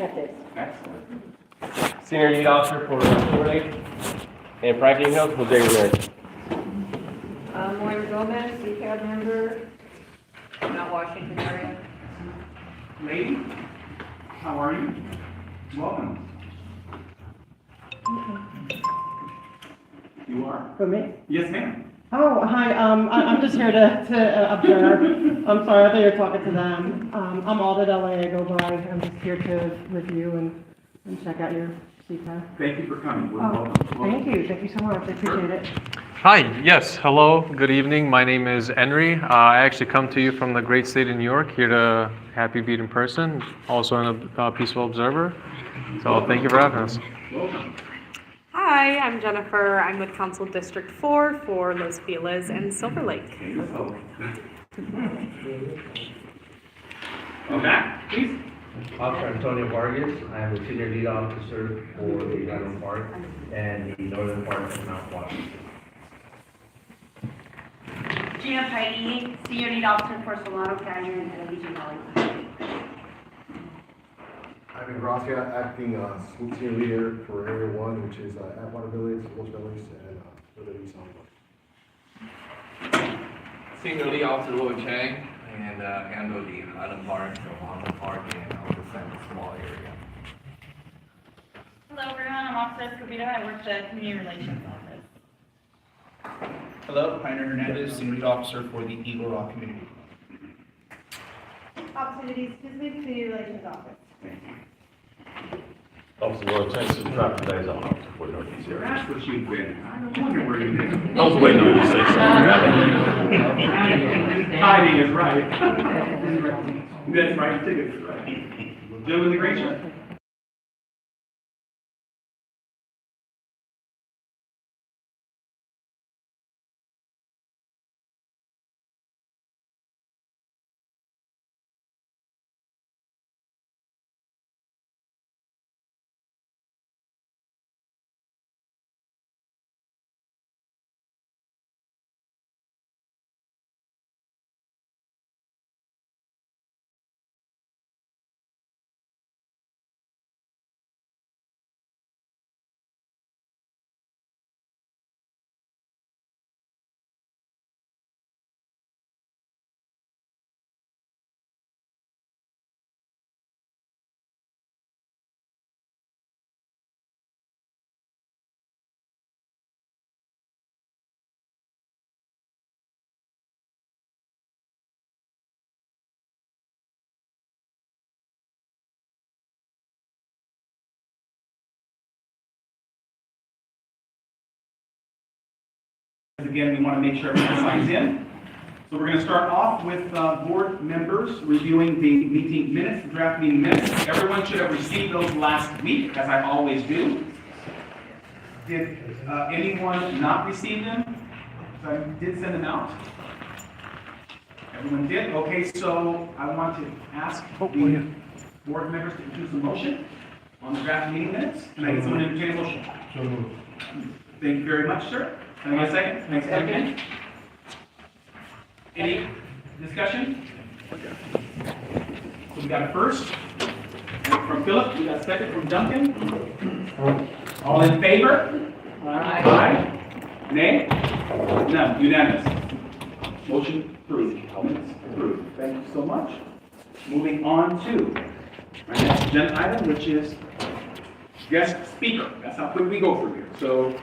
detectives. Excellent. Senior Lead Officer for Silver Lake and Private Emails, Jose Ramirez. Moira Gomez, CPAB member, Mount Washington area. Lady, how are you? Welcome. You are? For me? Yes, ma'am. Oh, hi, I'm just here to observe. I'm sorry, I thought you were talking to them. I'm Alden LA, I go by. I'm just here to review and check out your CPAB. Thank you for coming. We're Oh, welcome. thank you so much, I appreciate it. Hi, yes, hello, good evening. My name is Henry. I actually come to you from the great state of New York, here to Happy Beat in person, also a peaceful observer. So thank you for having us. Welcome. Hi, I'm Jennifer. I'm with Council District 4 for Los Feliz and Silver Lake. Okay, let's go. Back, please. Officer Antonio Vargas. I am the Senior Lead Officer for the Island Park and the Northern Park of Mount Washington. Gina Paini, Senior Lead Officer for Solano Canyon and Legion Valley. I'm in Gracia, acting senior leader for Area 1, which is Atwater Village, Los Bellies, and Village East. Senior Lead Officer Louis Chang, and handle the Island Park, Solano Park, and also a small area. Hello everyone, I'm Officer Escobedo. I work the Community Relations Office. Hello, Heiner Hernandez, Senior Lead Officer for the Eagle Rock Community. Opportunities, Community Relations Office. Officer Roy Chase, Traffic Liaison Officer for the Northeast area. That's what you've been. I don't wonder where you've been. I was waiting on you to say something. Hiding is right. That's right, tickets is right. Doing the great job. Again, we want to make sure everyone signs in. So we're going to start off with board members reviewing the meeting minutes, the draft meeting minutes. Everyone should have received those last week, as I always do. Did anyone not receive them? I did send them out. Everyone did? Okay, so I want to ask the board members to introduce a motion on the draft meeting minutes. Can I get someone to entertain a motion? So moved. Thank you very much, sir. Can I get a second? Thanks, second. Any discussion? So we got a first from Philip, we got a second from Duncan. All in favor? Aye. Nay? None, unanimous. Motion approved. Approved. Thank you so much. Moving on to our next agenda item, which is guest speaker. That's how quick we go through here. So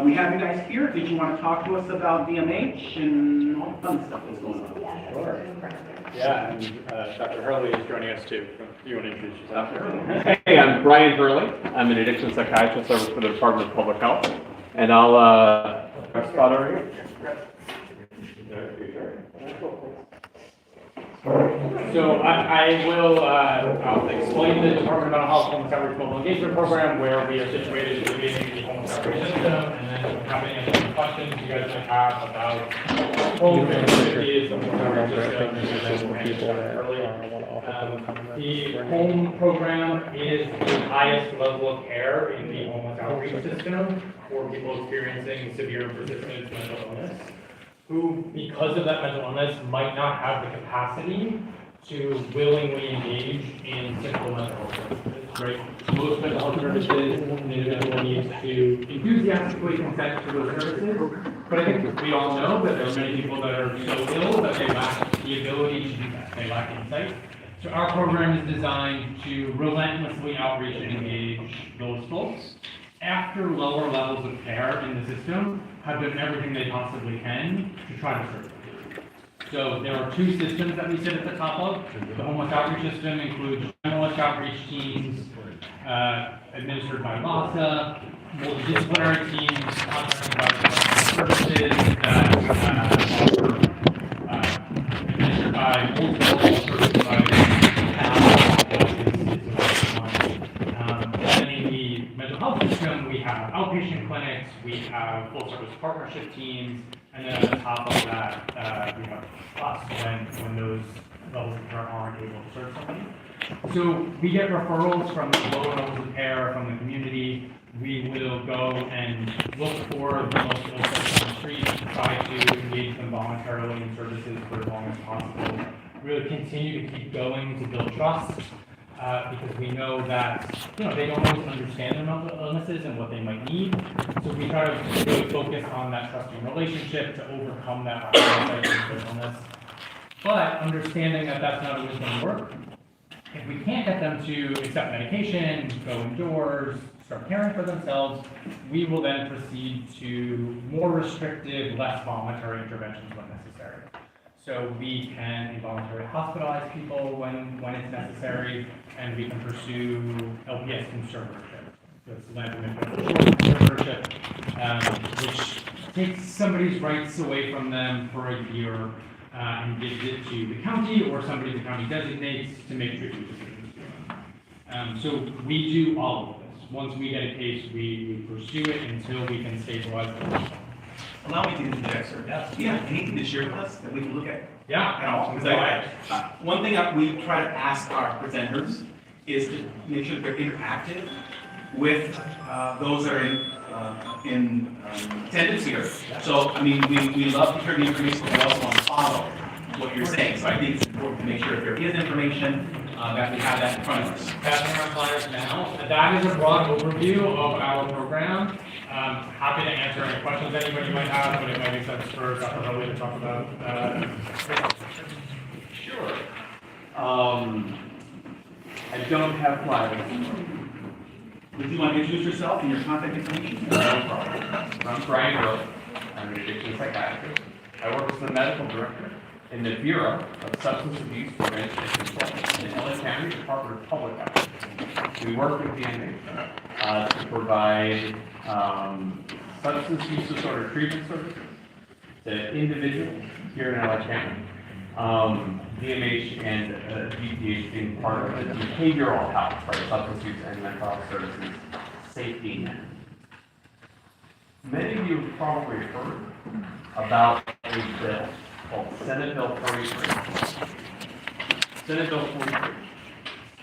we have you guys here. Did you want to talk to us about DMH and all the fun stuff that's going on? Sure. Yeah, and Dr. Hurley is joining us too. You want to introduce yourself? Dr. Hurley. Hey, I'm Brian Hurley. I'm an addiction psychiatrist. I work for the Department of Public Health. And I'll spot over here. So I'll explain the Department of Mental Health Homeless Outreach Mobile Engagement Program, where we are situated within the homeless outreach system, and then come in and answer questions you guys might have about homeless activities, the homeless outreach system, the home program is the highest level of care in the homeless outreach system for people experiencing severe and persistent mental illness, who, because of that mental illness, might not have the capacity to willingly engage in simple mental health services, right? Most mental health services, an individual needs to enthusiastically consent to those services, but I think we all know that there are many people that are so ill that they lack the ability to do that, they lack insight. So our program is designed to relentlessly outreach and engage those folks after lower levels of care in the system have done everything they possibly can to try to serve them. So there are two systems that we sit at the top of. The homeless outreach system includes generalist outreach teams administered by OSA, multidisciplinary teams contracted by services that are administered by multiple service providers. In the mental health system, we have outpatient clinics, we have full-service partnership teams, and then on the top of that, we have us when those levels of care aren't able to serve somebody. So we get referrals from lower levels of care from the community. We will go and look for the most ill folks on the street, try to engage them voluntarily in services for as long as possible. Really continue to keep going to build trust. Because we know that, they don't always understand their mental illnesses and what they might need. So we try to really focus on that trusting relationship to overcome that illness. But understanding that that's not always going to work. If we can't get them to accept medication, go indoors, start caring for themselves, we will then proceed to more restrictive, less voluntary interventions when necessary. So we can involuntarily hospitalize people when it's necessary, and we can pursue LPS conservatorship. That's conservatorship, which takes somebody's rights away from them for a year and gives it to the county or somebody the county designates to make treatment decisions for them. So we do all of this. Once we get a case, we pursue it until we can stabilize it. Allow me to interject, sir. Do you have anything to share with us that we can look at? Yeah. At all? Because one thing that we try to ask our presenters is to make sure that they're interactive with those that are in attendance here. So, I mean, we love to hear the information, but we also want to follow what you're saying. So I think it's important to make sure if there is information, that we have that in front of us. Passing our flyers now. That is a broad overview of our program. Happy to answer any questions anybody might have, but it might make sense for Dr. Hurley to talk about. Sure. I don't have flyers. Would you want to introduce yourself and your contact information? No problem. I'm Brian Rowe. I'm an addiction psychiatrist. I work as the medical director in the Bureau of Substance Abuse Prevention and Control in LA County Department of Public Health. We work with the inmates to provide substance use disorder treatment services to individuals here in LA County. DMH and DPH being part of the behavioral health, right, substance use and mental health services safety net. Many of you have probably heard about a bill called Senate Bill 43. Senate Bill 43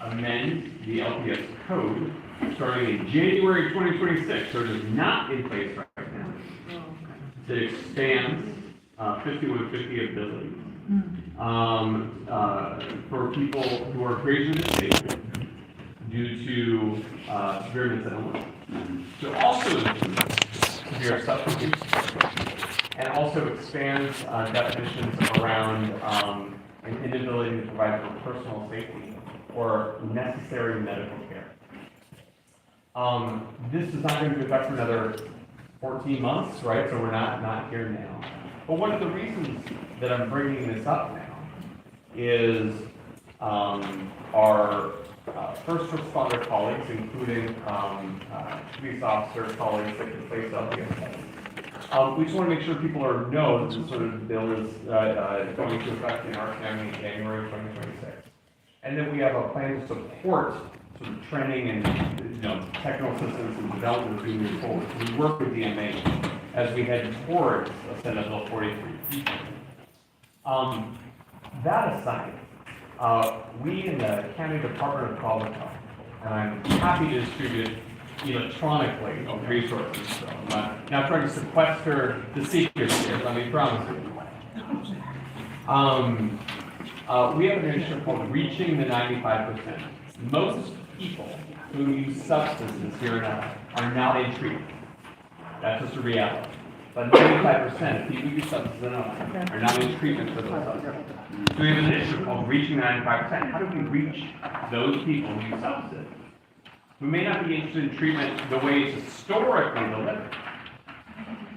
amends the LPS code starting in January 2026, so it is not in place right now. It expands 5150 ability for people who are greatly disabled due to severe mental illness. So also severe substance use, and also expands definitions around an inability to provide for personal safety or necessary medical care. This is not going to be effect for another 14 months, right? So we're not here now. But one of the reasons that I'm bringing this up now is our first responder colleagues, including police officer colleagues that can place LPS. We just want to make sure people know that this sort of bill is going to affect in our county in January 2026. And then we have a plan to support sort of training and technical assistance and development as we move forward. So we work with DMA as we head towards Senate Bill 43. That aside, we in the County Department of Public Health, and I'm happy to distribute electronically resources, so I'm not trying to sequester the secrets here, let me promise you. We have an initiative called Reaching the 95%. Most people who use substances here in LA are not in treatment. That's just a reality. But 95% of people who use substances in LA are not in treatment for those substances. So we have an initiative called Reaching the 95%. How do we reach those people who use substances? Who may not be interested in treatment the way it's historically delivered,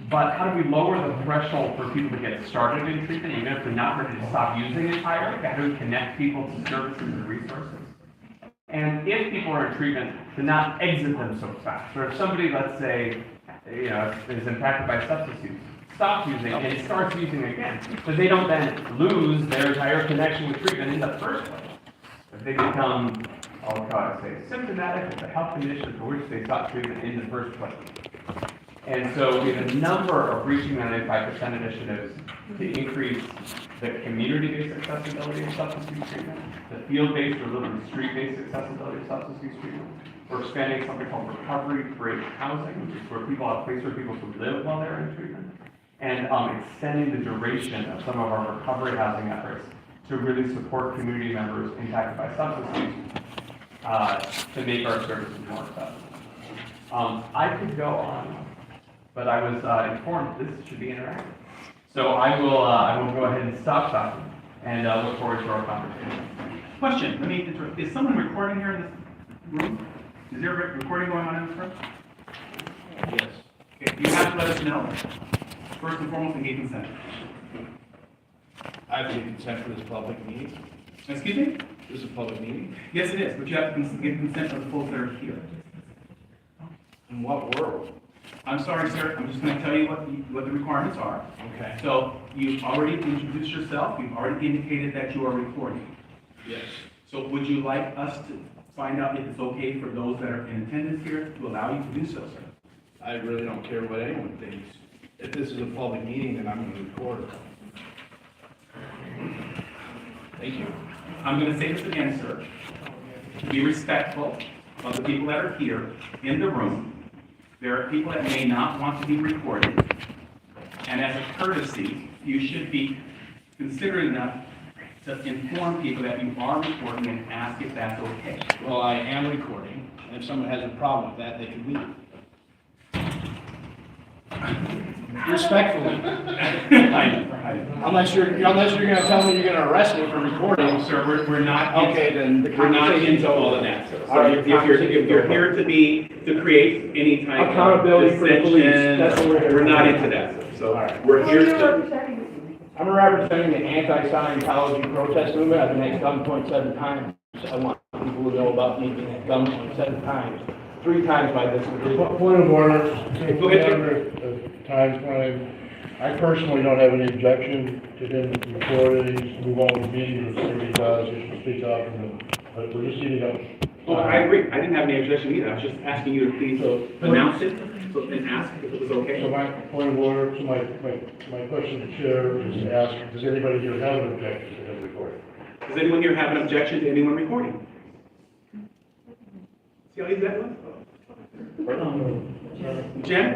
but how do we lower the threshold for people to get started in treatment, even if they're not ready to stop using entirely? How do we connect people to services and resources? And if people are in treatment, to not exit them so fast. Or if somebody, let's say, is impacted by substance use, stops using and starts using again, but they don't then lose their entire connection with treatment in the first place. If they become, symptomatic of the health condition for which they sought treatment in the first place. And so we have a number of Reaching the 95% initiatives to increase the community-based accessibility of substance use treatment, the field-based or literally street-based accessibility of substance use treatment. We're expanding something called recovery bridge housing, which is where people have a place where people can live while they're in treatment, and extending the duration of some of our recovery housing efforts to really support community members impacted by substance use to make our services more accessible. I could go on, but I was informed this should be interactive. So I will go ahead and stop talking and look forward to our conversation. Question, let me interrupt. Is someone recording here in this room? Is there a recording going on in this room? Yes. Okay, you have to let us know. First and foremost, and get consent. I have to get consent for this public meeting. Excuse me? This is a public meeting? Yes, it is, but you have to get consent of the folks that are here. In what world? I'm sorry, sir, I'm just going to tell you what the requirements are. Okay. So you've already introduced yourself, you've already indicated that you are recording. Yes. So would you like us to find out if it's okay for those that are in attendance here to allow you to do so, sir? I really don't care what anyone thinks. If this is a public meeting, then I'm going to record it. Thank you. I'm going to say this again, sir. Be respectful of the people that are here in the room. There are people that may not want to be recorded. And as a courtesy, you should be considerate enough to inform people that you are recording and ask if that's okay. Well, I am recording, and if someone has a problem with that, they can leave. Respectfully. Unless you're gonna tell me you're gonna arrest me for recording. No, sir, we're not. Okay, then the We're not conversation's into all of over. that, sir. So All right, if you're here to create any type of Accountability for the police, dissension, that's what we're here we're for. not into that, sir. So All right. we're here to. I'm representing the anti-Scientology protest movement. I've been at gunpoint 7 times. I want people to know about me being at gunpoint 7 times. 3 times by this individual. Point of order. Go ahead, sir. Times when I personally don't have any objection to him recording, he's move on with the meeting, if somebody does, he should speak up, but we're just eating up. Oh, I agree. I didn't have any objection either. I was just asking you to please announce it and ask if it was okay. So my point of order, so my question to the chair is to ask, does anybody here have an objection to him recording? Does anyone here have an objection to anyone recording? See how easy that was? Jen?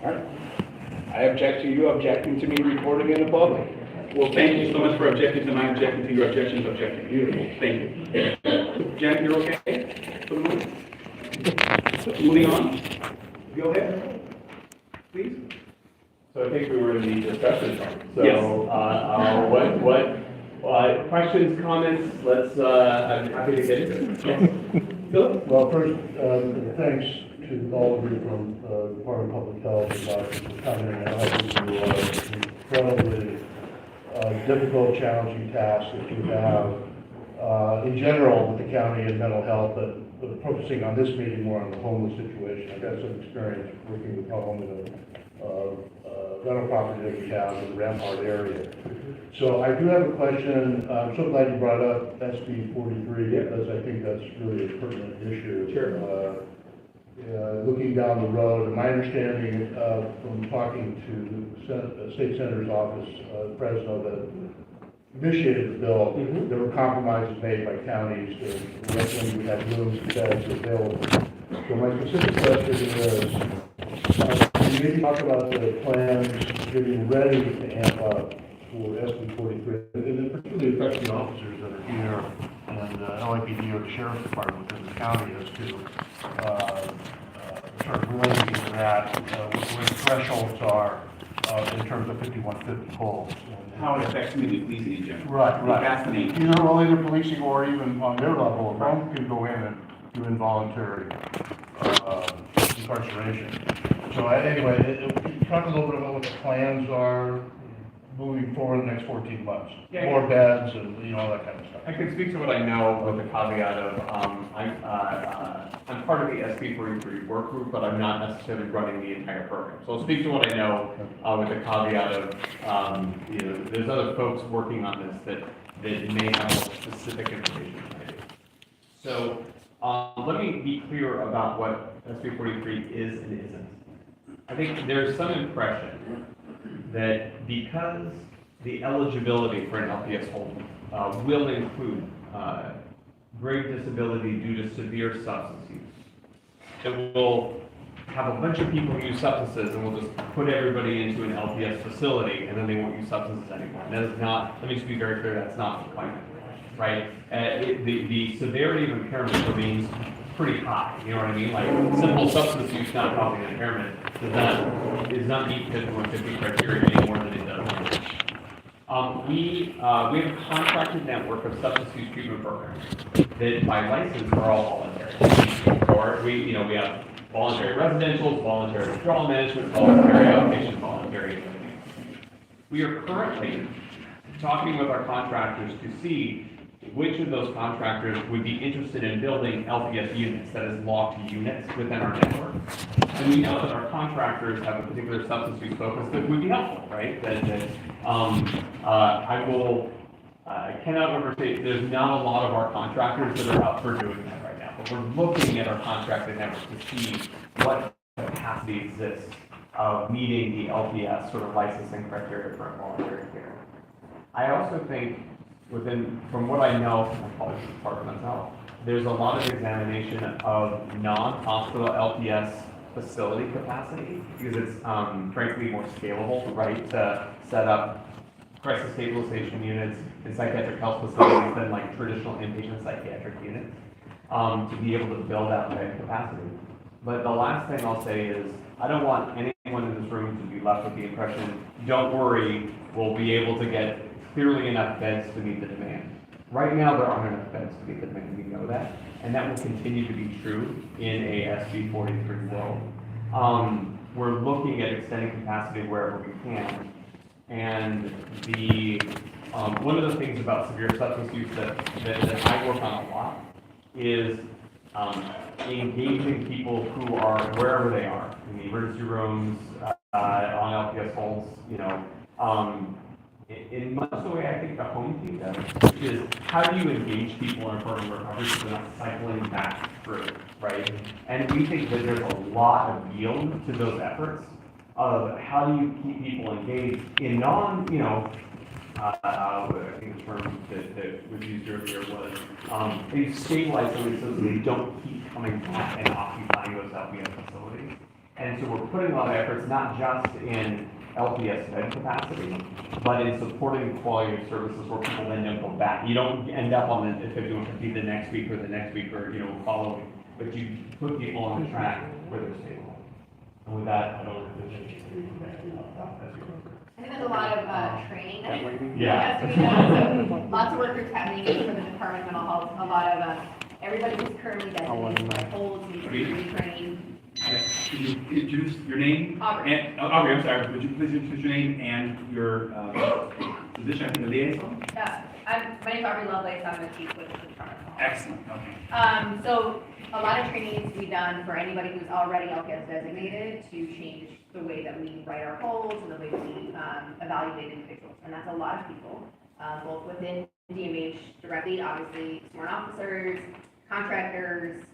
All right. I object to you objecting to me recording in the public. Well, thank you so much for objecting to my objection to your objection to objecting. Beautiful. Thank you. Jen, you're okay? For the moment? Moving on. Go ahead. Please. So I think we were in the discussion part. Yes. So, questions, comments, I'm happy to get into it. Yes. Philip? Well, first, thanks to all of you from the Department of Public Health and doctors for coming and helping you incredibly difficult, challenging task that you have in general with the county and mental health, but focusing on this meeting more on the homeless situation. I've got some experience working with home in a rental property that we have in the Rampart area. So I do have a question. I'm so glad you brought up SB 43 because I think that's really a pertinent issue. Sure. Looking down the road, and my understanding from talking to the State Senator's office, Fresno, that initiated the bill, there were compromises made by counties to when we had rooms and beds available. So my specific question is, can you maybe talk about the plans getting ready to amp up for SB 43, and it particularly affects the officers that are here and LAPD or the sheriff's department within the county as to sort of relating to that, where the thresholds are in terms of 5150 calls. How it affects community policing in general. Right. Fascinating. Either policing or even on their level, one can go in and do involuntary incarceration. So anyway, talk a little bit about what the plans are moving forward in the next 14 months. Yeah. More beds and, all that kind of stuff. I can speak to what I know with the caveat of, I'm part of the SB 43 work group, but I'm not necessarily running the entire program. So I'll speak to what I know with the caveat of, there's other folks working on this that may have more specific information than I do. So let me be clear about what SB 43 is and isn't. I think there's some impression that because the eligibility for an LPS hold will include grave disability due to severe substance use, it will have a bunch of people use substances and we'll just put everybody into an LPS facility and then they won't use substances anymore. And that is not, let me just be very clear, that's not the plan, right? The severity of impairment remains pretty high, you know what I mean? Like simple substance use not causing impairment does not meet 5150 criteria any more than it does. We have a contracted network of substance use treatment programs that by license are all voluntary. Or we have voluntary residentials, voluntary withdrawal management, voluntary outpatient, voluntary. We are currently talking with our contractors to see which of those contractors would be interested in building LPS units, that is locked units within our network. And we know that our contractors have a particular substance use focus that would be helpful, right? I cannot overstate, there's not a lot of our contractors that are up for doing that right now, but we're looking at our contracted network to see what capacity exists of meeting the LPS sort of licensing criteria for involuntary care. I also think from what I know from my colleagues at Department of Health, there's a lot of examination of non-hospital LPS facility capacity because it's frankly more scalable, right, to set up crisis stabilization units in psychiatric health facilities than like traditional inpatient psychiatric units to be able to build out bed capacity. But the last thing I'll say is I don't want anyone in this room to be left with the impression, don't worry, we'll be able to get clearly enough beds to meet the demand. Right now, there aren't enough beds to meet the demand, we know that, and that will continue to be true in a SB 43 world. We're looking at extending capacity wherever we can, and one of the things about severe substance use that I work on a lot is engaging people who are wherever they are, in the emergency rooms, on LPS holds, in much the way I think the home team does, which is how do you engage people in a program recovery so they're not cycling back through, right? And we think that there's a lot of yield to those efforts of how do you keep people engaged in I think the term that was used earlier was they stabilize somebody so that they don't keep coming back and occupying those LPS facilities. And so we're putting a lot of efforts not just in LPS bed capacity, but in supporting quality of services where people then don't go back. You don't end up on the 5150 the next week or following, but you put people on the track where they're stable. And with that, I don't know if there's anything I think there's a lot of training that yeah. has to be done. So lots of work that's happening for the Department of Mental Health. A lot of everybody who's currently designated for holds needs to be retrained. Could you introduce your name? Aubrey. Aubrey, I'm sorry. Would you please introduce your name and your position? I think the liaison. Yeah, my name is Aubrey Lovelace. I'm the chief with the Department of Health. Excellent. Okay. So a lot of training needs to be done for anybody who's already LPS designated to change the way that we write our holds and the way we evaluate individuals. And that's a lot of people, both within DMH directly, obviously sworn officers, contractors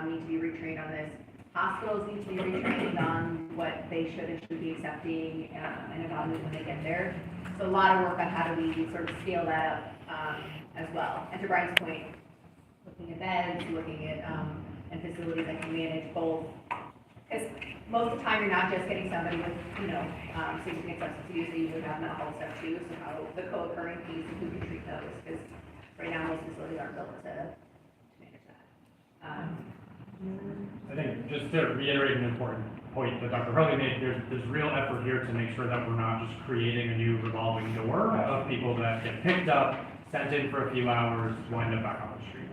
need to be retrained on this. Hospitals need to be retrained on what they should and shouldn't be accepting and evaluate when they get there. So a lot of work on how do we sort of scale that up as well. And to Brian's point, looking at beds, looking at and facilities that can manage both Because most of the time, you're not just getting somebody with, significant substance abuse, you would have mental health stuff too, so how the co-occurring piece and who can treat those, because right now, most facilities aren't built to manage that. I think, just to reiterate an important point that Dr. Hurley made, there's real effort here to make sure that we're not just creating a new revolving door of people that get picked up, sent in for a few hours, wind up back on the street.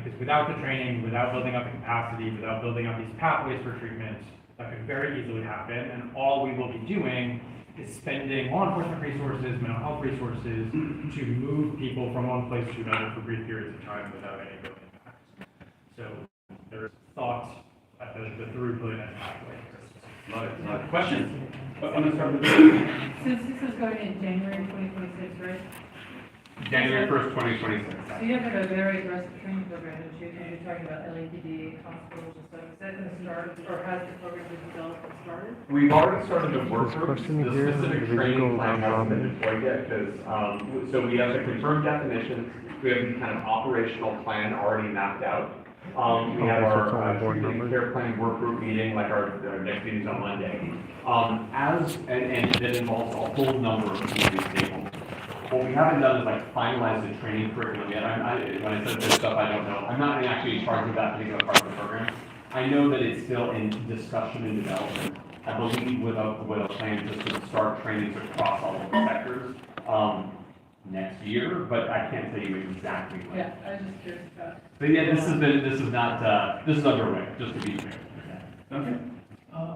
Because without the training, without building up the capacity, without building up these pathways for treatment, that could very easily happen, and all we will be doing is spending law enforcement resources, mental health resources, to move people from one place to another for brief periods of time without any real impact. So there's thought at the throughput and pathway. Questions? I'm gonna start with Since this is going in January 2026, right? January 1st, 2026. So you have a very aggressive training program, and you're talking about LAPD, hospitals and stuff. Is that going to start, or has the program been developed and started? We've already started to work groups. question The here, specific did you training go plan round hasn't been deployed yet, because, so we have the confirmed definitions, we have the kind of operational plan already mapped out. We have our treatment care plan work group meeting, like our next meeting's on Monday. And that involves a whole number of community stakeholders. What we haven't done is like finalize the training curriculum yet. When I said this stuff, I don't know. I'm not actually in charge of that particular part of the program. I know that it's still in discussion and development. I believe with a plan to sort of start trainings across all of the sectors next year, but I can't tell you exactly when. Yeah, I was just curious about. But yeah, this is underway, just to be clear. Okay.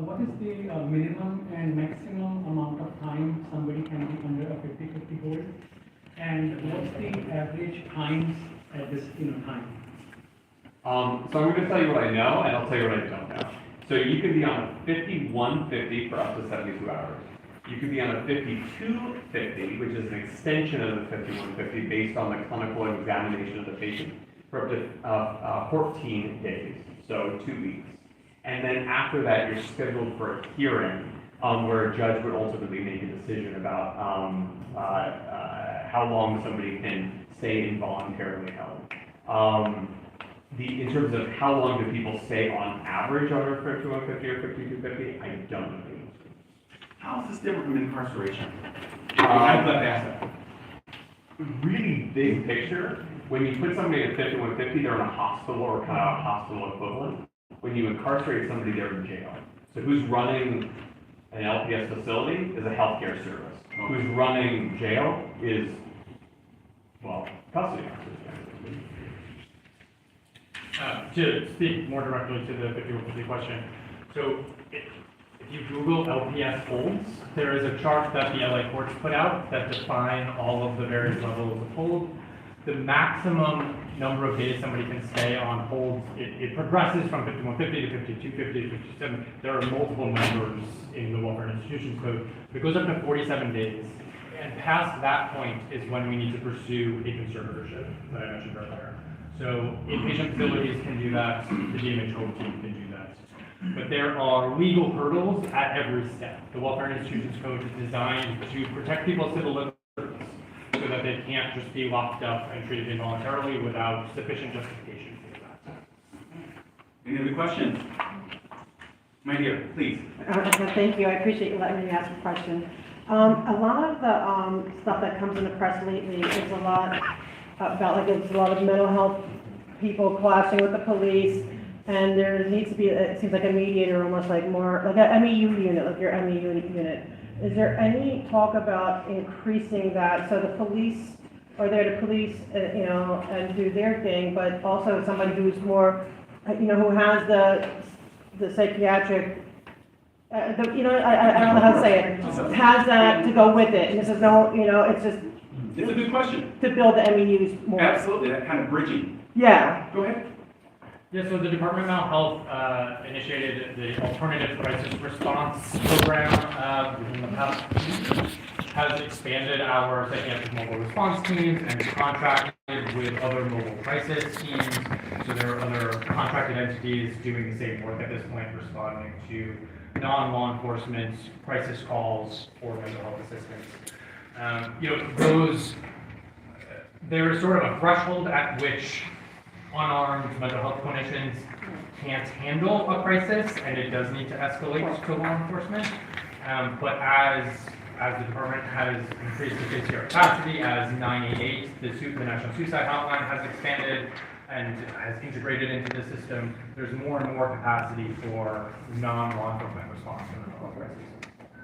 What is the minimum and maximum amount of time somebody can be under a 50/50 hold? And what's the average times at this, time? So I'm going to tell you what I know, and I'll tell you what I don't know. So you can be on a 5150 for up to 72 hours. You can be on a 5250, which is an extension of the 5150 based on the clinical examination of the patient for up to 14 days, so 2 weeks. And then after that, you're scheduled for a hearing where a judge would ultimately make a decision about how long somebody can stay involuntarily held. In terms of how long do people stay on average under 5150 or 5250, I don't know. How is this different from incarceration? I'd love to ask that. Really big picture, when you put somebody at 5150, they're in a hospital or kind of a hospital equivalent. When you incarcerate somebody, they're in jail. So who's running an LPS facility is a healthcare service. Who's running jail is, custody officers. To speak more directly to the 5150 question, so if you Google LPS holds, there is a chart that the LA courts put out that define all of the various levels of hold. The maximum number of days somebody can stay on hold, it progresses from 5150 to 5250 to 57. There are multiple numbers in the Welfare and Institutions Code. It goes up to 47 days. And past that point is when we need to pursue a conservatorship that I mentioned earlier. So inpatient facilities can do that, the DMH Hold team can do that. But there are legal hurdles at every step. The Welfare and Institutions Code is designed to protect people's civil liberties so that they can't just be locked up and treated involuntarily without sufficient justification for that. Any other questions? My dear, please. Thank you, I appreciate you letting me ask a question. A lot of the stuff that comes in the press lately is a lot about, it's a lot of mental health people clashing with the police, and there needs to be, it seems like a mediator, almost like more, like a MEU unit, like your MEU unit. Is there any talk about increasing that, so the police are there to police, and do their thing, but also somebody who's more, who has the psychiatric, I don't know how to say it, has that to go with it, and this is it's just. It's a good question. To build the MEUs more. Absolutely, that kind of bridging. Yeah. Go ahead. Yeah, so the Department of Mental Health initiated the Alternative Crisis Response Program within the past year, has expanded our psychiatric mobile response teams and contracted with other mobile crisis teams. So there are other contracted entities doing the same work at this point, responding to non-law enforcement crisis calls or mental health assistance. There is sort of a threshold at which unarmed mental health clinicians can't handle a crisis, and it does need to escalate to law enforcement. But as the department has increased its ACR capacity, as 988, the National Suicide Hotline has expanded and has integrated into the system, there's more and more capacity for non-law enforcement response to mental health crises.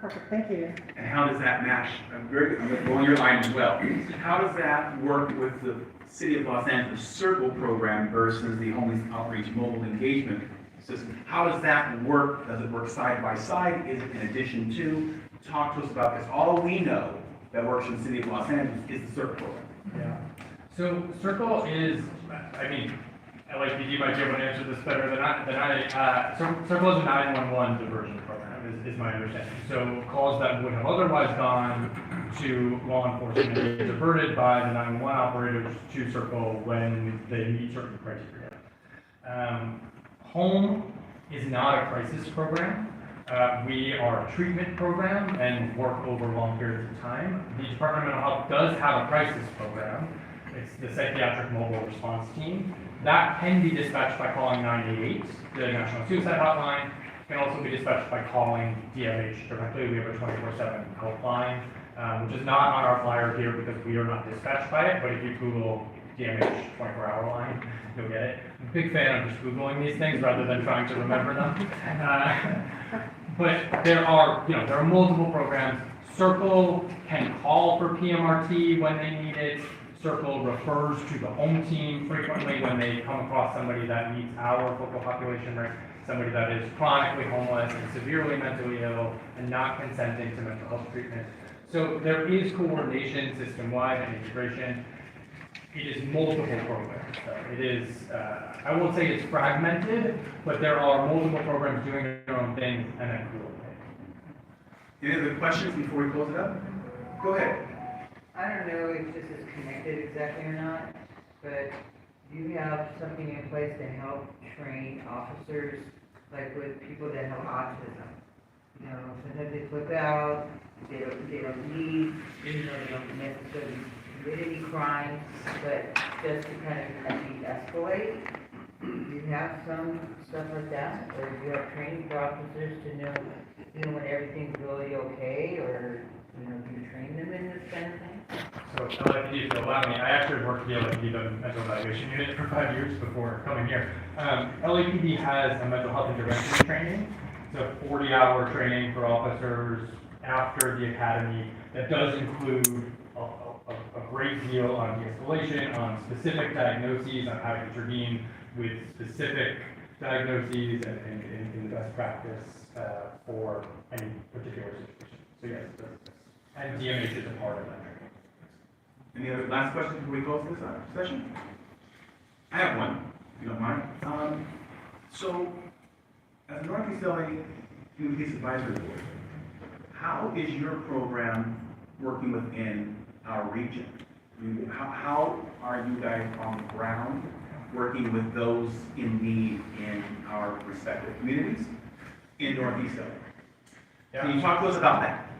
Perfect, thank you. And how does that match, I'm going to go on your line as well. How does that work with the City of Los Angeles Circle program versus the Homeless Outreach Mobile Engagement System? How does that work? Does it work side by side? Is it in addition to? Talk to us about this. All we know that works in the City of Los Angeles is the Circle program. Yeah. So Circle is, I mean, LAPD might be able to answer this better than I. Circle is a 911 diversion program, is my understanding. So calls that would have otherwise gone to law enforcement are diverted by the 911 operators to Circle when they meet certain criteria. Home is not a crisis program. We are a treatment program and work over long periods of time. The Department of Mental Health does have a crisis program. It's the Psychiatric Mobile Response Team. That can be dispatched by calling 988, the National Suicide Hotline. It can also be dispatched by calling DMH directly. We have a 24/7 helpline, which is not on our flyer here because we are not dispatched by it, but if you Google DMH 24-hour line, you'll get it. I'm a big fan of just Googling these things rather than trying to remember them. But there are multiple programs. Circle can call for PMRT when they need it. Circle refers to the home team frequently when they come across somebody that meets our focal population, right? Somebody that is chronically homeless and severely mentally ill and not consenting to mental health treatment. So there is coordination system-wide and integration. It is multiple programs. So it is, I won't say it's fragmented, but there are multiple programs doing their own things and then coordinating. Any other questions before we close it up? Go ahead. I don't know if this is connected exactly or not, but do you have something in place to help train officers, like with people that have autism? You know, sometimes they flip out, they don't leave, even though they don't necessarily commit any crimes, but just to kind of de-escalate. Do you have some stuff like that, or do you have training for officers to know, when everything's really okay, or do you train them in this kind of thing? So LAPD, if you'll allow me, I actually worked for the LAPD mental evaluation unit for 5 years before coming here. LAPD has a mental health intervention training. It's a 40-hour training for officers after the academy that does include a great deal on de-escalation, on specific diagnoses, on how to intervene with specific diagnoses and in the best practice for any particular situation. So yes, and DMH is a part of that training. Any other last questions before we close this session? I have one, if you don't mind. So, as a Northeast LA Human Peace Advisory Board, how is your program working within our region? I mean, how are you guys on the ground working with those in need in our respective communities in Northeast LA? Yeah. Can you talk to us about that?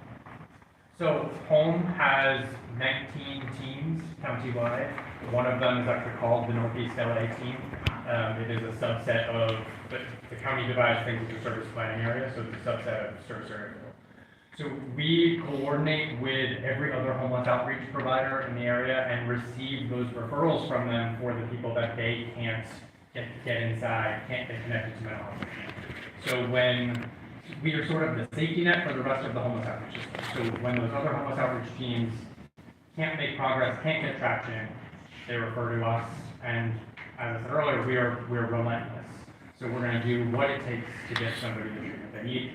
So Home has 19 teams countywide. One of them is actually called the Northeast LA team. It is a subset of, the county divides things into service planning area, so it's a subset of service area. So we coordinate with every other homeless outreach provider in the area and receive those referrals from them for the people that they can't get inside, can't get connected to mental health. So when we are sort of the safety net for the rest of the homeless outreach system. So when those other homeless outreach teams can't make progress, can't get traction, they refer to us. And as I said earlier, we're relentless. So we're going to do what it takes to get somebody the treatment they need.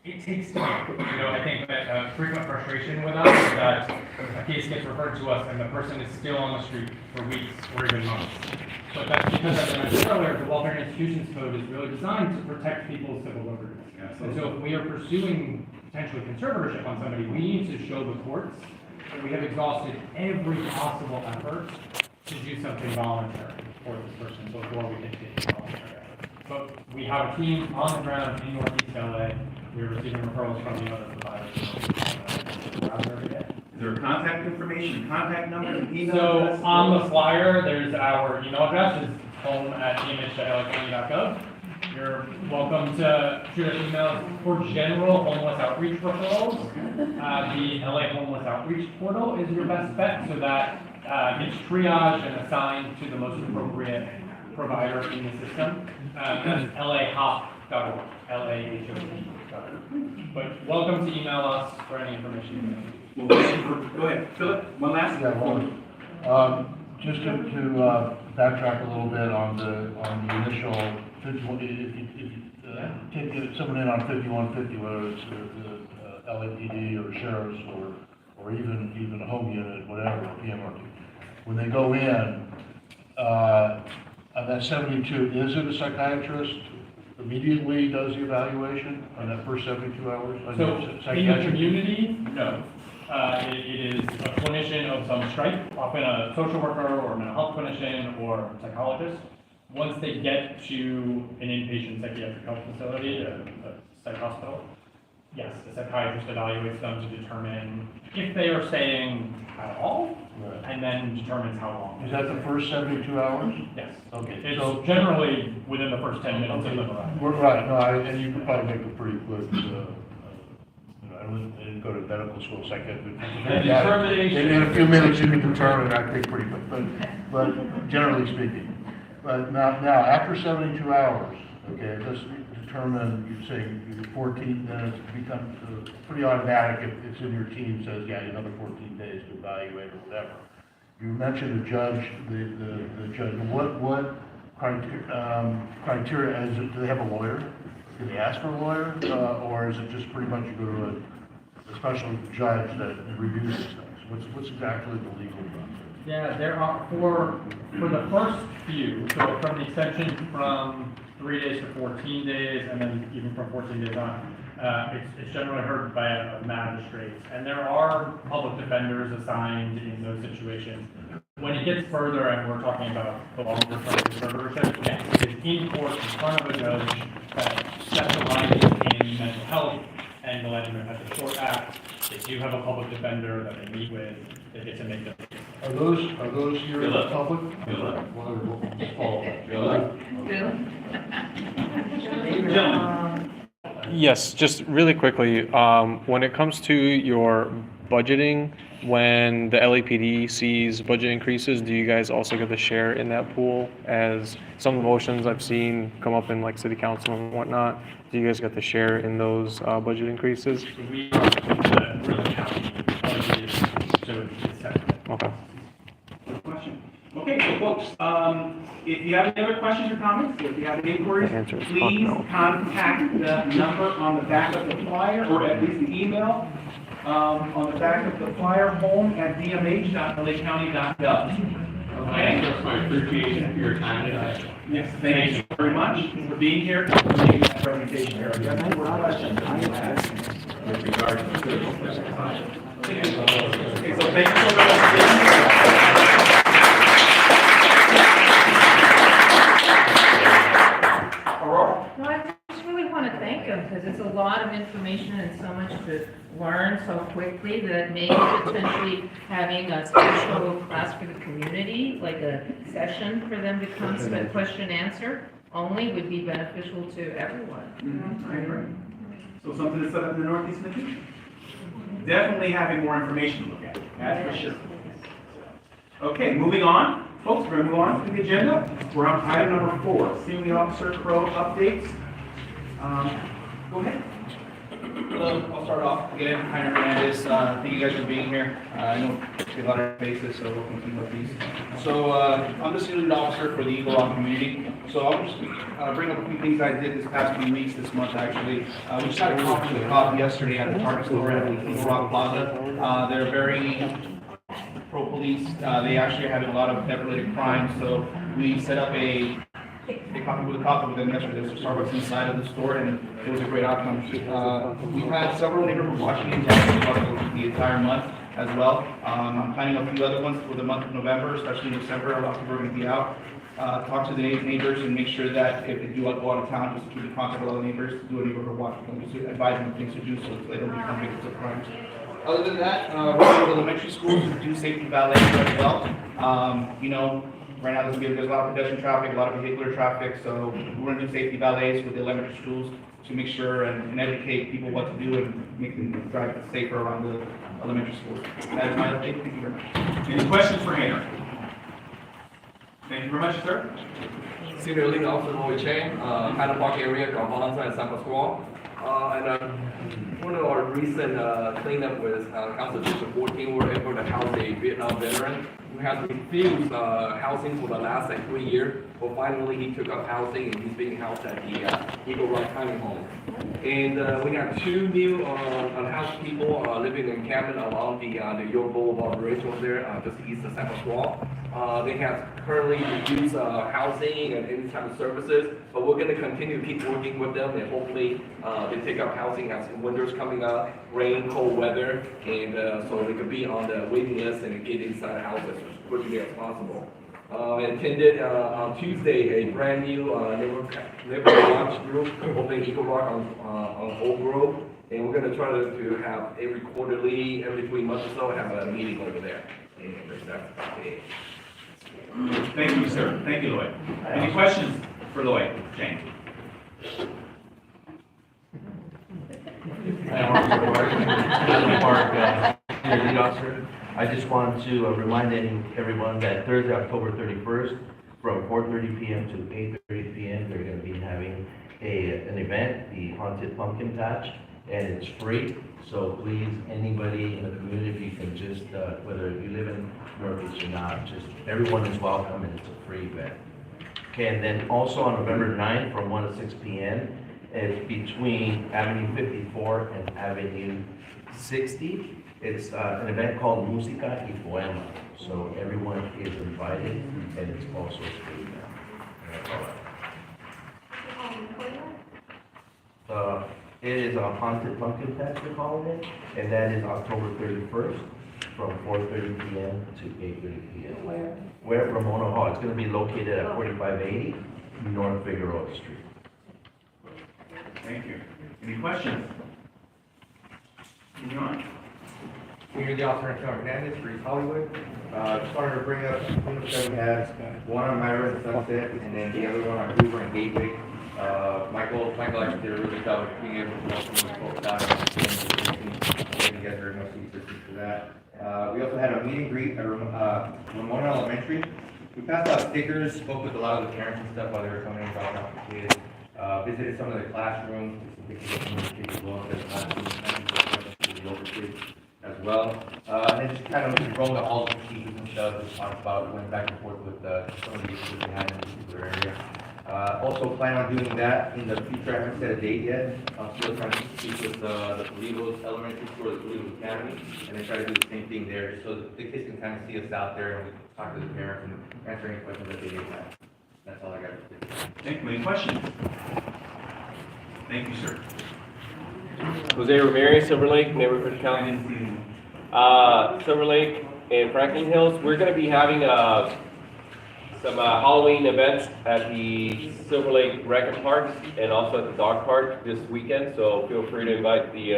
It takes time. I think that frequent frustration with us is that a case gets referred to us and the person is still on the street for weeks or even months. But that's because, as I mentioned earlier, the Welfare and Institutions Code is really designed to protect people's civil liberties. And so if we are pursuing potentially conservatorship on somebody, we need to show the courts that we have exhausted every possible effort to do something voluntary for this person before we can take a voluntary effort. But we have a team on the ground in Northeast LA. We're receiving referrals from the other providers. Is there contact information, contact number, email So address? on the flyer, there's our email address. home@image.lacounty.gov. You're welcome to shoot us emails for general homeless outreach referrals. The LA Homeless Outreach Portal is your best bet, so that gets triaged and assigned to the most appropriate provider in the system. That's lahop.org, LAHOP.org. But welcome to email us for any information you need. Go ahead, Philip, one last. Yeah, one. Just to backtrack a little bit on the initial 51, if take someone in on 5150, whether it's the LAPD or sheriff's or even a home unit, whatever, PMRT, when they go in, on that 72, is it a psychiatrist immediately does the evaluation on that first 72 hours? So in the community, no. It is a clinician of some stripe, often a social worker or a mental health clinician or psychologist. Once they get to an inpatient psychiatric health facility, a psych hospital, yes, the psychiatrist evaluates them to determine if they are staying at all, and then determines how long. Is that the first 72 hours? Yes. Okay. It's So generally within the first 10 minutes of the arrival. we're right. No, and you could probably make a pretty quick. I didn't go to medical school, psychiatry. In a few minutes, you can determine. I think pretty quick, but generally speaking. But now after 72 hours, okay, let's determine. You say 14 minutes becomes pretty automatic if it's in your team says another 14 days to evaluate or whatever. You mentioned the judge, the judge. What criteria is it? Do they have a lawyer? Do they ask for a lawyer, or is it just pretty much you go to a special judge that reviews these things? What's exactly the legal process? Yeah, there are for the first few, so from the extension from 3 days to 14 days, and then even from 14 days on, it's generally heard by a magistrate. And there are public defenders assigned in those situations. When it gets further, and we're talking about the longer term conservatorship, yes, it's in court in front of a judge that specializes in mental health and the Legend of the Short Act. They do have a public defender that they meet with. They get to make them. Are those here in the public? Yes, just really quickly, when it comes to your budgeting, when the LAPD sees budget increases, do you guys also get to share in that pool? As some of the motions I've seen come up in like city council and whatnot, do you guys get to share in those budget increases? So we are really county budget, so it's separate. Okay. Good question. Okay, so folks, if you have any other questions or comments, if you have any inquiries, please contact the number on the back of the flyer, or at least the email on the back of the flyer, home@dmh.lacounty.gov. Okay? That's my appreciation for your time today. Yes, thank you very much for being here and making that presentation here. Do you have any more questions? With regard to the critical time. Okay, so thank you so much. No, I just really want to thank them, because it's a lot of information and so much to learn so quickly that maybe potentially having a special class for the community, like a session for them to come spend question answer only would be beneficial to everyone. I agree. So something to set up in the Northeast in the future. Definitely having more information to look at, that's for sure. Okay, moving on. Folks, we're going to move on to the agenda. We're on item number 4, Senior Officer Crow updates. Go ahead. Hello, I'll start off again. Hi, Hernandez. Thank you guys for being here. I know it's a lot of faces, so welcome to these. So I'm the senior lead officer for the Eagle Rock community. So I'll just bring up a few things I did this past few weeks, this month actually. We just had a conference with COP yesterday at the target store at the Eagle Rock Plaza. They're very pro-police. They actually are having a lot of theft-related crimes. So we set up a coffee with them yesterday. There's a Starbucks inside of the store, and it was a great outcome. We've had several neighborhood watching the entire month as well. I'm planning a few other ones for the month of November, especially in December. A lot of people are going to be out. Talk to the neighbors and make sure that if they do go out of town, just to keep in contact with all the neighbors, do a neighborhood watch, just to advise them of things to do so they don't become victims of crimes. Other than that, we're going to elementary schools to do safety valet as well. Right now, there's a lot of pedestrian traffic, a lot of vehicular traffic, so we're gonna do safety valets with the elementary schools to make sure and educate people what to do and make them drive safer around the elementary schools. That is my update. Thank you very much. Any questions for Henry? Thank you very much, sir. Senior Lead Officer Lloyd Chang, Highland Park area, Confronting and San Pasqual. One of our recent cleanup with Council District 14, we were able to house a Vietnam veteran who has refused housing for the last 3 years. But finally, he took up housing and he's being housed at the Eagle Rock Tiny Home. And we have 2 new unhoused people living in cabin along the York Boulevard Bridge over there, just east of San Pasqual. They have currently reduced housing and any type of services, but we're going to continue to keep working with them and hopefully they take up housing as winter's coming up, rain, cold weather, and so they could be on the waiting list and get inside the house as quickly as possible. Attended on Tuesday a brand new neighborhood lunch group opening Eagle Rock on Old Grove, and we're going to try to have every quarterly, every 3 months or so, have a meeting over there. And that's it. Thank you, sir. Thank you, Lloyd. Any questions for Lloyd? James? Lead officer. I just wanted to remind everyone that Thursday, October 31st, from 4:30 p.m. to 8:30 p.m., they're going to be having an event, the Haunted Pumpkin Patch, and it's free. So please, anybody in the community, if you can just, whether you live in Northeast or not, just everyone is welcome, and it's a free event. Okay, and then also on November 9th, from 1 to 6 p.m., it's between Avenue 54 and Avenue 60. It's an event called Música y Poema. So everyone is invited, and it's also free now. And that's all. It is a Haunted Pumpkin Patch, we're calling it, and that is October 31st from 4:30 p.m. to 8:30 p.m. Where? We're at Ramona Hall. It's going to be located at 4580 North Figueroa Street. Thank you. Any questions? Moving on. Senior Lead Officer Hernandez for East Hollywood. Just wanted to bring up cleanups that we had, one on Myra and Sunset, and then the other one on Hoover and Gateway. Michael actually did a really good job of being able to welcome us both down. You guys are no assistance for that. We also had a meet and greet at Ramona Elementary. We passed out stickers, spoke with a lot of the parents and stuff while they were coming in, talking about the kids. Visited some of the classrooms, as well as well. And then just kind of rolled out all the procedures and stuff, just talked about, went back and forth with some of the issues they had in this particular area. Also plan on doing that in the future. I haven't set a date yet. I'm still trying to speak with the Toledo's Elementary School, the Toledo Academy, and then try to do the same thing there, just so that the kids can kind of see us out there and we can talk to the parents and answer any questions that they may have. That's all I got to say. Thank you. Any questions? Thank you, sir. Jose Ramirez, Silver Lake, Neighborhood County. Silver Lake and Franklin Hills, we're going to be having some Halloween events at the Silver Lake Rec Park and also at the dog park this weekend, so feel free to invite the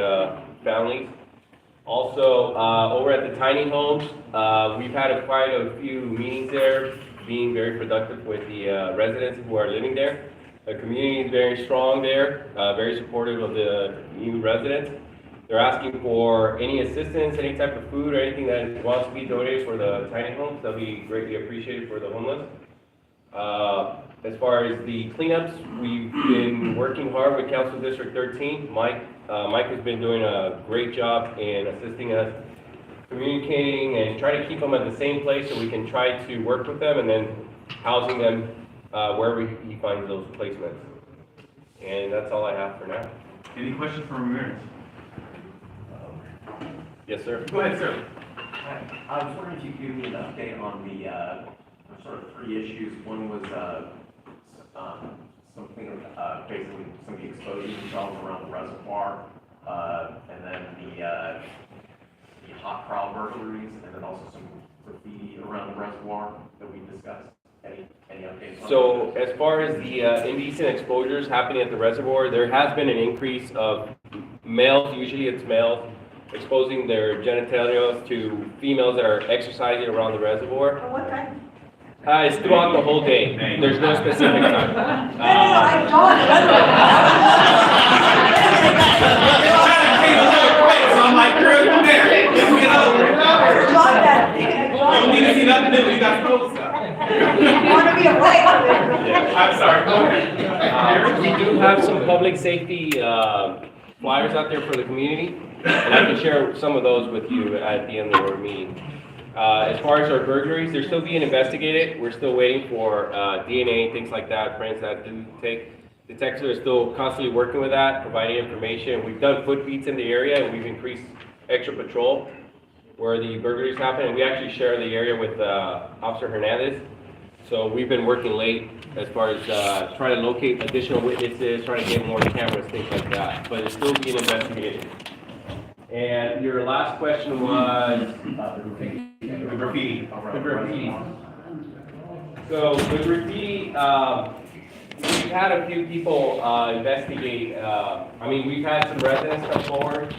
families. Also, over at the tiny homes, we've had quite a few meetings there, being very productive with the residents who are living there. The community is very strong there, very supportive of the new residents. They're asking for any assistance, any type of food or anything that wants to be donated for the tiny homes. That'll be greatly appreciated for the homeless. As far as the cleanups, we've been working hard with Council District 13. Mike has been doing a great job in assisting us, communicating and trying to keep them at the same place so we can try to work with them and then housing them wherever he finds those placements. And that's all I have for now. Any questions for Ramirez? Yes, sir. Go ahead, sir. Hi. I was wondering if you could give me an update on the sort of 3 issues. One was something, basically some of the exposure problems around the reservoir, and then the hot crowd burglaries, and then also some graffiti around the reservoir that we discussed. Any updates? So as far as the indecent exposures happening at the reservoir, there has been an increase of males, usually it's males, exposing their genitals to females that are exercising around the reservoir. What time? It's throughout the whole day. There's no specific time. I'm like, girl, you there. You need to see nothing new. You got clothes up. Want to be a light. I'm sorry, go ahead. We do have some public safety flyers out there for the community, and I can share some of those with you at the end of our meeting. As far as our burglaries, they're still being investigated. We're still waiting for DNA, things like that, prints that do take. Detectives are still constantly working with that, providing information. We've done foot beats in the area, and we've increased extra patrol where the burglaries happen. And we actually share the area with Officer Hernandez. So we've been working late as far as trying to locate additional witnesses, trying to get more cameras, things like that. But it's still being investigated. And your last question was The graffiti. the graffiti. So the graffiti, we've had a few people investigate. I mean, we've had some residents come forward.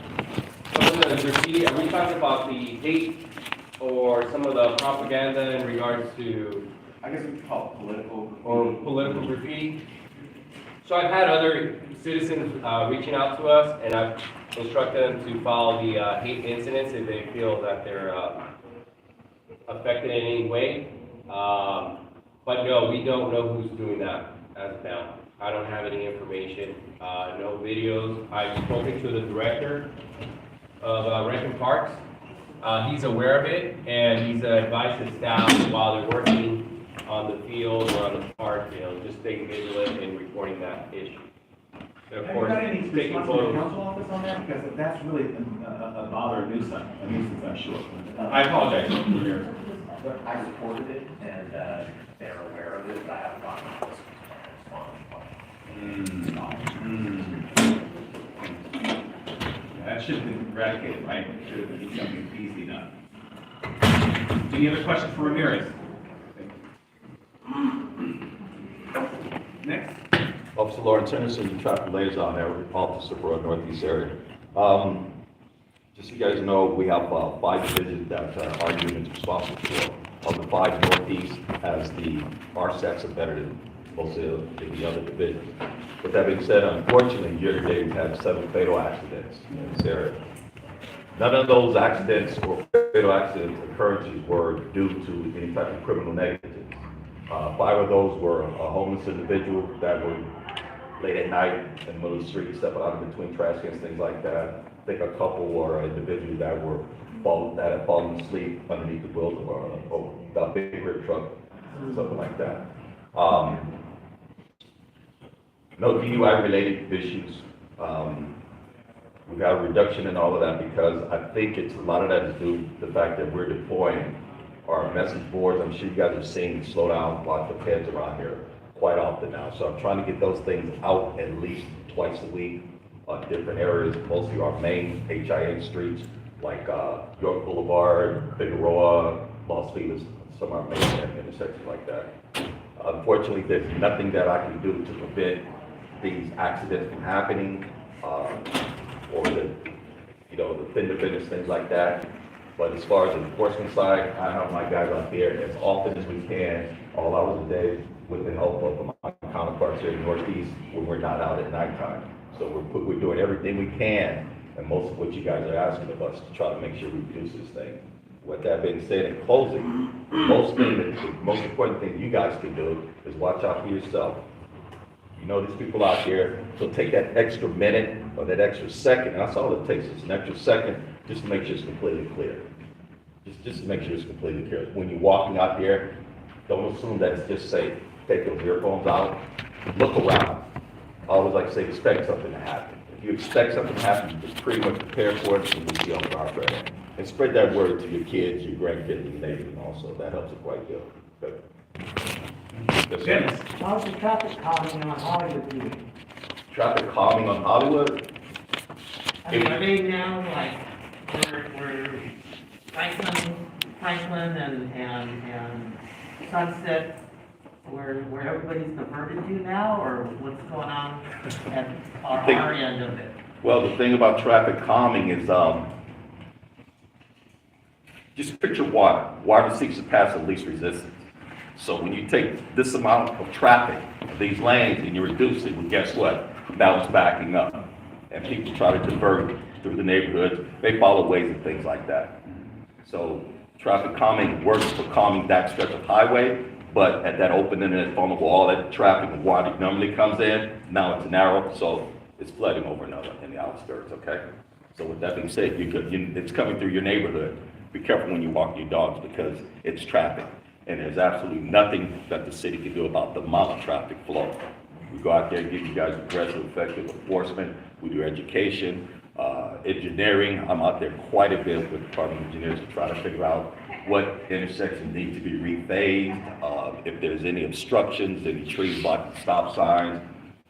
Some of the graffiti, are we talking about the hate or some of the propaganda in regards to, I guess we could call it political graffiti? So I've had other citizens reaching out to us, and I've instructed them to file the hate incidents if they feel that they're affected in any way. But no, we don't know who's doing that as of now. I don't have any information, no videos. I've spoken to the director of Rankin Parks. He's aware of it, and he's advised his staff while they're working on the field or on the park, just staying vigilant and reporting that issue. And of Have you course, got any taking response from the photos. council office on that? Because that's really a bother, a nuisance, I'm sure. I apologize for your. I reported it, and they're aware of it, but I haven't gotten a response. That should have been eradicated, right? It should have been something easily done. Any other questions for Ramirez? Next. Officer Lawrence Henderson, traffic liaison there, officer for the Northeast area. Just so you guys know, we have 5 divisions that our unit's responsible for. Of the 5, Northeast has the RSACs are better than most of the other divisions. With that being said, unfortunately, year to date, we've had 7 fatal accidents in this area. None of those accidents or fatal accidents occurrences were due to any type of criminal negligence. 5 of those were a homeless individual that were late at night in the middle of the street, stepping out in between trash cans, things like that. I think a couple were individuals that had fallen asleep underneath the wheels of a big rig truck, something like that. No DUI-related issues. We've got a reduction in all of that because I think a lot of that is due to the fact that we're deploying our message boards. I'm sure you guys have seen slow down, lots of heads around here quite often now. So I'm trying to get those things out at least twice a week on different areas, mostly our main HIA streets like York Boulevard, Figueroa, Los Feliz, some of our main intersections like that. Unfortunately, there's nothing that I can do to prevent these accidents from happening, or the fender benders, things like that. But as far as the enforcement side, I have my guys out there as often as we can, all hours of the day, with the help of my counterparts here in the Northeast when we're not out at nighttime. So we're doing everything we can, and most of what you guys are asking of us to try to make sure we reduce this thing. With that being said, in closing, the most important thing you guys can do is watch out for yourself. You know these people out there, so take that extra minute or that extra second, and that's all it takes, is an extra second, just to make sure it's completely clear. Just to make sure it's completely clear. When you're walking out there, don't assume that it's just safe. Take those earphones out, look around. I always like to say, expect something to happen. If you expect something to happen, you can pretty much prepare for it, and we'll be on our way. And spread that word to your kids, your grandkids, and your neighbors, and also that helps a quite deal. Good. Dennis. How's the traffic calming on Hollywood doing? Traffic calming on Hollywood? I mean, are they now like, we're Franklin and Sunset, where everybody's diverted to now, or what's going on at our end of it? Well, the thing about traffic calming is, just picture water. Water seeks to pass the least resistance. So when you take this amount of traffic, these lanes, and you reduce it, well, guess what? Now it's backing up. And people try to divert through the neighborhoods. They follow ways and things like that. So traffic calming works for calming that stretch of highway, but at that opening and that funnel where all that traffic and water normally comes in, now it's narrow, so it's flooding over in the outskirts, okay? So with that being said, it's coming through your neighborhood. Be careful when you walk your dogs because it's traffic. And there's absolutely nothing that the city can do about the amount of traffic flow. We go out there and give you guys aggressive, effective enforcement. We do education, engineering. I'm out there quite a bit with the Department of Engineers to try to figure out what intersections need to be rephased, if there's any obstructions, any trees blocking stop signs,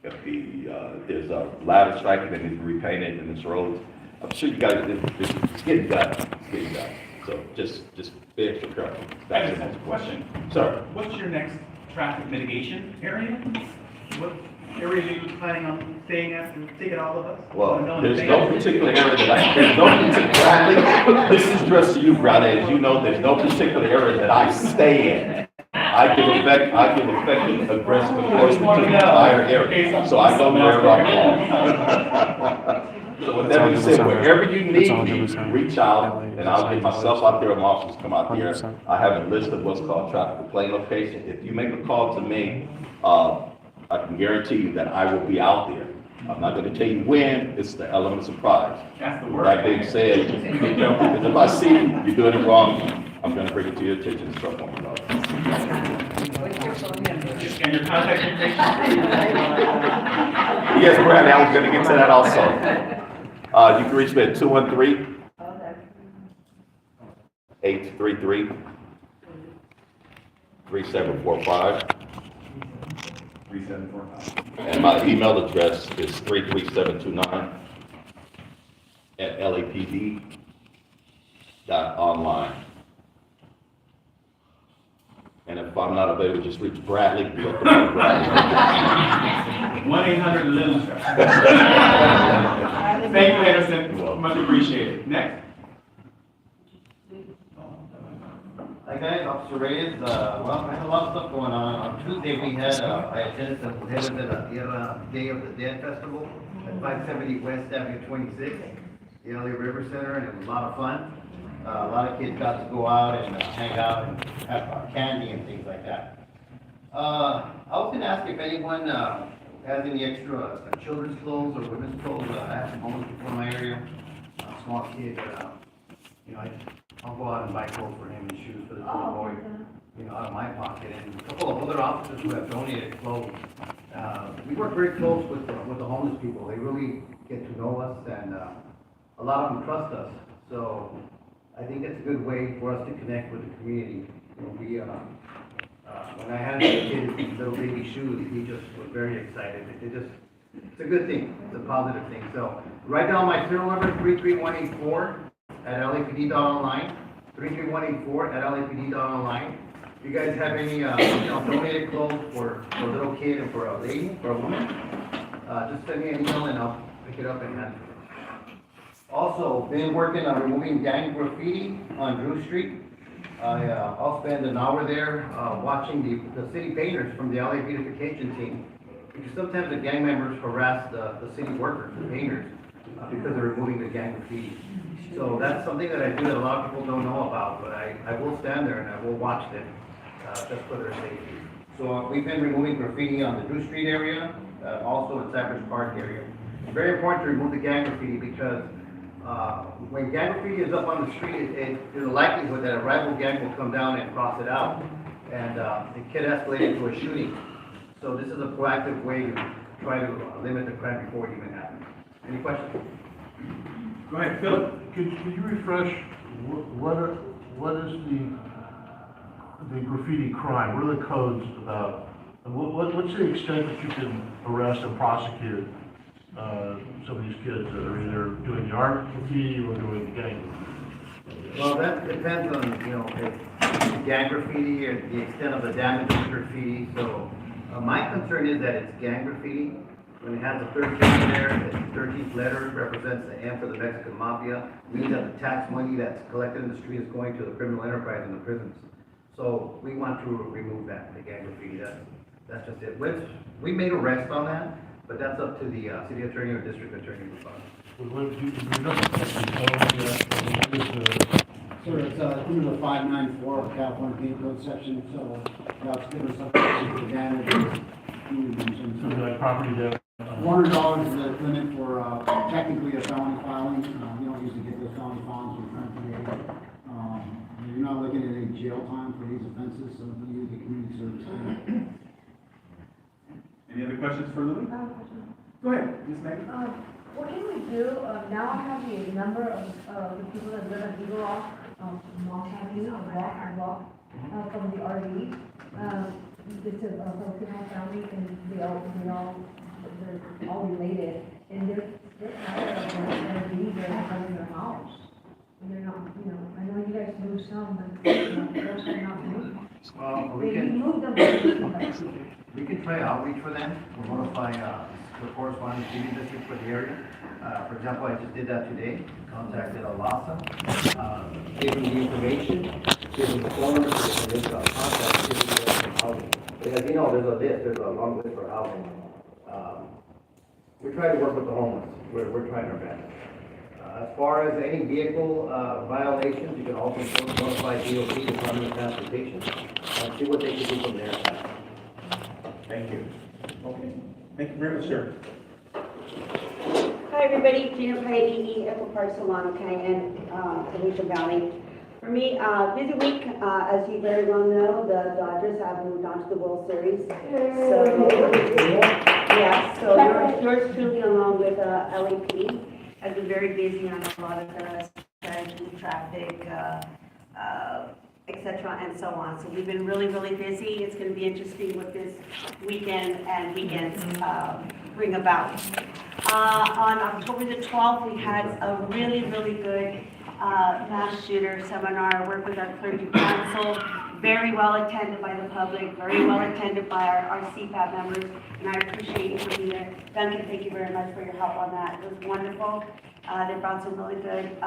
if there's a ladder striking that needs to be repainted in this road. I'm sure you guys, it's getting done. It's getting done. So just be extra careful. I just have a question. Sir. What's your next traffic mitigation area? What areas are you planning on staying at and taking all of us? Well, there's no particular area there's no particular, this is addressed to you, brother, as you know, there's no particular area that I stay in. I give effective aggressive enforcement to the entire area, so I go wherever I belong. So with that being said, wherever you need me, reach out, and I'll get myself out there, and my officers come out there. I have a list of what's called traffic complaint location. If you make a call to me, I can guarantee you that I will be out there. I'm not gonna tell you when, it's the element of surprise. That's the word. That being said, be careful, because if I see you're doing it wrong, I'm gonna bring it to your attention and start pointing it out. And your contact information? Yes, Bradley, I was gonna get to that also. You can reach me at 213-833-3745. 3745. And my email address is 33729@lapd.online. And if I'm not available, just reach Bradley. 1-800-LITTLE. Thank you, Anderson. Much appreciated. Next. Hi guys, Officer Reyes. Well, I had a lot of stuff going on. On Tuesday, we had, I attended the Tierra Day of the Dead Festival at 570 West Avenue 26, the LA River Center, and it was a lot of fun. A lot of kids got to go out and hang out and have candy and things like that. I was going to ask if anyone has any extra children's clothes or women's clothes. I have some homeless people in my area, a small kid, you know, I'll go out and buy clothes for him and shoes for this little boy, you know, out of my pocket. And a couple of other officers who have donated clothes. We work very close with the homeless people. They really get to know us, and a lot of them trust us. So I think it's a good way for us to connect with the community. You know, when I handed the kid his little baby shoes, he just was very excited. It's a good thing. It's a positive thing. So write down my serial number, 33184 at LAPD.online, 33184 at LAPD.online. If you guys have any donated clothes for a little kid and for a lady, for a woman, just send me an email and I'll pick it up and hand it to you. Also, been working on removing gang graffiti on Drew Street. I'll spend an hour there watching the city painters from the LA beautification team. Because sometimes the gang members harass the city workers, the painters, because they're removing the gang graffiti. So that's something that I do that a lot of people don't know about, but I will stand there and I will watch them just for their safety. So we've been removing graffiti on the Drew Street area, also in Cypress Park area. It's very important to remove the gang graffiti because when gang graffiti is up on the street, there's a likelihood that a rival gang will come down and cross it out, and it could escalate into a shooting. So this is a proactive way to try to limit the crime before it even happens. Any questions? Go ahead, Philip. Could you refresh, what is the graffiti crime? What are the codes about? And what's the extent that you can arrest and prosecute some of these kids that are either doing yard graffiti or doing gang graffiti? Well, that depends on, you know, if gang graffiti or the extent of the damage of the graffiti. So my concern is that it's gang graffiti. When it has a 13 there, the 13th letter represents the M for the Mexican Mafia. It means that the tax money that's collected in the street is going to the criminal enterprise in the prisons. So we want to remove that, the gang graffiti, that's just it. We made arrests on that, but that's up to the city attorney or district attorney to follow. Sir, it's under the 594 California Penal Code section, so that's given us something to damage community nuisance. Like property damage. $100 is the limit for technically a felony filing. You don't usually get those felony filings from Confronting. You're not looking at any jail time for these offenses, so you use the community service. Any other questions for Louis? Go ahead, Ms. Megan. What can we do, now I have the number of the people that live at Eagle Rock, Mount Avenue, block, from the RV. It's a Filipino family, and they're all related, and they're tired of their RV, they're having their house. And they're not, I know you guys move some, but those are not moved. We can try outreach for them, we'll notify the corresponding city district for the area. For example, I just did that today, contacted Alasa, gave them the information, gave them the phone number, and they got contact, gave them the housing. Because there's a long list for housing. We try to work with the homeless, we're trying our best. As far as any vehicle violations, you can also notify DOT, Department of Transportation, and see what they can do from there. Thank you. Okay, thank you very much, sir. Hi, everybody. Gina Paedi, Echo Park Salon, okay, and Alicia Valley. For me, busy week. As you very well know, the Dodgers have moved on to the World Series. So, yeah, so yours truly, along with LAPD, has been very busy on a lot of the strategy, traffic, etc., and so on. So we've been really, really busy. It's going to be interesting what this weekend and weekends bring about. On October the 12th, we had a really, really good mass shooter seminar, work with our clergy council, very well attended by the public, very well attended by our CPAB members, and I appreciate you for being there. Duncan, thank you very much for your help on that. It was wonderful. They brought some really good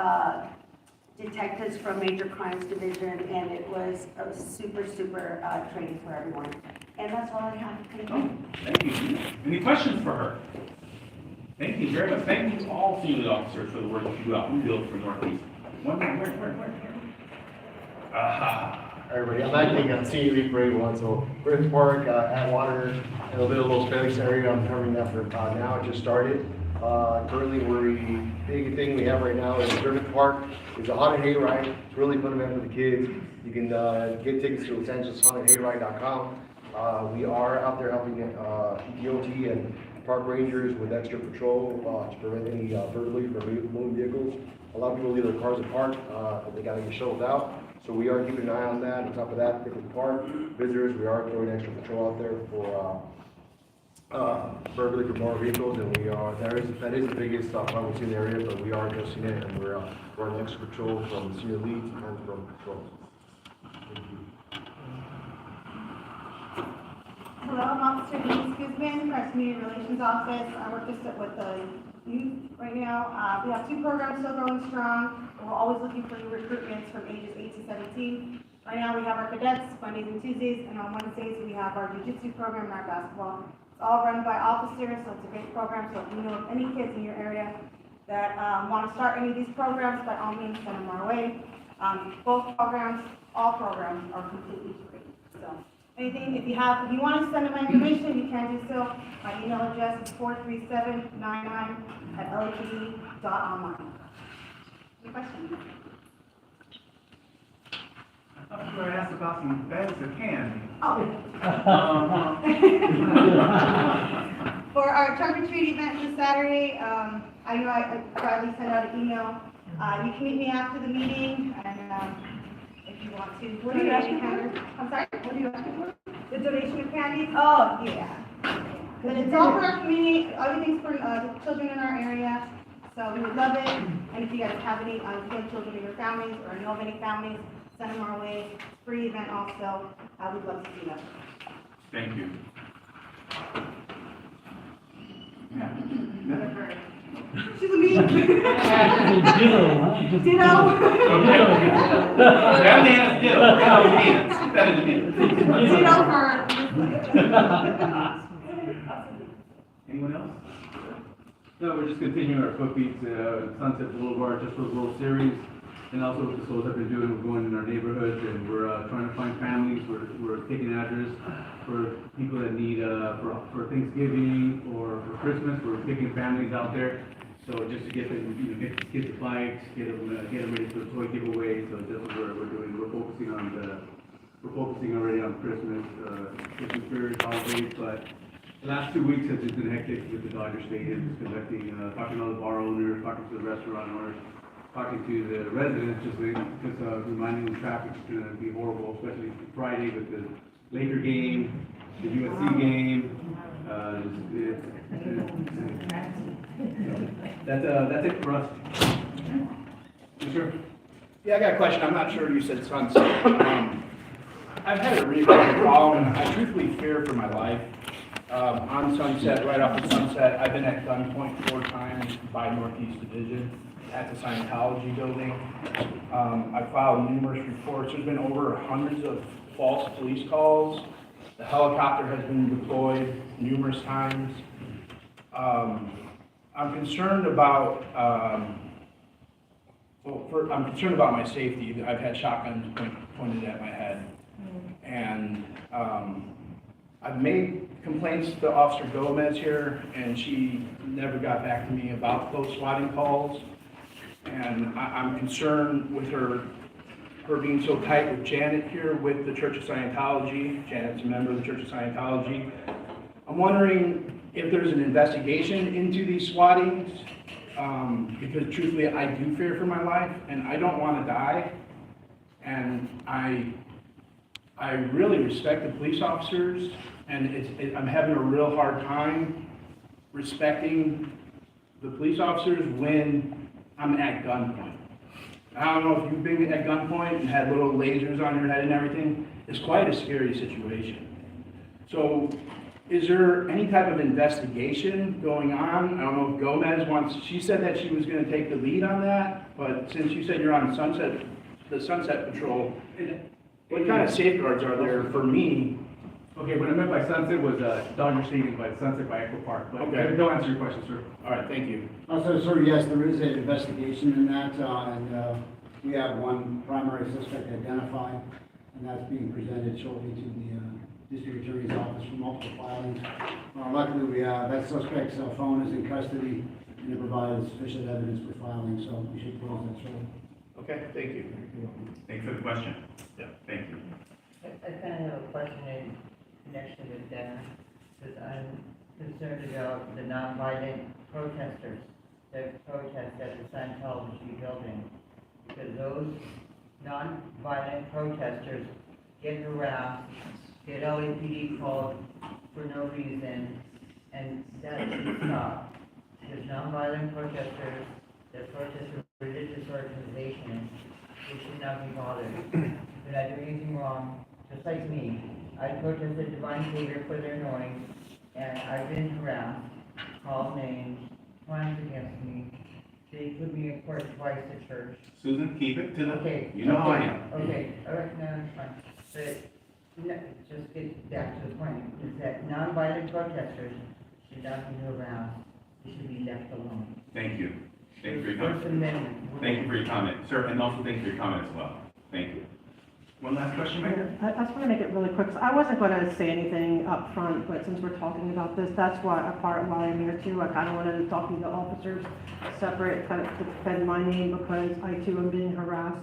detectives from Major Crimes Division, and it was a super, super training for everyone. And that's all I have. Thank you. Thank you. Any questions for her? Thank you very much. Thank you all senior officers for the work that you do out in the field for Northeast. Where? Everybody, I'm acting on senior lead for 81, so Bridge Park, Atwater, and a little bit of Los Felix area. I'm covering that for now. It just started. Currently, big thing we have right now is Bridge Park. It's a haunted hayride. It's really fun event for the kids. You can get tickets to LosAngelesHauntedHayride.com. We are out there helping DOT and park rangers with extra patrol to prevent any burglary from moving vehicles. A lot of people leave their cars apart, they gotta get shuttles out. So we are keeping an eye on that. On top of that, people park, visitors, we are throwing extra patrol out there for burglary for motor vehicles, and that is the biggest problem we see in the area, but we are addressing it, and we're running extra patrol from senior leads and from patrols. Hello, I'm Officer Denise Guzman, Press Community Relations Office. I work just with the youth right now. We have 2 programs still going strong. We're always looking for new recruitments from ages 8 to 17. Right now we have our cadets Mondays and Tuesdays, and on Wednesdays we have our jiu-jitsu program and our basketball. It's all run by officers, so it's a great program. So if you know of any kids in your area that want to start any of these programs, by all means send them our way. All programs are completely free. So anything, if you want to send them my information, you can do so. My email address is 43799@lapd.online. Any questions? I was going to ask about some bags of candy. Oh. For our trunk or treat event this Saturday, I know I probably sent out an email. You can meet me after the meeting, and if you want to. What are you asking for? I'm sorry? What are you asking for? The donation of candy? Oh, yeah. But it's all for our community. Everything's for the children in our area. So we would love it. And if you guys have any unknown children in your families or know of any families, send them our way. Free event also. We'd love to see them. Thank you. She's a me. Ditto. Grab the hands, ditto. Grab the hands. That is me. Ditto for. Anyone else? No, we're just continuing our foot beats, Sunset Boulevard, just for the World Series. And also what the schools have been doing, we're going in our neighborhoods and we're trying to find families. We're taking address for people that need, for Thanksgiving or for Christmas. We're picking families out there. So just to get them, get the bikes, get them ready for the toy giveaway. So that's what we're doing. We're focusing already on Christmas, Christmas period, holidays, but the last 2 weeks have just been hectic with the Dodger Stadium, just conducting, talking to all the bar owners, talking to the restaurant owners, talking to the residents, just reminding them traffic's gonna be horrible, especially Friday with the Laker game, the USC game. That's it for us. Yes, sir. Yeah, I got a question. I'm not sure you said Sunset. I've had a recurring problem, and I truthfully fear for my life. On Sunset, right off of Sunset, I've been at gunpoint 4 times by Northeast Division at the Scientology building. I've filed numerous reports. There's been over hundreds of false police calls. The helicopter has been deployed numerous times. I'm concerned about, I'm concerned about my safety. I've had shotguns pointed at my head. And I've made complaints to Officer Gomez here, and she never got back to me about those swatting calls. And I'm concerned with her being so tight with Janet here with the Church of Scientology. Janet's a member of the Church of Scientology. I'm wondering if there's an investigation into these swattings, because truthfully, I do fear for my life, and I don't want to die. And I really respect the police officers, and I'm having a real hard time respecting the police officers when I'm at gunpoint. I don't know if you've been at gunpoint and had little lasers on your head and everything. It's quite a scary situation. So is there any type of investigation going on? I don't know if Gomez wants, she said that she was going to take the lead on that, but since you said you're on the Sunset Patrol, what kind of safeguards are there for me? Okay, what I meant by Sunset was Dodger Stadium, by Sunset by Echo Park. But Okay. Don't answer your question, sir. All right, thank you. So, sir, yes, there is an investigation in that, and we have one primary suspect identified, and that's being presented shortly to the district attorney's office for multiple filings. Luckily, that suspect's phone is in custody, and it provides sufficient evidence for filing, so we should close that shortly. Okay, thank you. Thanks for the question. Yeah, thank you. I kind of have a question in connection with that, because I'm concerned about the non-violent protesters that protest at the Scientology building. Because those non-violent protesters get harassed, get LAPD called for no reason, and that should stop. Because non-violent protesters that protest a religious organization, they should not be bothered. They're not doing anything wrong. Just like me, I protested divine favor for their noise, and I've been harassed, called names, crimes against me. They put me in court twice at church. Susan, keep it to the, Okay. you know how I am. Okay, all right, no, it's fine. But, just get back to the point, is that non-violent protesters should not be harassed. They should be left alone. Thank you. Thank you for your First comment. Amendment. Thank you for your comment, sir, and also thank you for your comment as well. Thank you. One last question, Mayor? I just want to make it really quick. So I wasn't going to say anything up front, but since we're talking about this, that's why a part of why I'm here too. I kind of wanted to talk to the officers separate, kind of to defend my name, because I too am being harassed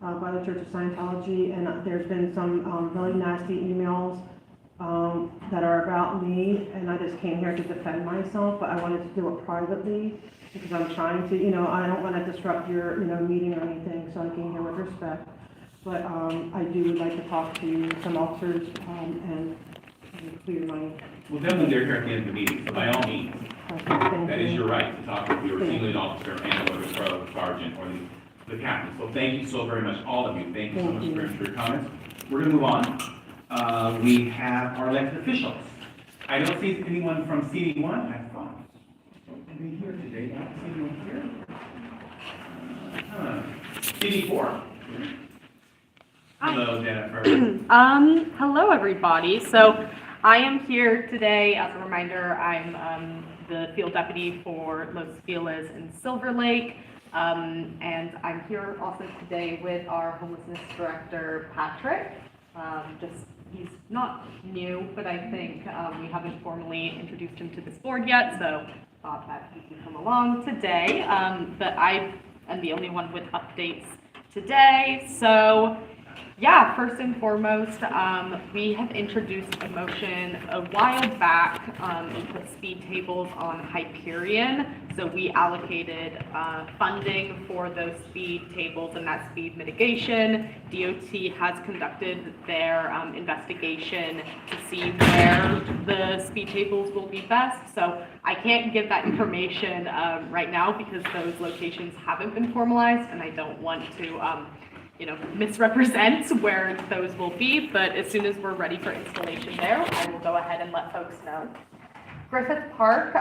by the Church of Scientology, and there's been some really nasty emails that are about me, and I just came here to defend myself, but I wanted to do it privately because I'm trying to, I don't want to disrupt your, meeting or anything, so I came here with respect. But I do like to talk to some officers and clear my... Well, definitely they're here at the end of the meeting, so by all means, Thank that you. is your right to talk with your team lead officer and or the sergeant or the captain. So thank you so very much, all of you. Thank you so much for your comments. We're going to move on. We have our elected officials. I don't see anyone from CD1. Have fun. be here today, not see anyone here. CD4. Hello, Jennifer. Hello, everybody. So I am here today, as a reminder, I'm the field deputy for Los Feliz in Silver Lake. And I'm here also today with our homelessness director, Patrick. He's not new, but I think we haven't formally introduced him to this board yet, so thought that he can come along today. But I am the only one with updates today. So yeah, first and foremost, we have introduced a motion a while back to put speed tables on Hyperion. So we allocated funding for those speed tables and that speed mitigation. DOT has conducted their investigation to see where the speed tables will be best. So I can't give that information right now because those locations haven't been formalized, and I don't want to misrepresent where those will be, but as soon as we're ready for installation there, I will go ahead and let folks know. Griffith Park,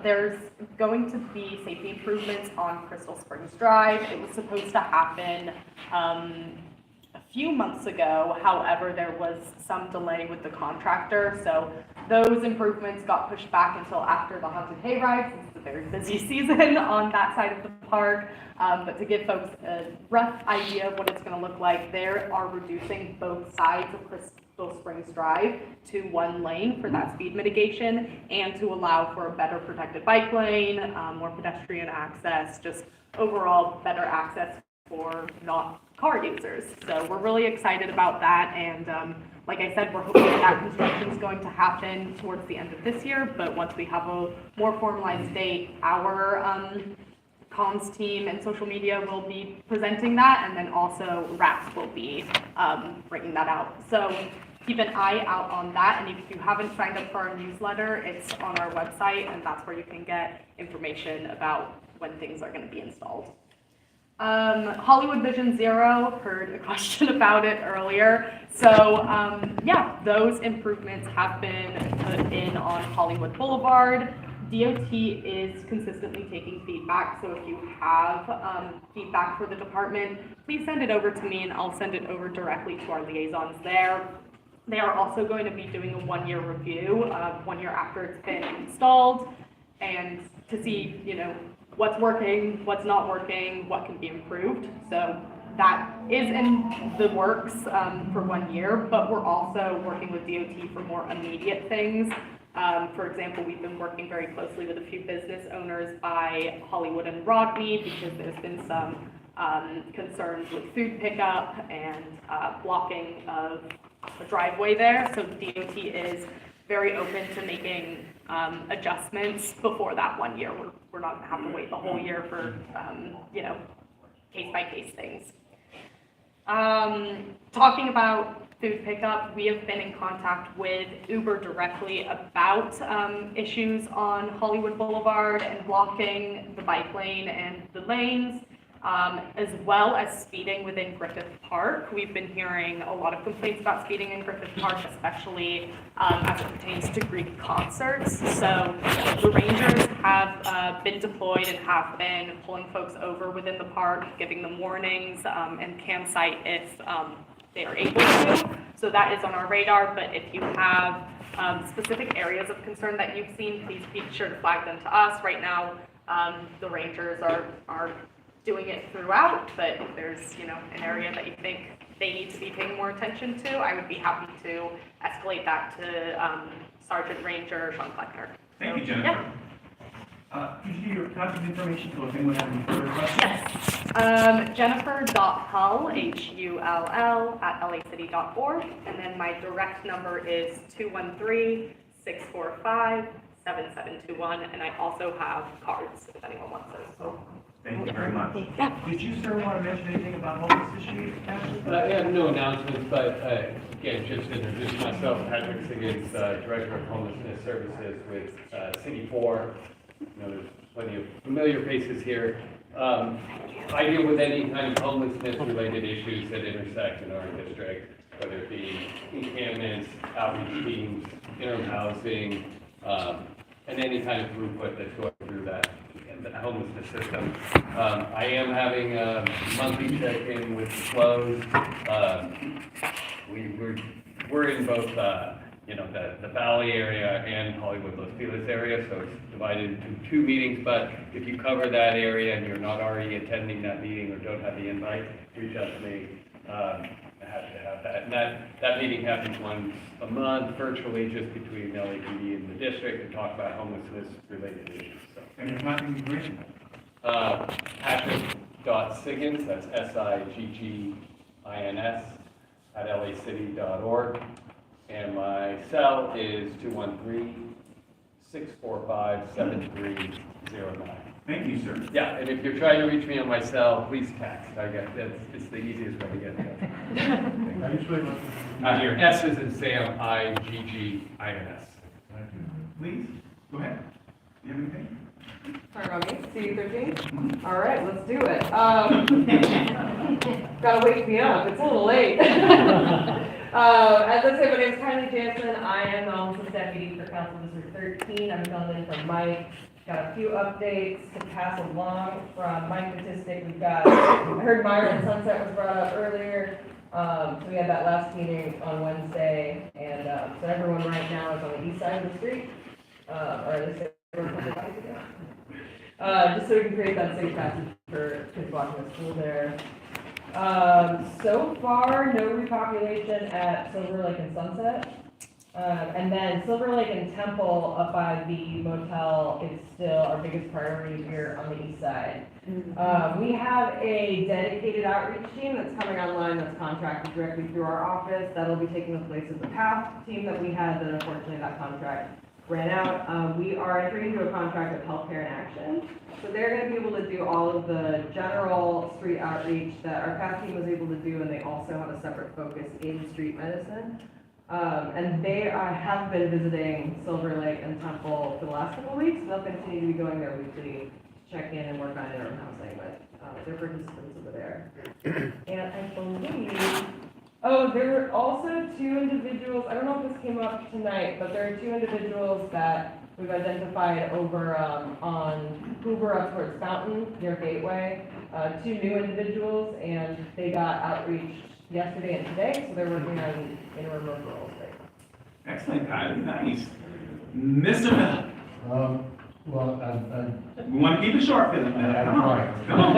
there's going to be safety improvements on Crystal Springs Drive. It was supposed to happen a few months ago. However, there was some delay with the contractor, so those improvements got pushed back until after the Haunted Hayride, since it's a very busy season on that side of the park. But to give folks a rough idea of what it's going to look like, they are reducing both sides of Crystal Springs Drive to one lane for that speed mitigation and to allow for a better protected bike lane, more pedestrian access, just overall better access for not car users. So we're really excited about that, and like I said, we're hoping that construction is going to happen towards the end of this year, but once we have a more formalized date, our comms team and social media will be presenting that, and then also RAPS will be bringing that out. So keep an eye out on that, and if you haven't signed up for our newsletter, it's on our website, and that's where you can get information about when things are going to be installed. Hollywood Vision Zero, heard a question about it earlier. So yeah, those improvements have been put in on Hollywood Boulevard. DOT is consistently taking feedback, so if you have feedback for the department, please send it over to me and I'll send it over directly to our liaisons there. They are also going to be doing a one-year review, 1 year after it's been installed, and to see, what's working, what's not working, what can be improved. So that is in the works for 1 year, but we're also working with DOT for more immediate things. For example, we've been working very closely with a few business owners by Hollywood and Rodney because there's been some concerns with food pickup and blocking of a driveway there. So DOT is very open to making adjustments before that 1 year. We're not going to have to wait the whole year for, case-by-case things. Talking about food pickup, we have been in contact with Uber directly about issues on Hollywood Boulevard and blocking the bike lane and the lanes, as well as speeding within Griffith Park. We've been hearing a lot of complaints about speeding in Griffith Park, especially as it pertains to Greek concerts. So the Rangers have been deployed and have been pulling folks over within the park, giving them warnings and campsite if they are able to. So that is on our radar, but if you have specific areas of concern that you've seen, please be sure to flag them to us. Right now, the Rangers are doing it throughout, but if there's an area that you think they need to be paying more attention to, I would be happy to escalate that to Sergeant Ranger Sean Kleckner. Thank you, Jennifer. Could you give your contact information so if anyone has any further questions? Yes. Jennifer.Hull, Hull, @lacity.org, and then my direct number is 213-645-7721, and I also have cards if anyone wants those. So. Thank you very much. Yeah. Did you, sir, want to mention anything about homeless issues? I have no announcements, but again, just to introduce myself, Patrick Siggins, Director of Homelessness Services with City 4. There's plenty of familiar faces here. I deal with any kind of homelessness-related issues that intersect in our district, whether it be encampments, outreach teams, interim housing, and any kind of throughput that's going through that. homelessness system. I am having a monthly check-in with the flows. We're in both, the Valley area and Hollywood Los Feliz area, so it's divided into 2 meetings, but if you cover that area and you're not already attending that meeting or don't have the invite, reach out to me. I have to have that. And that meeting happens once a month virtually, just between LAPD and the district, to talk about homelessness-related issues. So. And your contact information? Patrick.Siggins, that's Siggins, @lacity.org. And my cell is 213-645-7309. Thank you, sir. Yeah, and if you're trying to reach me on my cell, please text. It's the easiest way to get me. How do you spell it? Not here. S is in Sam, Iggins. Please, go ahead. Do you have anything? Sorry about me, C13? All right, let's do it. Gotta wake me up, it's a little late. As I said, my name is Kylie Jansen. I am the homelessness deputy for Council District 13. I'm filling in from Mike. Got a few updates to pass along from Mike Statistic. We've got, I heard Myron Sunset was brought up earlier. So we had that last meeting on Wednesday, and so everyone right now is on the east side of the street, or at least just so we can create that safe passage for kids walking to school there. So far, no repopulation at Silver Lake and Sunset. And then Silver Lake and Temple up by the motel is still our biggest priority here on the east side. We have a dedicated outreach team that's coming online that's contracted directly through our office. That'll be taking the place of the PATH team that we had, that unfortunately that contract ran out. We are entering into a contract with Healthcare in Action. So they're going to be able to do all of the general street outreach that our PATH team was able to do, and they also have a separate focus in street medicine. And they have been visiting Silver Lake and Temple for the last couple of weeks. They'll continue to be going there weekly to check in and work on interim housing, but they're participants over there. And I believe, there were also 2 individuals, I don't know if this came up tonight, but there are 2 individuals that we've identified over on Hoover up towards Fountain, near Gateway. 2 new individuals, and they got outreach yesterday and today, so they're working on interim referrals. Excellent, Kylie, nice. Mr. Miller. Well, We want to keep it short, Philip. I'm Come on. trying. Come on.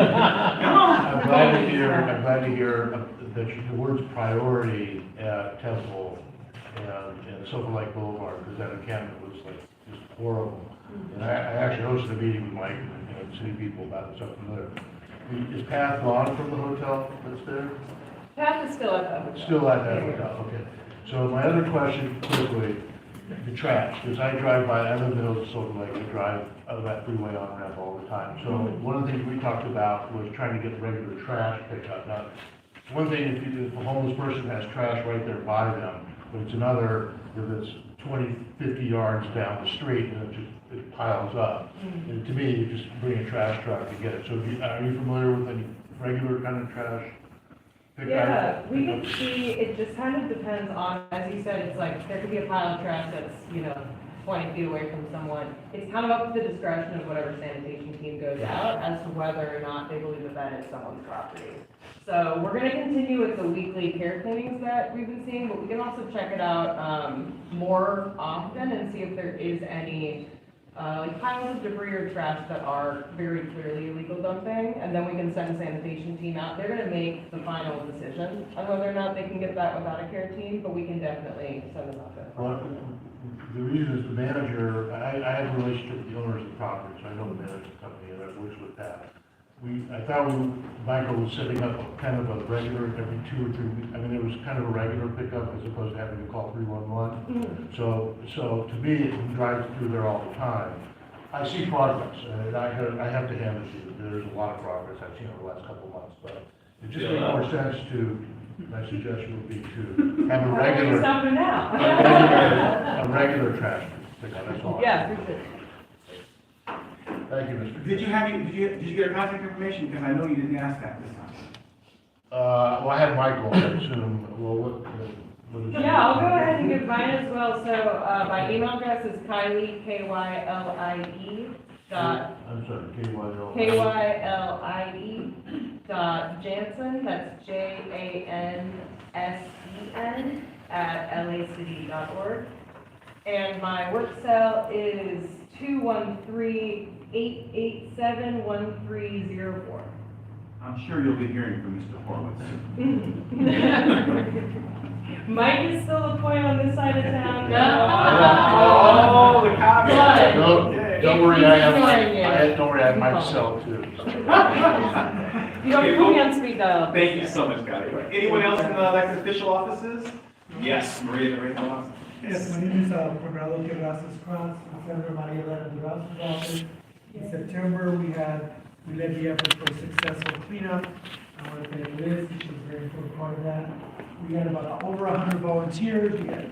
Come on. I'm glad to hear that the words priority at Temple and Silver Lake Boulevard, because that encampment was like just horrible. And I actually hosted a meeting with Mike and city people about something there. Is Path gone from the hotel that's there? PATH is still at that hotel. Still at that hotel, okay. So my other question quickly, the trash, because I drive by, I live in the hills of Silver Lake, I drive out of that freeway on ramp all the time. So one of the things we talked about was trying to get regular trash pickup. Now, one thing if a homeless person has trash right there by them, but it's another if it's 20, 50 yards down the street and it piles up. And to me, you just bring a trash truck to get it. So are you familiar with any regular kind of trash? Yeah, we can see, it just kind of depends on, as you said, it's like, there could be a pile of trash that's, 20 feet away from someone. It's kind of up to the discretion of whatever sanitation team goes out as to whether or not they believe that is someone's property. So we're gonna continue with the weekly care cleanings that we've been seeing, but we can also check it out, more often and see if there is any piles of debris or trash that are very clearly illegal dumping, and then we can send a sanitation team out. They're gonna make the final decision on whether or not they can get that without a care team, but we can definitely send them out there. Well, the reason is the manager, I have a relationship with the owners of the property, so I know the management company and I've worked with that. I thought Michael was setting up kind of a regular every 2 or 3 weeks. I mean, it was kind of a regular pickup as opposed to having to call 311. So to me, it drives through there all the time. I see progress, and I have to hand it to you. There's a lot of progress I've seen over the last couple of months, but it just makes more sense to, my suggestion would be to have a regular, a regular trash pickup, that's all. Yeah, appreciate it. Thank you, Mr. Did you get her contact information? Because I know you didn't ask that this time. Well, I had Michael, I assume, well, what is it? Yeah, I'll go ahead and give mine as well. So my email address is Kylie, Kylie, dot I'm sorry, KYL. KYLIE.Jansen, that's JANSEN, @lacity.org. And my work cell is 213-887-1304. I'm sure you'll be hearing from Mr. Horowitz. Mike is still a point on this side of town. Oh, the caveat. Don't worry, I have my cell too. You don't put me on speed dial. Thank you so much, guys. Anyone else in the elected official offices? Yes, Maria, the right one. Yes, my name is Corrado Terrazas Cross, I'm Senator Maria Elena Terrazas' office. In September, we led the effort for successful cleanup. I want to thank Liz, she was a very important part of that. We had about over 100 volunteers. We had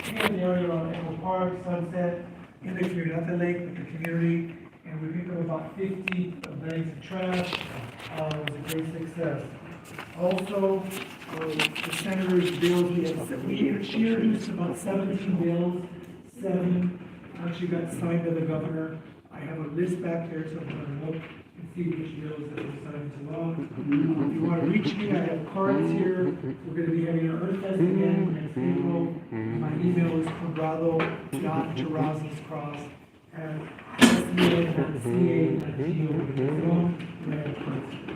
in the area around Echo Park, Sunset, in the community, not the lake, but the community. And we picked up about 50 bags of trash. It was a great success. Also, the senator's bills, she introduced about 17 bills, 7 actually got signed by the governor. I have a list back there, so I'm gonna look and see which bills that were signed to law. If you want to reach me, I have cards here. We're gonna be having an Earth Fest again next April. My email is corrado.terrazascross@sca.ca.gov.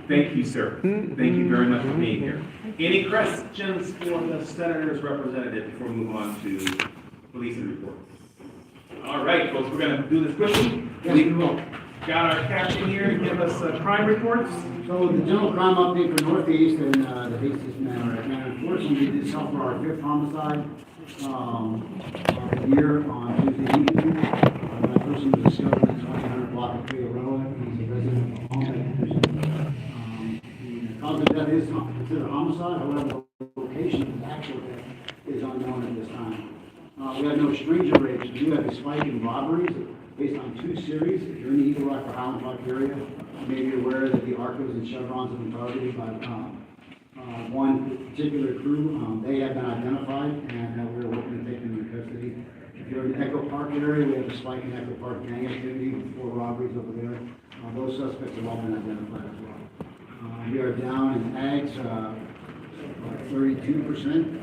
Thank you, sir. Thank you very much for being here. Any questions for the senator's representative before we move on to policing reports? All right, folks, we're gonna do this quickly. We got our captain here to give us crime reports. So the general crime update for Northeast and the basis matter. And unfortunately, we did suffer our 5th homicide year on Tuesday evening. That person was discovered in the 2000 block of Trio Road. He's a resident of Holland. The cause of death is considered homicide, however, the location of the actual death is unknown at this time. We have no stranger rates. We do have a spike in robberies based on 2 series. If you're in the Eagle Rock or Highland Park area, you may be aware that the Arcos and Chevrons have been targeted by one particular crew. They have been identified, and we're working to take them into custody. If you're in the Echo Park area, we have a spike in Echo Park gang activity with 4 robberies over there. Those suspects have all been identified as well. We are down in ags, 32%.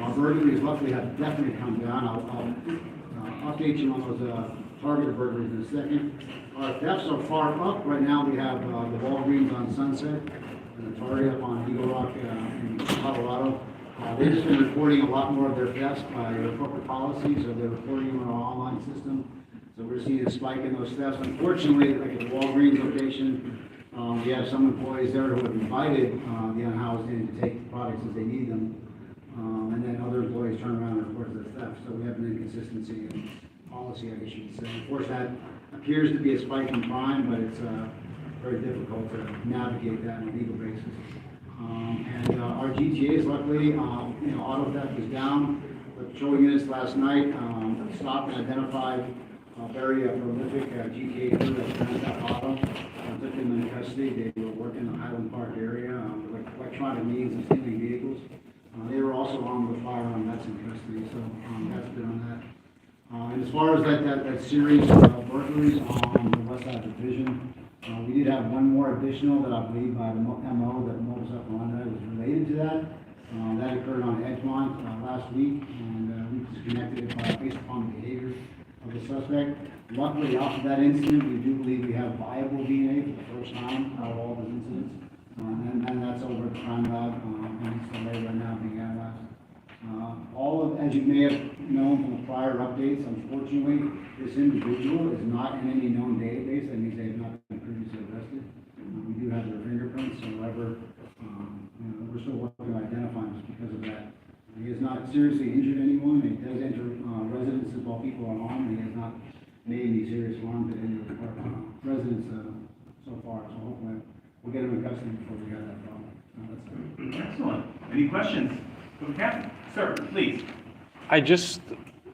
Our burglaries luckily have definitely come down. I'll update you on those targeted burglaries in a second. Our thefts are far up. Right now we have the Walgreens on Sunset and the Target up on Eagle Rock in Colorado. They've just been reporting a lot more of their thefts by their corporate policies, so they're reporting them on our online system. So we're seeing a spike in those thefts. Unfortunately, like at the Walgreens location, we have some employees there who have invited the unhoused in to take the products as they need them. And then other employees turn around and report the theft. So we have an inconsistency in policy, I guess you would say. Of course, that appears to be a spike in crime, but it's very difficult to navigate that on a legal basis. And our GTAs, luckily, auto theft is down. The patrol units last night stopped and identified a very prolific GTA crew that ran that auto. Took them into custody. They were working in the Highland Park area with electronic means of stealing vehicles. They were also armed with firearm. That's in custody, so that's been on that. And as far as that series of burglaries on the West Side Division, we did have one more additional that I believe by the MO that modus operandi was related to that. That occurred on Edgemont last week, and we disconnected it based upon the behavior of the suspect. Luckily, after that incident, we do believe we have viable DNA for the first time out of all those incidents. And that's over at the crime lab, and it's delayed right now being analyzed. As you may have known from the prior updates, unfortunately, this individual is not in any known database. That means they have not been previously arrested. We do have their fingerprints, however, we're still working on identifying just because of that. He has not seriously injured anyone. He does enter residences while people are armed. He has not made any serious harm to any of the residents so far. So hopefully we'll get him in custody before we have that problem. Excellent. Any questions for the captain? Sir, please. I just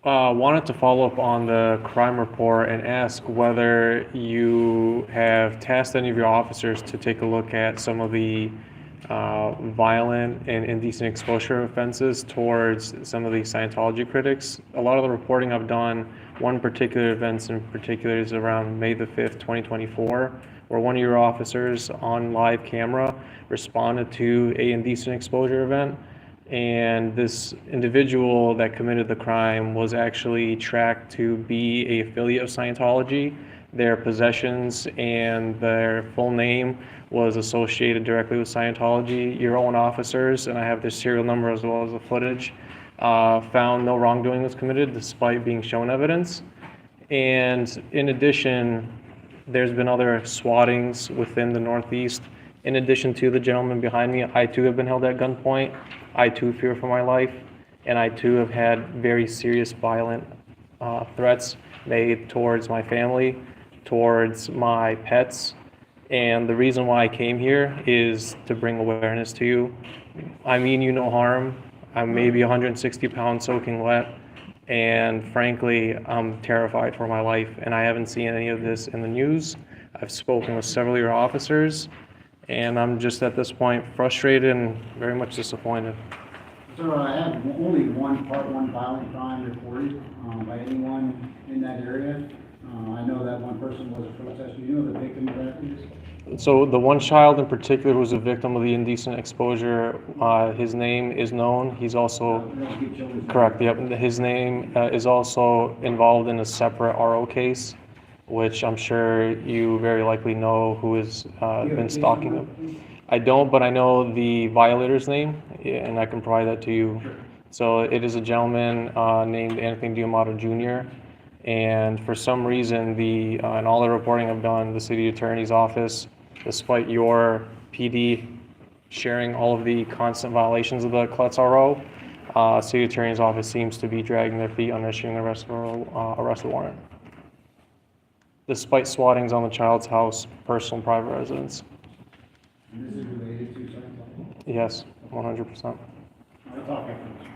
wanted to follow up on the crime report and ask whether you have tasked any of your officers to take a look at some of the violent and indecent exposure offenses towards some of the Scientology critics. A lot of the reporting I've done, one particular event in particular is around May the 5th, 2024, where one of your officers on live camera responded to a indecent exposure event. And this individual that committed the crime was actually tracked to be an affiliate of Scientology. Their possessions and their full name was associated directly with Scientology. Your own officers, and I have their serial number as well as the footage, found no wrongdoing was committed despite being shown evidence. And in addition, there's been other swattings within the Northeast. In addition to the gentleman behind me, I too have been held at gunpoint. I too fear for my life, and I too have had very serious violent threats made towards my family, towards my pets. And the reason why I came here is to bring awareness to you. I mean you no harm. I'm maybe 160 pounds soaking wet, and frankly, I'm terrified for my life, and I haven't seen any of this in the news. I've spoken with several of your officers, and I'm just at this point frustrated and very much disappointed. Sir, I have only one Part 1 violent crime reported by anyone in that area. I know that one person was a protester. Do you know the victim of that, please? So the one child in particular who was a victim of the indecent exposure, his name is known. He's also, correct, yep. His name is also involved in a separate RO case, which I'm sure you very likely know who has been stalking him. I don't, but I know the violator's name, and I can provide that to you. So it is a gentleman named Anthony Diamato Jr., and for some reason, in all the reporting I've done, the city attorney's office, despite your PD sharing all of the constant violations of the Klutz RO, city attorney's office seems to be dragging their feet on issuing the arrest warrant, despite swattings on the child's house, personal and private residence. And this is related to Scientology? Yes, 100%.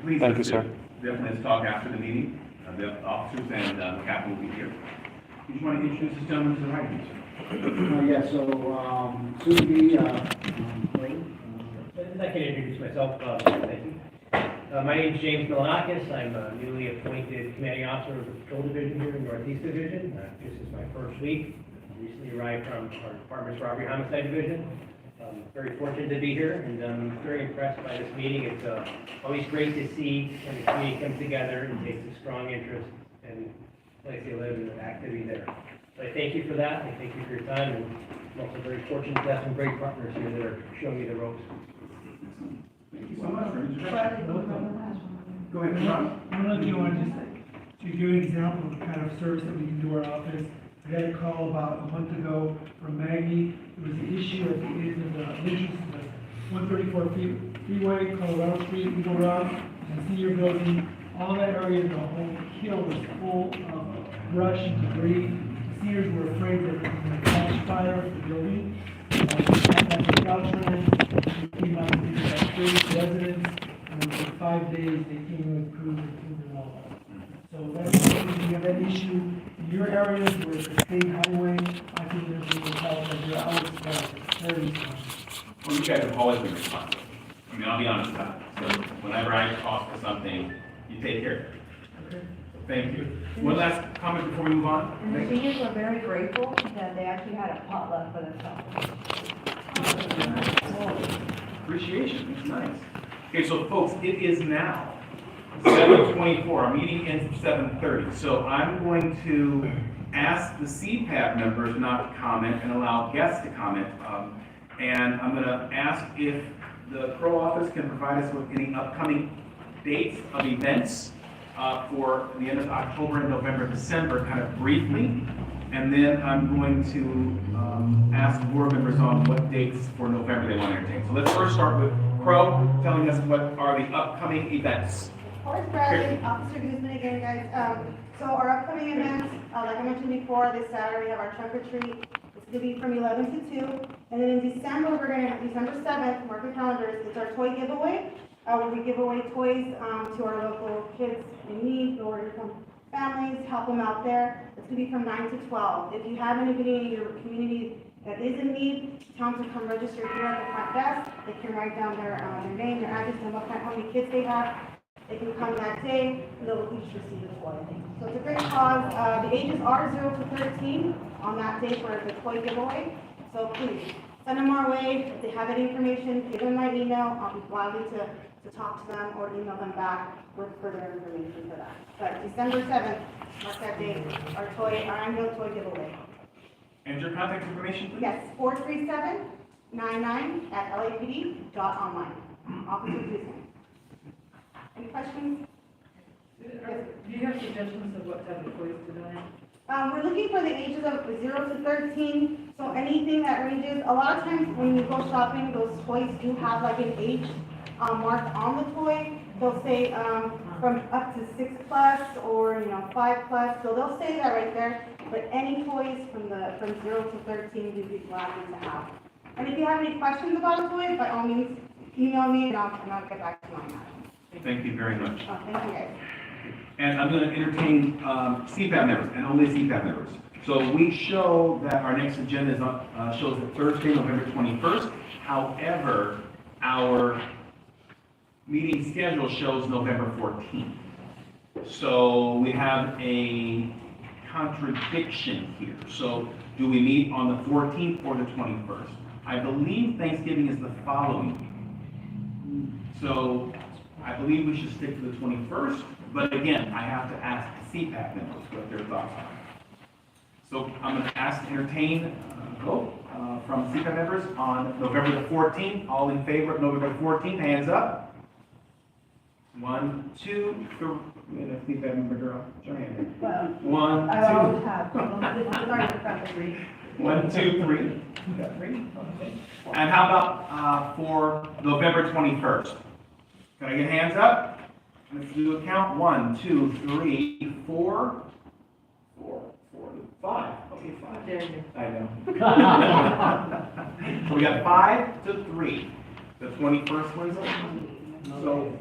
Please, Thank you, sir. Definitely, let's talk after the meeting. The officers and the captain will be here. You just want to introduce this gentleman to the right, sir? Yeah, so, soon to be, I can introduce myself, thank you. My name is James Milanakis. I'm a newly appointed commanding officer of the Patrol Division here in Northeast Division. This is my first week. I recently arrived from our department's Robbery Homicide Division. I'm very fortunate to be here, and I'm very impressed by this meeting. It's always great to see when the community comes together and takes a strong interest in the place they live and the activity there. So I thank you for that. I thank you for your time, and I'm also very fortunate to have some great partners here that are showing me the ropes. Thank you so much for introduction. Go ahead, Ron. I don't know if you want to just to give an example of the kind of service that we can do our office. I got a call about a month ago from Maggie. It was the issue at the end of the entrance to the 134 freeway, Colorado Street, Eagle Rock, and Senior Building. All that area, the whole hill was full of brush and debris. The seniors were afraid that it was going to catch fire at the building. At the Caltrans, we came out and did about 30 residents, and within 5 days, they came with crews and cleaned it all up. So that's, if you have that issue in your areas where it's a state highway, I think there's a little help that you're always very responsible. Well, you guys have always been responsible. I mean, I'll be honest about it. So whenever I ask for something, you take care of it. Okay. Thank you. One last comment before we move on? And the seniors were very grateful that they actually had a potluck for themselves. Appreciation, it's nice. Okay, so folks, it is now 7:24, our meeting ends at 7:30. So I'm going to ask the CPAB members not to comment and allow guests to comment. And I'm going to ask if the Pro Office can provide us with any upcoming dates of events for the end of October and November, December, kind of briefly. And then I'm going to ask board members on what dates for November they want to entertain. So let's first start with Crow telling us what are the upcoming events. Horace Bradley, Officer Guzman again, guys. So our upcoming events, like I mentioned before, this Saturday we have our trunk or treat. It's going to be from 11 to 2. And then in December, we're going to have December 7th, mark your calendars, it's our toy giveaway. Where we give away toys to our local kids in need or from families, help them out there. It's going to be from 9 to 12. If you have anybody in your community that is in need, tell them to come register here at the front desk. They can write down their name, their address, and what kind, how many kids they have. They can come that day, and they'll each receive a toy. So it's a great cause. The ages are 0 to 13 on that day for the toy giveaway. So please, send them our way. If they have any information, give them my email. I'll be glad to talk to them or email them back with further information for that. But December 7th, mark that date, our annual toy giveaway. And your contact information, please? Yes, 437-99@lapd.online. Officer Tuesday. Any questions? Do you have suggestions of what type of toys to donate? We're looking for the ages of 0 to 13, so anything that ranges, a lot of times when you go shopping, those toys do have like an age marked on the toy. They'll say from up to 6 plus or 5 plus, so they'll say that right there. But any toys from 0 to 13, we'd be glad to have. And if you have any questions about a toy, by all means, email me and I'll get back to you on that. Thank you very much. Oh, thank you guys. And I'm going to entertain CPAB members and only CPAB members. So we show that our next agenda is shows that Thursday, November 21st. However, our meeting schedule shows November 14th. So we have a contradiction here. So do we meet on the 14th or the 21st? I believe Thanksgiving is the following week. So I believe we should stick to the 21st, but again, I have to ask CPAC members what their thoughts are. So I'm going to ask to entertain a vote from CPAC members on November the 14th. All in favor of November 14th, hands up. 1, 2, 3. CPAC member girl, put your hand in. Well, 1, 2. I always have. Sorry, 3. 1, 2, 3. You got 3? Okay. And how about for November 21st? Can I get hands up? Let's do a count. 1, 2, 3, 4. 5. Okay, 5. There you I know. So we got 5 to 3. The 21st one's up. So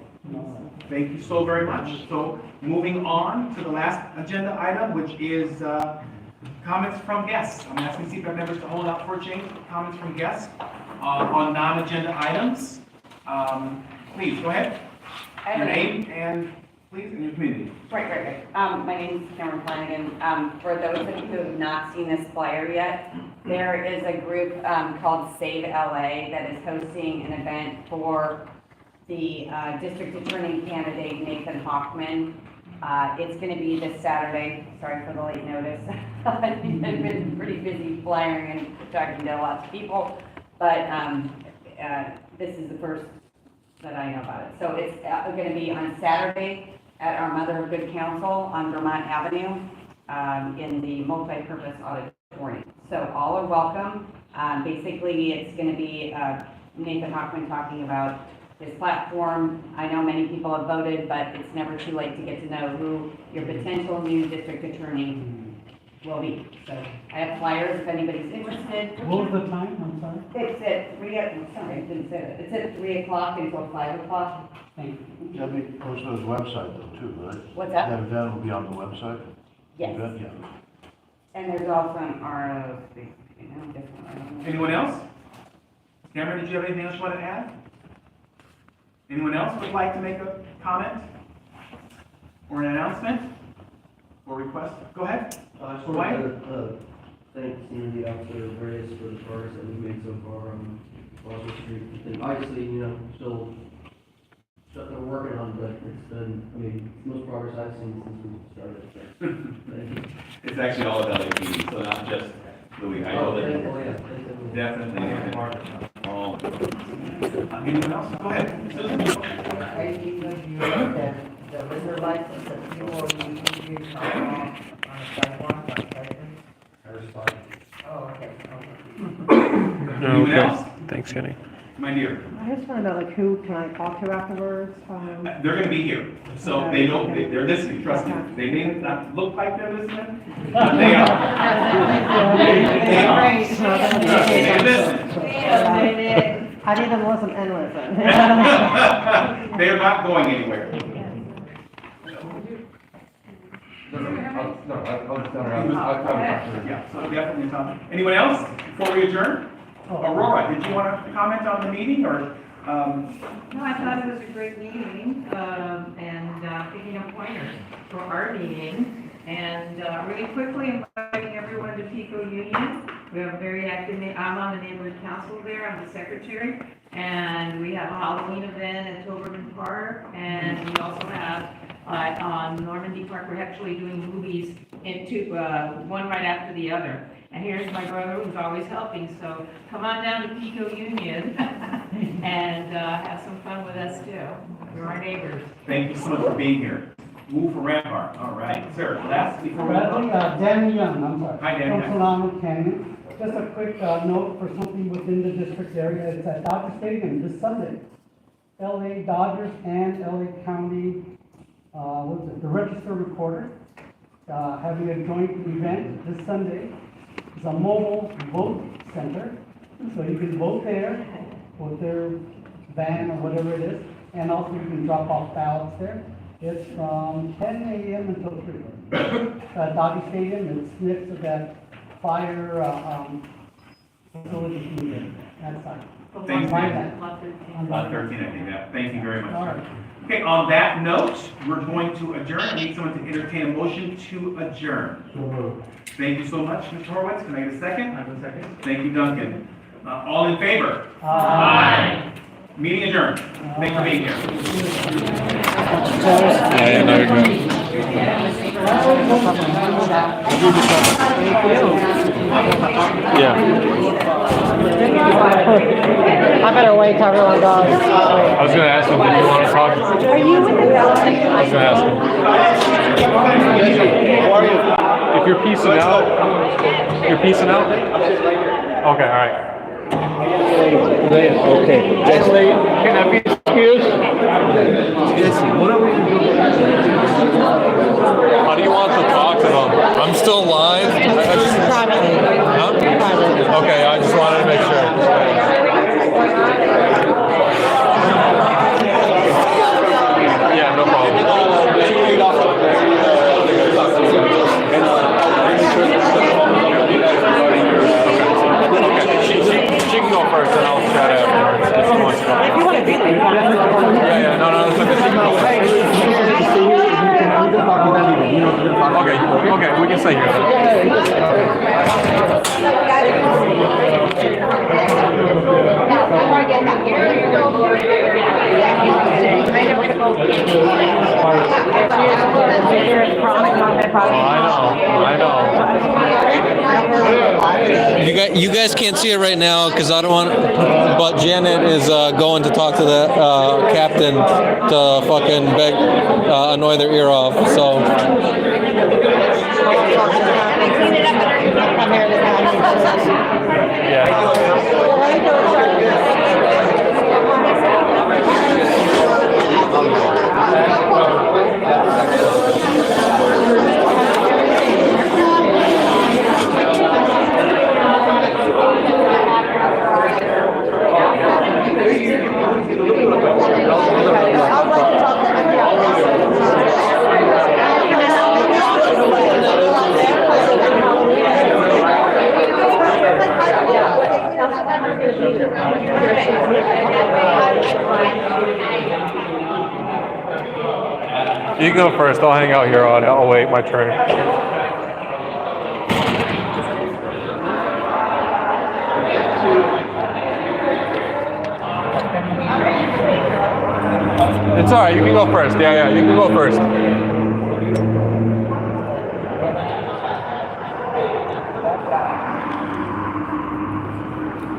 thank you so very much. So moving on to the last agenda item, which is comments from guests. I'm asking CPAB members to hold out for a change. Comments from guests on non-agenda items. Please, go ahead. Your name and please, and your community. Right. My name is Cameron Flanagan. For those of you who have not seen this flyer yet, there is a group called Save LA that is hosting an event for the district attorney candidate, Nathan Hoffman. It's going to be this Saturday. Sorry for the late notice. I've been pretty busy flyering and talking to lots of people, but this is the first that I know about it. So it's going to be on Saturday at our Mother of Good Counsel on Vermont Avenue in the multi-purpose auditorium. So all are welcome. Basically, it's going to be Nathan Hoffman talking about his platform. I know many people have voted, but it's never too late to get to know who your potential new district attorney will be. So I have flyers if anybody's interested. What was the time? I'm sorry. It's at 3, sorry, I didn't say that. It's at 3 o'clock until 5 o'clock. Thank you. That'll be posted on his website though, too, right? What's that? That event will be on the website? Yes. Event, yeah. And there's also an RO, different. Anyone else? Cameron, did you have anything else you want to add? Anyone else would like to make a comment or an announcement or request? Go ahead. I just want to thank the officer Reyes for the progress that we've made so far on Washington Street. And obviously, still stuff we're working on, but it's been, most progress I've seen since we started. So, thank you. It's actually all of LAPD, so not just Louis. I know that. Definitely. Anyone else? Go ahead. Susan. The liquor license that people are using on a sidewalk, Oh, okay. Anyone else? Thanks, Kenny. My dear. I just want to know, who can I talk to afterwards? They're going to be here, so they don't. They're listening. Trust me. They may not look like they're listening, but they are. They are. They listen. I didn't listen and listen. They are not going anywhere. I'll No, I'll just tell her, I'll talk to her. Yeah, so definitely Tom. Anyone else before we adjourn? Aurora, did you want to comment on the meeting or? No, I thought it was a great meeting, and picking up pointers for our meeting. And really quickly inviting everyone to Pico Union. We have a very active, I'm on the neighborhood council there, I'm the secretary. And we have a Halloween event at Tilburn Park. And we also have on Normandy Park, we're actually doing movies into one right after the other. And here's my brother who's always helping, so come on down to Pico Union and have some fun with us too. You're our neighbors. Thank you so much for being here. Move for Rampart. All right, sir. Last before we Danny Young, I'm sorry. Hi, Danny. From Solano Canyon. Just a quick note for something within the district area. It's at Dodger Stadium this Sunday. LA Dodgers and LA County, the Register Recorder, having a joint event this Sunday. It's a mobile vote center, so you can vote there with their van or whatever it is, and also you can drop off ballots there. It's from 10 a.m. until 3. Dodger Stadium, it's next to that fire facility there. That's fine. Thank you. On 13, I think, yeah. Thank you very much. All right. Okay, on that note, we're going to adjourn. I need someone to entertain a motion to adjourn. Thank you so much, Mr. Horowitz. Can I get a second? I have a second. Thank you, Duncan. All in favor? Aye. Meeting adjourned. Thanks for being here. Yeah, no, you're good. I better wait till everyone goes. I was gonna ask him, do you want to talk? Are you with the I was gonna ask him. If you're piecing out, you're piecing out? Okay, all right. Okay. Jesse, can I be excused? Jesse, what are we doing? How do you want to talk to them? I'm still live. Huh? Okay, I just wanted to make sure. Yeah, no problem. She can go first, and I'll chat afterwards if she wants to go. If you want to be there, you want to Yeah, no, it's okay. She can go first. Okay, we can stay I know. You guys can't see it right now because I don't want. But Janet is going to talk to the captain to fucking beg, annoy their ear off. So. You can go first. I'll hang out here. I'll wait my turn. It's all right. You can go first. Yeah. You can go first.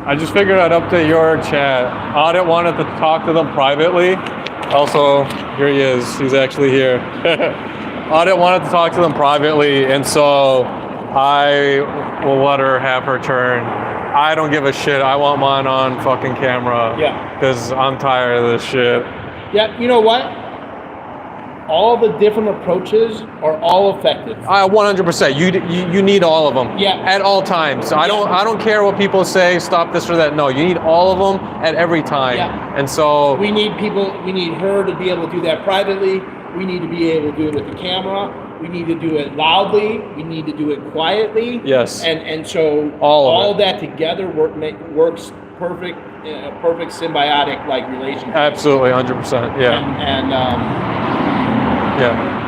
I just figured I'd update your chat. Audit wanted to talk to them privately. Also, here he is. He's actually here. Audit wanted to talk to them privately, and so I will let her have her turn. I don't give a shit. I want mine on fucking camera. Yeah. Because I'm tired of this shit. Yeah, you know what? All the different approaches are all effective. 100%. You need all of them. Yeah. At all times. I don't care what people say. Stop this or that. No, you need all of them at every time. Yeah. And so We need her to be able to do that privately. We need to be able to do it with the camera. we need to do it loudly, we need to do it quietly. Yes. And so All of it. that together works perfect, perfect symbiotic like relationship. Absolutely, 100%. Yeah. And yeah.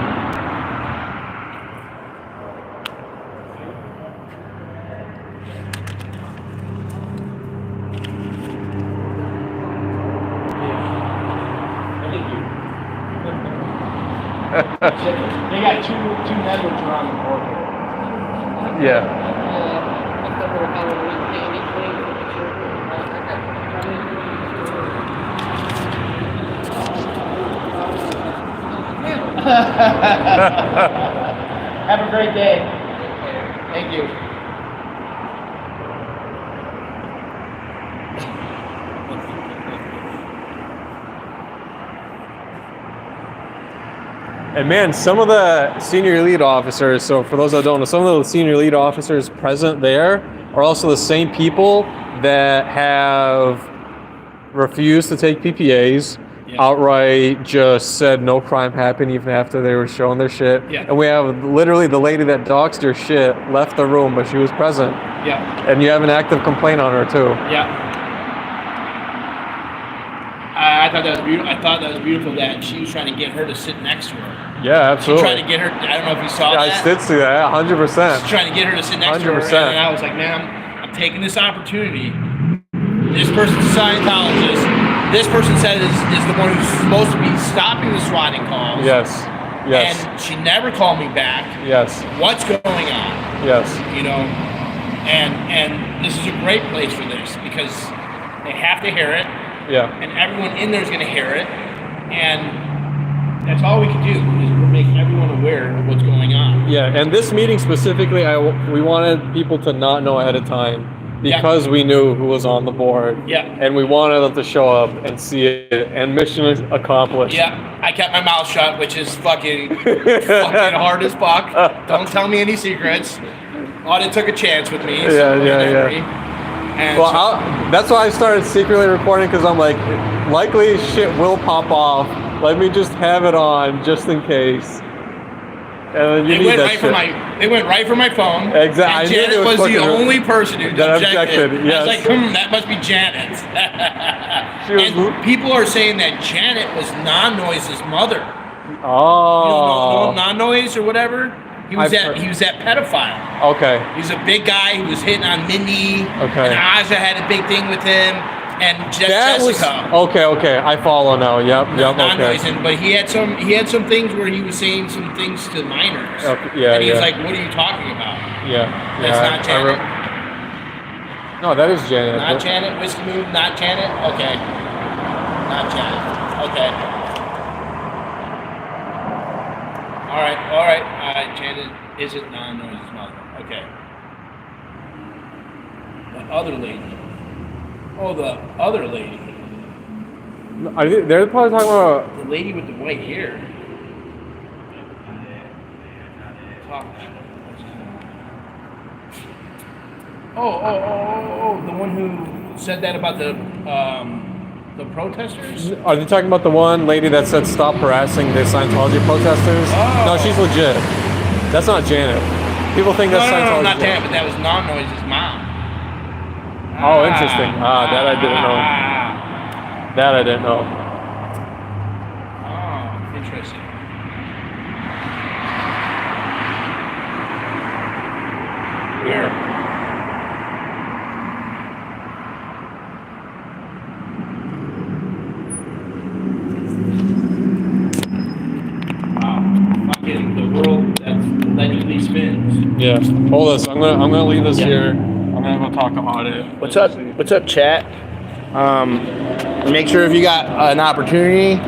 They got two networks around the board. Yeah. Have a great day. Thank you. And man, some of the senior lead officers, so for those that don't know, some of the senior lead officers present there are also the same people that have refused to take PPAs, outright just said no crime happened even after they were showing their shit. Yeah. And we have literally the lady that doxed her shit left the room, but she was present. Yeah. And you have an active complaint on her too. Yeah. I thought that was beautiful. I thought that was beautiful that she was trying to get her to sit next to her. Yeah, absolutely. She tried to get her. I don't know if you saw Yeah, that. I did see that, 100%. She's trying to get her to sit next to her, 100%. and I was like, man, I'm taking this opportunity. This person's a Scientologist. This person said is the one who's supposed to be stopping the swatting calls. Yes. Yes. And she never called me back. Yes. What's going on? Yes. You know, and this is a great place for this because they have to hear it. Yeah. And everyone in there is going to hear it, and that's all we can do is make everyone aware of what's going on. Yeah, and this meeting specifically, we wanted people to not know ahead of time because we knew who was on the board. Yeah. And we wanted them to show up and see it, and mission accomplished. Yeah, I kept my mouth shut, which is fucking hard as fuck. Don't tell me any secrets. Audit took a chance with me. Yeah. And Well, that's why I started secretly recording, because I'm like, likely shit will pop off. Let me just have it on just in case. And then you need that shit. They went right for my phone. Exactly. And Janet was the only person who objected. Yes. I was like, that must be Janet. And people are saying that Janet was Non-Noise's mother. Oh. You know Non-Noise or whatever? He was that pedophile. Okay. He was a big guy who was hitting on Mindy. Okay. And Aja had a big thing with him. And That was Jessica. okay. I follow now. Yep. Non-noise, Okay. but he had some things where he was saying some things to minors. Yeah. And he was yeah. like, "What are you talking about?" Yeah. That's not Janet. No, that is Janet. Not Janet. Whiskey Move. Not Janet. Okay. Not Janet. Okay. All right. Janet isn't Non-Noise's mother. Okay. The other lady. Oh, the other lady. They're probably talking about The lady with the white hair. Oh, the one who said that about the protesters? Are they talking about the one lady that said stop harassing the Scientology protesters? Oh. No, she's legit. That's not Janet. People think that's No, Scientology. not that, but that was Non-Noise's mom. Oh, interesting. That I didn't know. That I didn't know. Oh, interesting. Where? The world that's allegedly spins. Yeah. Hold this. I'm gonna leave this here. I'm gonna go talk to Audit. What's up, chat? Make sure if you got an opportunity,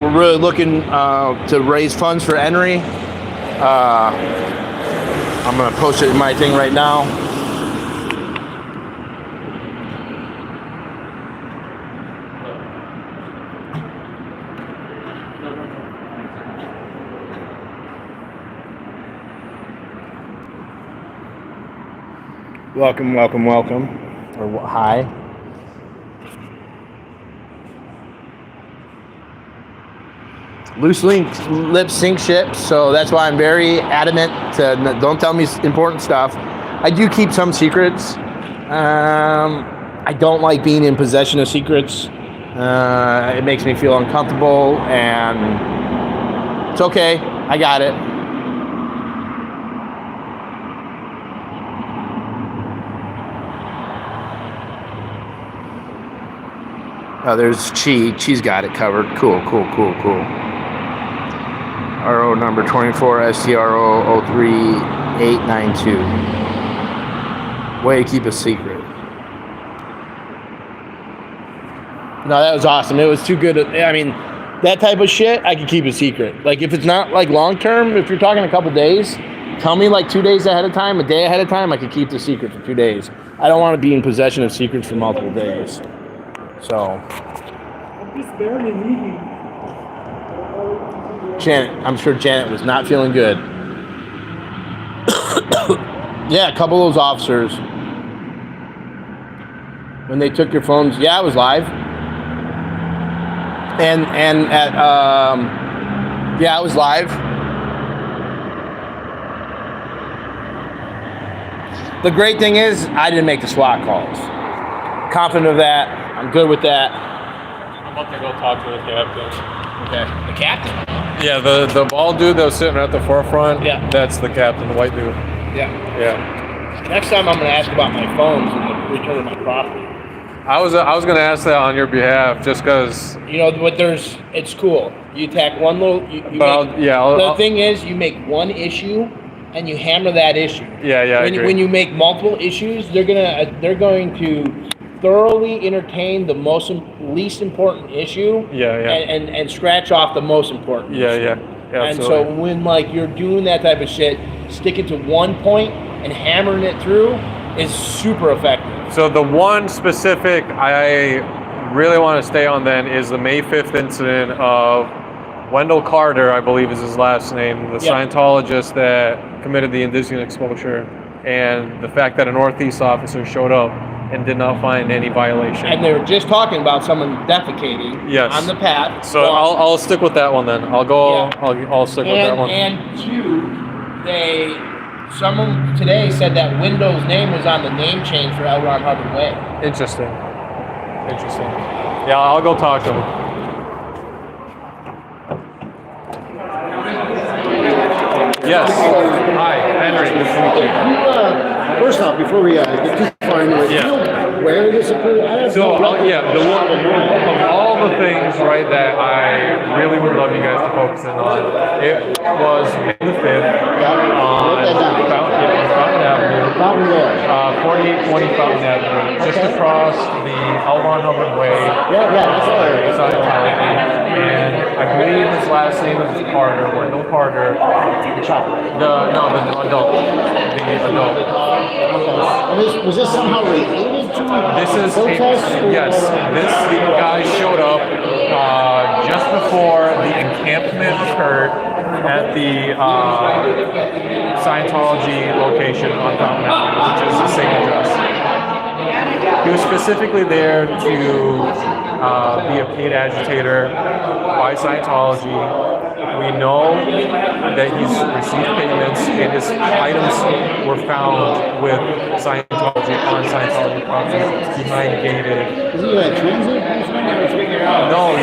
we're really looking to raise funds for Henry. I'm gonna post it in my thing right now. Welcome. Or hi. loose lips sink ships, so that's why I'm very adamant to don't tell me important stuff. I do keep some secrets. I don't like being in possession of secrets. It makes me feel uncomfortable, and it's okay. I got it. Oh, there's Chi. Chi's got it covered. Cool. RO number 24 STRO 03892. Way to keep a secret. No, that was awesome. It was too good. I mean, that type of shit, I could keep a secret. Like, if it's not like long term, if you're talking a couple days, tell me like 2 days ahead of time, a day ahead of time, I could keep the secret for 2 days. I don't want to be in possession of secrets for multiple days. So. Janet, I'm sure Janet was not feeling good. Yeah, a couple of those officers, when they took your phones, yeah, I was live. And at, yeah, I was live. The great thing is, I didn't make the SWAT calls. Confident of that. I'm good with that. I'm about to go talk to the captain. Okay. The captain? Yeah, the bald dude that was sitting at the forefront. Yeah. That's the captain, the white dude. Yeah. Yeah. Next time I'm going to ask about my phones and the return of my property. I was going to ask that on your behalf, just because. You know, but it's cool. You attack one little. The thing is, you make one issue, and you hammer that issue. Yeah, I agree. When you make multiple issues, they're going to thoroughly entertain the least important issue. And scratch off the most important. issue. Absolutely. And so when like you're doing that type of shit, sticking to one point and hammering it through is super effective. So the one specific I really want to stay on then is the May 5th incident of Wendell Carter, I believe is his last name, the Scientologist that committed the indecent exposure, and the fact that a Northeast officer showed up and did not find any violation. And they were just talking about someone defecating on the path. So I'll stick with that one then. I'll go. I'll stick with that one. And two, someone today said that Wendell's name was on the name change for L. Ron Hubbard Way. Interesting. Yeah, I'll go talk to him. Yes. Hi, Henry. First off, before we get too far into it, do you know where this occurred? Of all the things, right, that I really would love you guys to focus in on, it was May the 5th on Fountain Avenue, 4820 Fountain Avenue, just across the L. Ron Hubbard Way. That's all right. And I believe his last name is Carter, Wendell Carter. The adult. Was this somehow related to protest? Yes, this guy showed up just before the encampment occurred at the Scientology location on Fountain Avenue, which is the same address. He was specifically there to be a paid agitator by Scientology. We know that he's received payments and his items were found with Scientology on Scientology property behind gated. Is he like transit? No,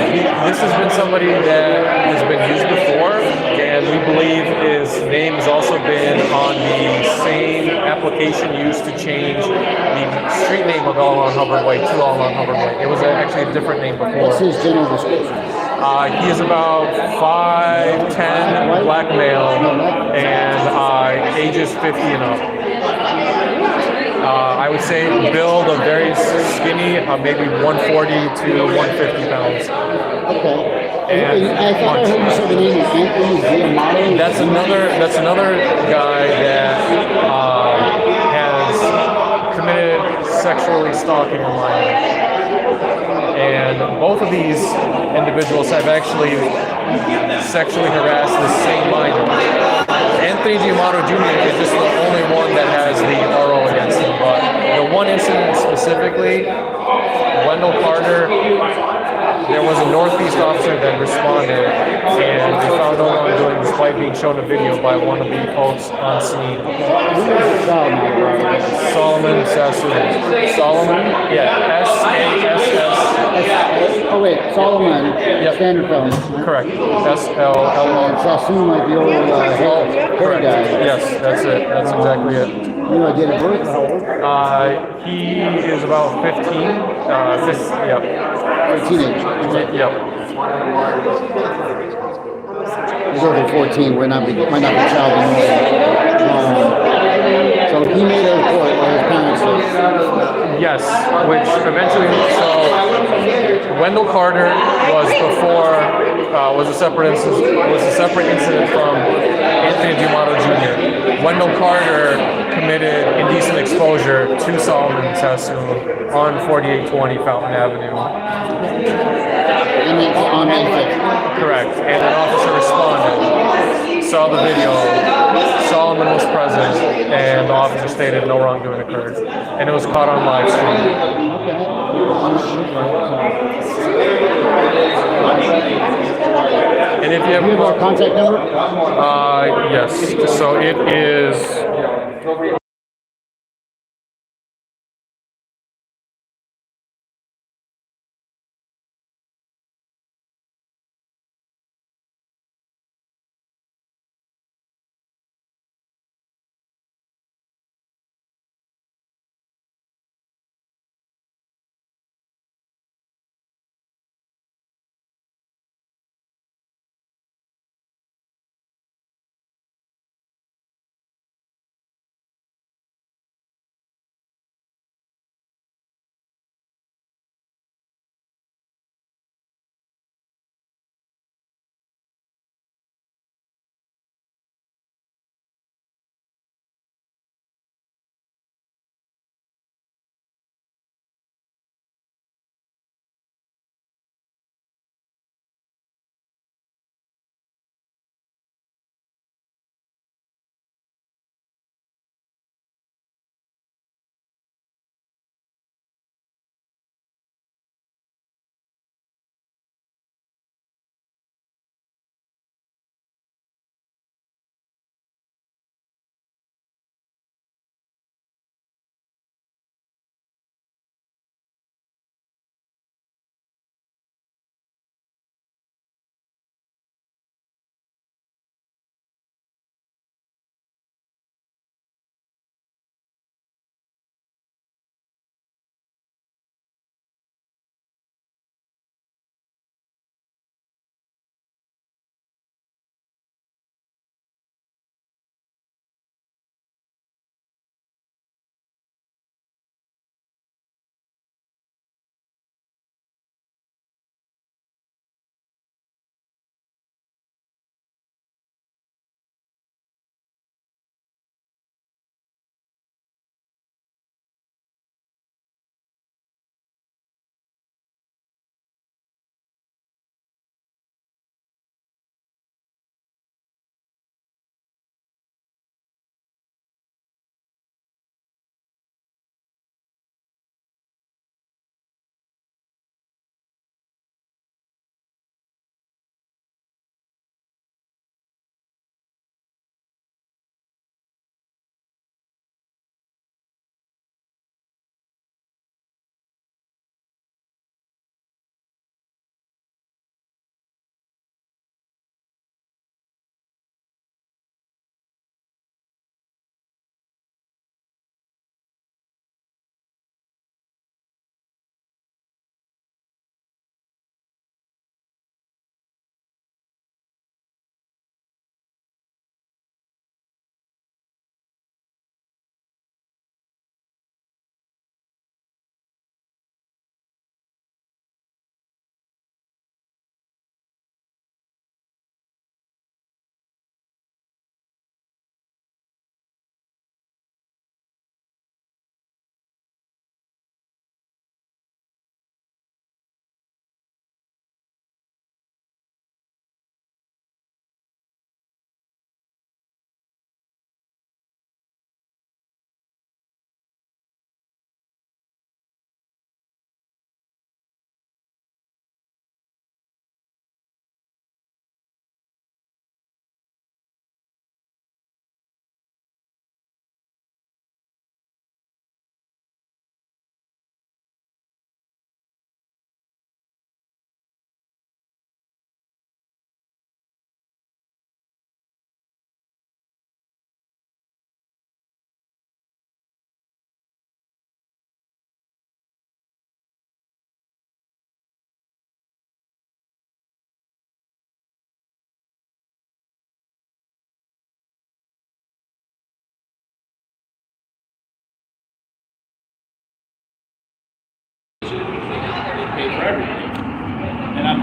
this has been somebody that has been used before, and we believe his name has also been on the same application used to change the street name of L. Ron Hubbard Way to L. Ron Hubbard Way. It was actually a different name before. What's his general description? He is about 5'10", black male, and ages 50 and up. I would say build of very skinny, maybe 140 to 150 pounds. Okay. And I thought I heard you say the name is Anthony Giamotto. That's another guy that has committed sexually stalking a minor. And both of these individuals have actually sexually harassed the same minor. Anthony Giamotto Jr. is just the only one that has the RO against him, but the one incident specifically, Wendell Carter, there was a Northeast officer that responded, and they found no wrongdoing despite being shown a video by one of the folks on scene. Solomon Sassoon. Solomon? Yeah, S-A-S-S. Oh wait, Solomon, standard film. Correct. S-L-L-O. Sassoon, like the old, hair Correct. guy. Yes, that's it. That's exactly it. You know, date of birth, how old? He is about 15. Yep. Teenage. Yep. He's over 14, might not be child so he made a report, or his parents did. Yes, which eventually, so Wendell Carter was was a separate incident from Anthony Dumato Jr. Wendell Carter committed indecent exposure to Solomon Sassoon on 4820 Fountain Avenue. On May 5th. Correct, and an officer responded, saw the video, Solomon was present, and the officer stated no wrongdoing occurred, and it was caught on live stream. And if you have our contact number? Yes, so it is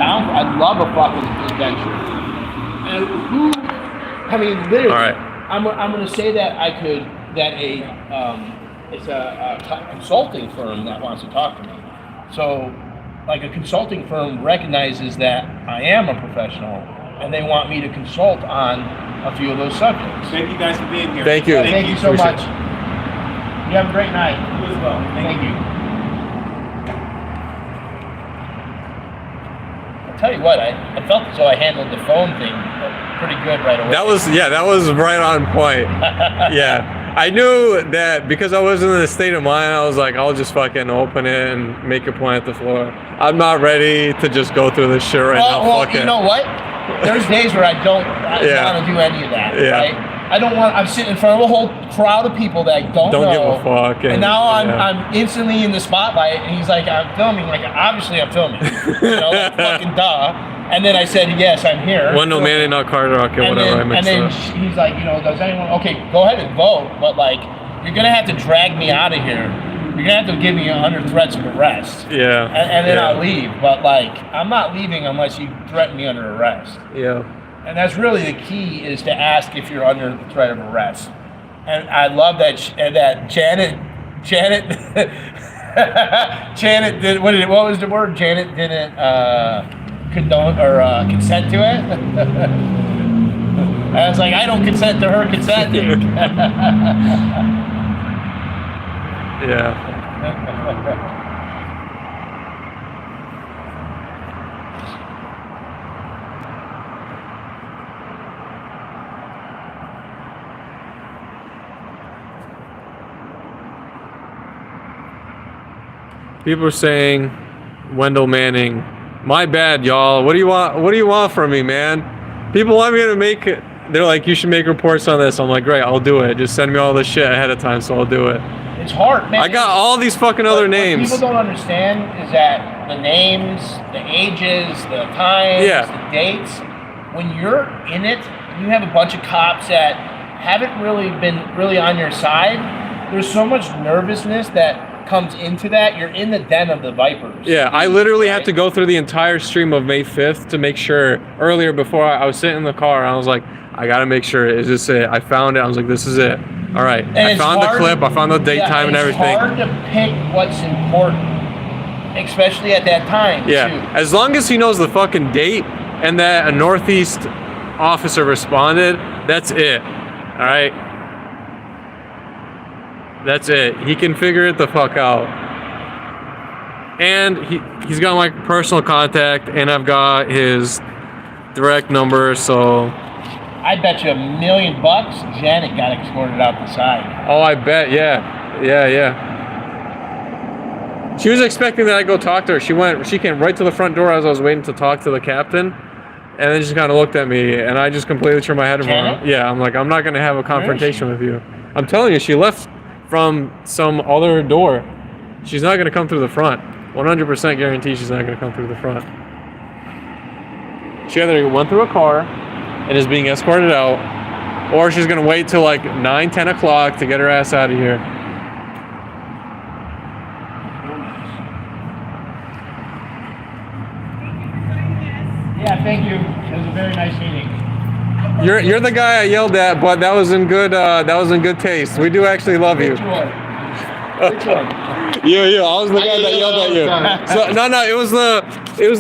down. I'd love a fucking adventure. And who? I mean, literally. All right. I'm gonna say that it's a consulting firm that wants to talk to me. So, like a consulting firm recognizes that I am a professional, and they want me to consult on a few of those subjects. Thank you guys for being here. Thank you. Thank you so Appreciate much. it. You have a great night. You as well. Thank you. I'll tell you what, I felt as though I handled the phone thing pretty good right away. That was right on point. Yeah. I knew that because I wasn't in a state of mind, I was like, I'll just fucking open it and make a point at the floor. I'm not ready to just go through this shit right now. Well, Fuck you it. know what? There's days where I don't want to do any of that, right? I don't want. I'm sitting in front of a whole crowd of people that I don't know. Give a fuck. And now I'm instantly in the spotlight, and he's like, I'm filming. Like, obviously I'm filming. Like, fucking duh. And then I said, yes, I'm here. Wendell Manning, not Carter Rocket, whatever I mixed and up. then he's like, does anyone? Okay, go ahead and vote, but like, you're gonna have to drag me out of here. You're gonna have to give me under threats of arrest. Yeah. And then I'll leave. But like, I'm not leaving unless you threaten me under arrest. Yeah. And that's really the key, is to ask if you're under the threat of arrest. And I love that Janet did, what was the word? Janet didn't condone or consent to it. I was like, I don't consent to her consenting. Yeah. People are saying, Wendell Manning, my bad, y'all. What do you want from me, man? People want me to make it. They're like, you should make reports on this. I'm like, great, I'll do it. Just send me all the shit ahead of time, so I'll do it. It's hard, man. I got all these fucking other names. What people don't understand is that the names, the ages, the times, the dates, when you're in it, you have a bunch of cops that haven't really been on your side. There's so much nervousness that comes into that. You're in the den of the vipers. Yeah, I literally had to go through the entire stream of May 5th to make sure. Earlier, before I was sitting in the car, and I was like, I gotta make sure, is this it? I found it. I was like, this is it. All right. And I found the clip. I found the date, time, and everything. It's hard to pick what's important, especially at that time. Yeah. Too. As long as he knows the fucking date and that a Northeast officer responded, that's it. All right. That's it. He can figure it the fuck out. And he's got my personal contact, and I've got his direct number, so. I bet you $1 million Janet got escorted out the side. Oh, I bet, yeah. She was expecting that I'd go talk to her. She came right to the front door as I was waiting to talk to the captain, and then just kind of looked at me, and I just completely turned my head around. Yeah, I'm like, I'm not going to have a confrontation with you. I'm telling you, she left from some other door. She's not going to come through the front. 100% guarantee she's not going to come through the front. She either went through a car and is being escorted out, or she's going to wait till like 9, 10 o'clock to get her ass out of here. Yeah, thank you. It was a very nice meeting. You're the guy I yelled at, but that was in good taste. We do actually love you. Which one? You. I was the guy that yelled at you. So no, it was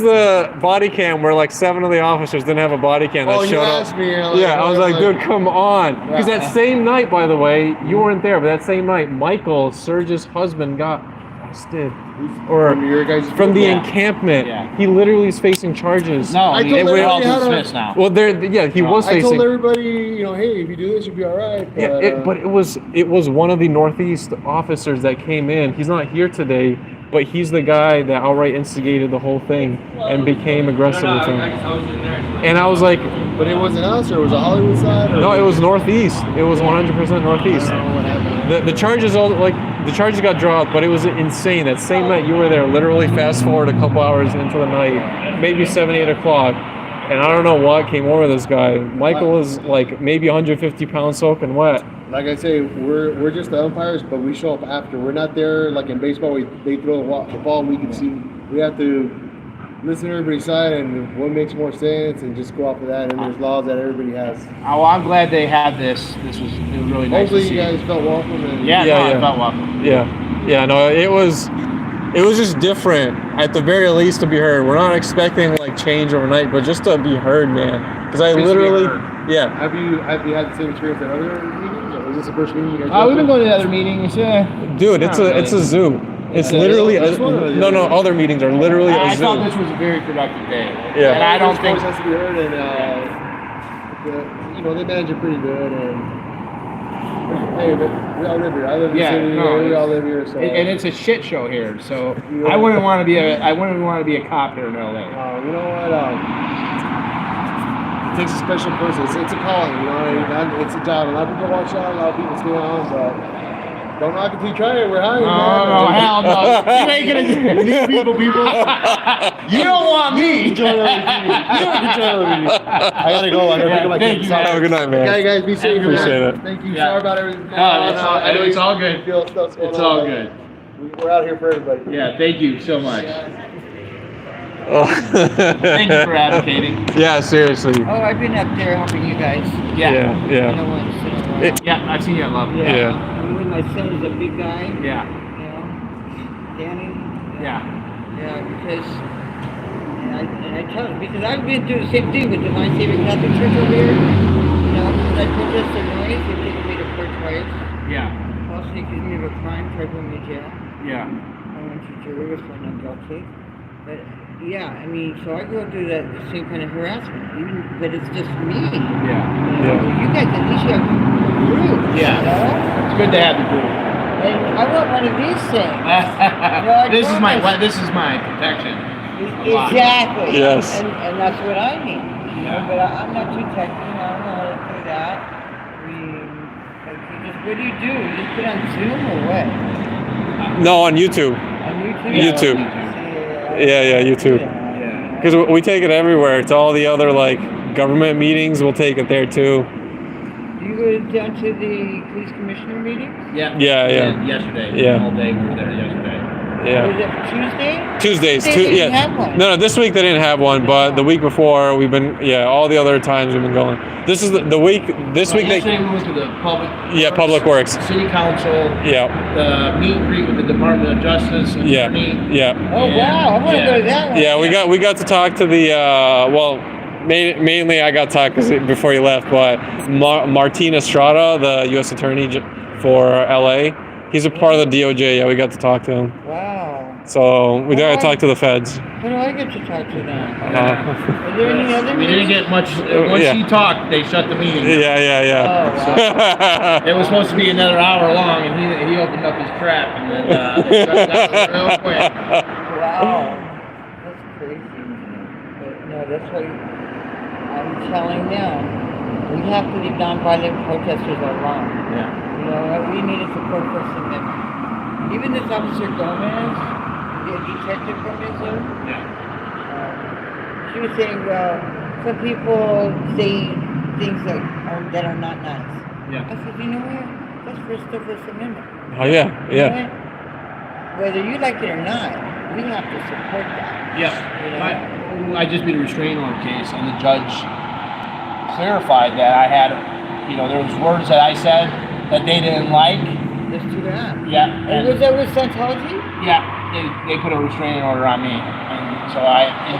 the body cam where like 7 of the officers didn't have a body cam that showed up. I was like, dude, come on. Because that same night, by the way, you weren't there, but that same night, Michael, Serge's husband, got arrested. Or from the encampment. Yeah. He literally is facing charges. No, we're all dismissed now. Well, he was facing. I told everybody, hey, if you do this, you'll be all right. But, but it was one of the Northeast officers that came in. He's not here today, but he's the guy that outright instigated the whole thing and became aggressive with him. And I was like, but it wasn't us, or was it Hollywood side? No, it was Northeast. It was 100% Northeast. The charges the charges got dropped, but it was insane. That same night you were there, literally fast forward a couple hours into the night, maybe 7, 8 o'clock, and I don't know what came over this guy. Michael is like maybe 150 pounds soaking wet. Like I say, we're just the umpires, but we show up after. We're not there like in baseball. They throw the ball, and we can see. We have to listen to everybody's side and what makes more sense and just go off of that. And there's laws that everybody has. Oh, I'm glad they had this. It was really nice Hopefully to see. you guys felt welcome. And I felt welcome. Yeah, no, it was just different, at the very least, to be heard. We're not expecting like change overnight, but just to be heard, man. Because I literally, Have you had the same experience at other meetings, or is this the first meeting you guys? We've been going to other meetings. Dude, it's a Zoom. It's literally no. Other meetings are literally a I Zoom. thought this was a very productive day. Yeah. And I don't think has to be heard, and they manage it pretty good. And hey, but we all live here. I live in the city. We all live here. So and it's a shit show here. So I wouldn't want to be a cop here in LA. You know what? It takes a special person. It's a calling. It's a job. A lot of people watch out. A lot of people stay on, but. Don't knock it till you try it. We're hiring. No, hell no. You ain't gonna we need people. You don't want me. You don't control everything. I gotta go. I gotta pick up my kids. Have a good night, man. Okay, guys, be safe. Appreciate it. Thank you. Sorry about everything. It's all good. It's all good. We're out here for everybody. Yeah, thank you so much. Thank you for advocating. Yeah, seriously. Oh, I've been up there helping you guys. Yeah. You know, once in a while. Yeah, I've seen you at Love. Yeah. When my son is a big guy. Yeah. You know, Danny. Yeah. Yeah, because, and I tell him, because I've been through the same thing with Divine Saving Catholic Church over here. You know, when I protest the noise, they take me to court twice. Yeah. Also, accused me of a crime, tried to put me in jail. Yeah. I went to jury with one not guilty. But yeah, I mean, so I go through that same kind of harassment, but it's just me. Yeah. You guys, at least you have proof. Yeah. You know? It's good to have the proof. And I want one of these things. This is my protection. Exactly. Yes. And that's what I need. You know, but I'm not too techy. I don't know how to do that. What do? You just put on Zoom or what? No, on YouTube. On YouTube? YouTube. Yeah, YouTube. Because we take it everywhere. To all the other like government meetings, we'll take it there too. Do you go down to the police commissioner meetings? Yeah. Yeah. Yesterday. Yeah. All day we were there yesterday. Yeah. Was it Tuesday? Tuesdays. They didn't have one. No, this week they didn't have one, but the week before we've been. Yeah, all the other times we've been going. This is the week. This week yesterday we went to the public. Yeah, Public Works. City Council. Yeah. The meet and greet with the Department of Justice. Yeah. Oh wow! I want to go to that one. Yeah, we got to talk to the mainly I got to talk before he left, but Martin Estrada, the U.S. Attorney for LA, he's a part of the DOJ. Yeah, we got to talk to him. Wow. So we got to talk to the feds. How do I get to talk to them? Are there any other We didn't get much. Once he talked, they shut the meeting. Yeah. Oh, wow. It was supposed to be another hour long, and he opened up his crap, and then they shut that real quick. Wow. That's crazy. But no, that's what I'm telling them. We have to leave nonviolent protesters alone. Yeah. You know, we need to support First Amendment. Even this Officer Gomez, the Detective Gomez, she was saying, some people say things that are not nice. Yeah. I said, you know what? That's the First Amendment. Oh yeah. You know what? Whether you like it or not, we have to support that. Yeah. You know? I just been restrained on a case, and the judge clarified that I had, there was words that I said that they didn't like. Let's do that. Yeah. And was that with Scientology? Yeah. They put a restraining order on me, and so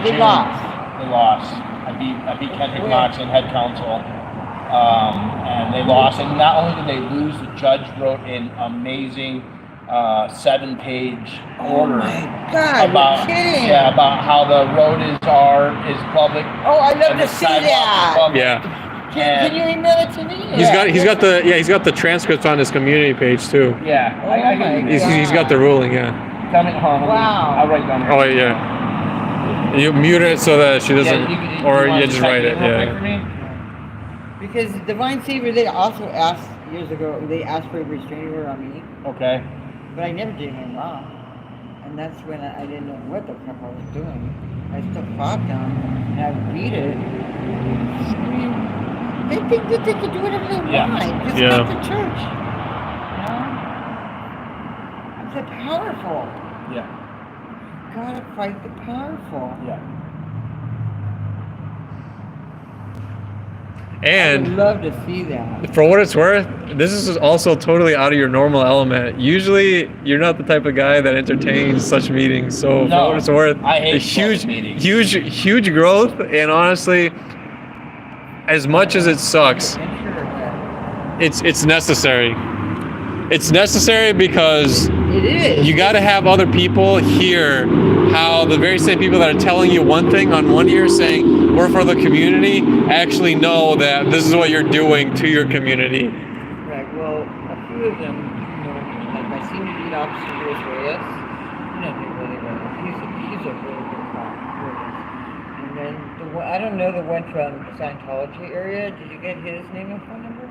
They lost. They lost. I beat Kendrick Knox in head counsel, and they lost. And not only did they lose, the judge wrote an amazing 7-page order. Oh my God, about, you're kidding. Yeah, about how the road is public. Oh, I love and to the see sidewalk is that. public. Yeah. Can you email it to me? He's got the transcripts on his community page too. Yeah. He's got the ruling. Yeah. Tell me, wow. I'll write down here. Oh wait, yeah. You mute it so that she doesn't, you just write it. Yeah. Because Divine Savior, they also asked years ago. They asked for a restraining order on me. Okay. But I never did anything wrong, and that's when I didn't know what the crap I was doing. I still fought them, and I would read it. I mean, they think that they can do whatever they want. Just like the church. You know? It's powerful. Yeah. gotta fight the powerful. Yeah. I And would love to see that. for what it's worth, this is also totally out of your normal element. Usually, you're not the type of guy that entertains such meetings. So No, for what it's worth, I hate a huge, such meetings. huge growth. And honestly, as much as it sucks, it's necessary. It's necessary because It is. you got to have other people hear how the very same people that are telling you one thing on one ear saying we're for the community actually know that this is what you're doing to your community. Right, well, a few of them, you know, like my senior lead officer, Luis Reyes, you know him really well. He's a really good cop, really. And then, I don't know the one from the Scientology area. Did you get his name and phone number?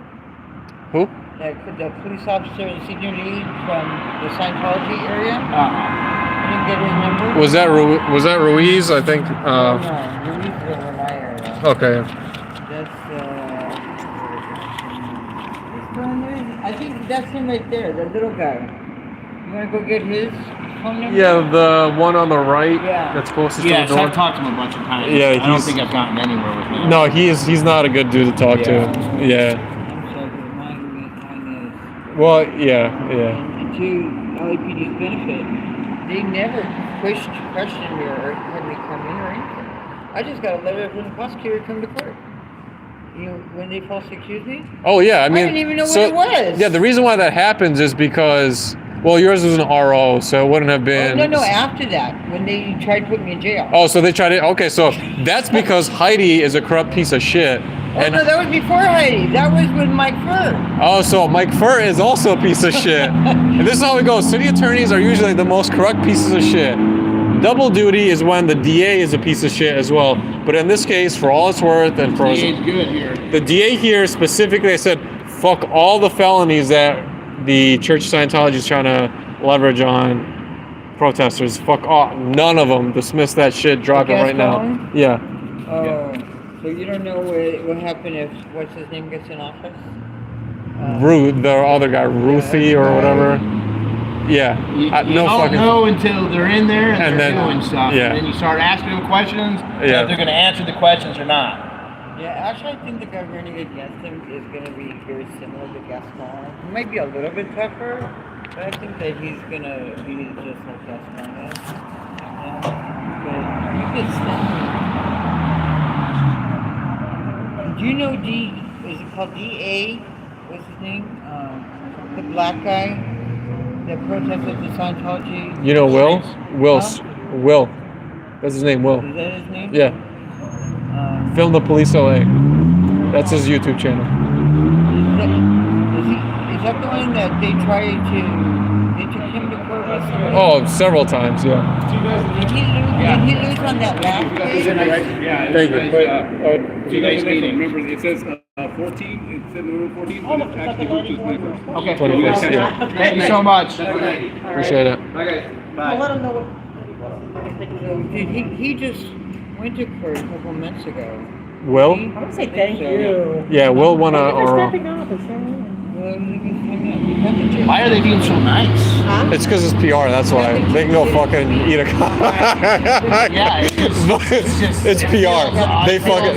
Who? The police officer, the senior lead from the Scientology area? You didn't get his number? Was that Ruiz? I think. No, Ruiz is over my area. Okay. That's, I think that's him right there, the little guy. You wanna go get his phone number? Yeah, the one on the right. Yeah. That's closest Yes, to the door. I've talked to him a bunch of times. Yeah, I don't he's- think I've gotten anywhere with him. No, he's not a good dude to talk to. Yeah. Well, yeah. And to LAPD's benefit, they never questioned me or had me come in or anything. I just got a letter from the prosecutor to come to court. You know, when they falsely accused me? Oh yeah, I mean. didn't even know so, what it was. Yeah, the reason why that happens is because, well, yours was an RO, so it wouldn't have been. Oh, no, after that, when they tried to put me in jail. Oh, so they tried it. Okay, so that's because Heidi is a corrupt piece of shit. Oh, no, that was before Heidi. That was with Mike Furr. Oh, so Mike Furr is also a piece of shit. And this is how it goes. City attorneys are usually the most corrupt pieces of shit. Double duty is when the DA is a piece of shit as well. But in this case, for all it's worth, and for DA's good here. the DA here specifically, I said, fuck all the felonies that the Church of Scientology is trying to leverage on protesters. Fuck all, none of them. Dismiss that shit. Drop it right now. Gaston? Yeah. Oh, so you don't know what happened if, what's his name gets in office? Ruth, the other guy, Ruthie or whatever. Yeah. You No don't fucking. know until they're in there and, And they're then- doing stuff. yeah. And then you start asking them questions, Yeah. if they're going to answer the questions or not. Yeah, actually, I think the guy running against him is going to be very similar to Gaston. He might be a little bit tougher, but I think that he's going to be just like Gaston is. Yeah. But you could stand. Do you know is it called DA? What's his name? The black guy that protested the Scientology. You know Will? Huh? Will. That's his name, Will. Is that his name? Yeah. Film the Police LA. That's his YouTube channel. Is that the one that they tried to, they took him to court with somebody? Oh, several times, yeah. Did he lose on that last case? Thank you. So you guys remember, it says 14, it said November 14, but it's actually which is 21st. Okay. 21st, yeah. Thank you so much. Appreciate it. Okay. Well, let him know what. He just went to court a couple months ago. Will? I would say thank you. Yeah, Will won a. Why are they being so nice? It's because it's PR, that's why. They can go fucking eat a Yeah, it's PR.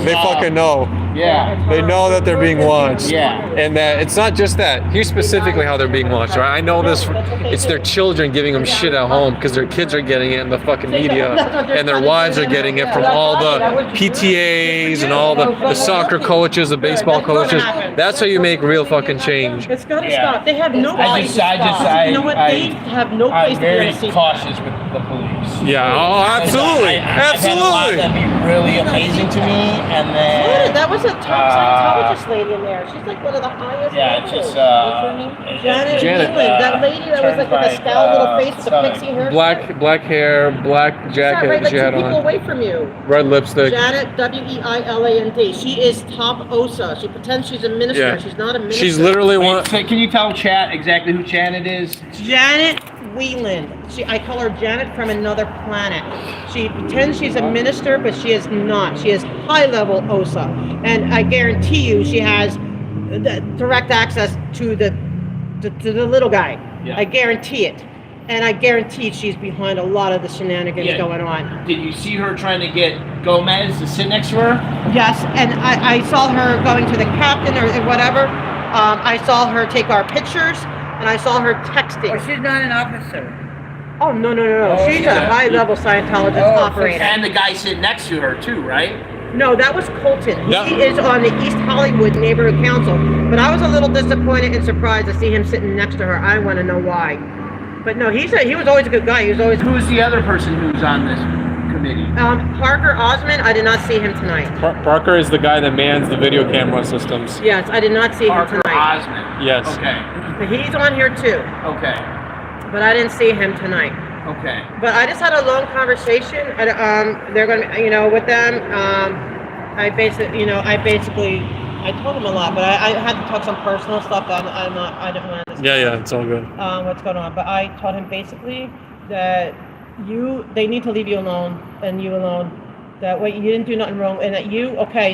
They fucking know. Yeah. They know that they're being launched. Yeah. And that it's not just that. Here's specifically how they're being launched, right? I know this. It's their children giving them shit at home because their kids are getting it in the fucking media, and their wives are getting it from all the PTAs and all the soccer coaches, the baseball coaches. That's how you make real fucking change. It's gotta stop. They have no place to I stop. You know what? They have no place I'm to be very able to see. cautious with the police. Yeah, oh, absolutely. I've had a lot of them be really amazing to me, and then That was a top Scientologist lady in there. She's like one of the highest. yeah, it's levels. just What's her name? Janet. Janet. Weiland, that lady that was like with the scowl little face with the pixie hair. Black hair, black She's jacket right, like she 2 had people on, away from you. red lipstick. Janet, Weiland. She is top OSA. She pretends she's a minister. Yeah. She's not a minister. She's literally one. So can you tell chat exactly who Janet is? Janet Weiland. I call her Janet from another planet. She pretends she's a minister, but she is not. She is high-level OSA. And I guarantee you she has direct access to the little guy. Yeah. I guarantee it. And I guarantee she's behind a lot of the shenanigans Yeah. going on. Did you see her trying to get Gomez to sit next to her? Yes, and I saw her going to the captain or whatever. I saw her take our pictures, and I saw her texting. Oh, she's not an officer. Oh, no. Oh, She's yeah. a high-level Scientologist operator. And the guy sitting next to her too, right? No, that was Colton. Yeah. He is on the East Hollywood Neighborhood Council. But I was a little disappointed and surprised to see him sitting next to her. I want to know why. But no, he was always a good guy. He was always. Who's the other person who's on this committee? Parker Osmond. I did not see him tonight. Parker is the guy that mans the video camera systems. Yes, I did not see him tonight. Osmond. Yes. Okay. But he's on here too. Okay. But I didn't see him tonight. Okay. But I just had a long conversation. They're going to, with them. I told them a lot, but I had to talk some personal stuff that I didn't want to. Yeah, it's all good. What's going on? But I told him basically that they need to leave you alone and you alone. That way you didn't do nothing wrong, and that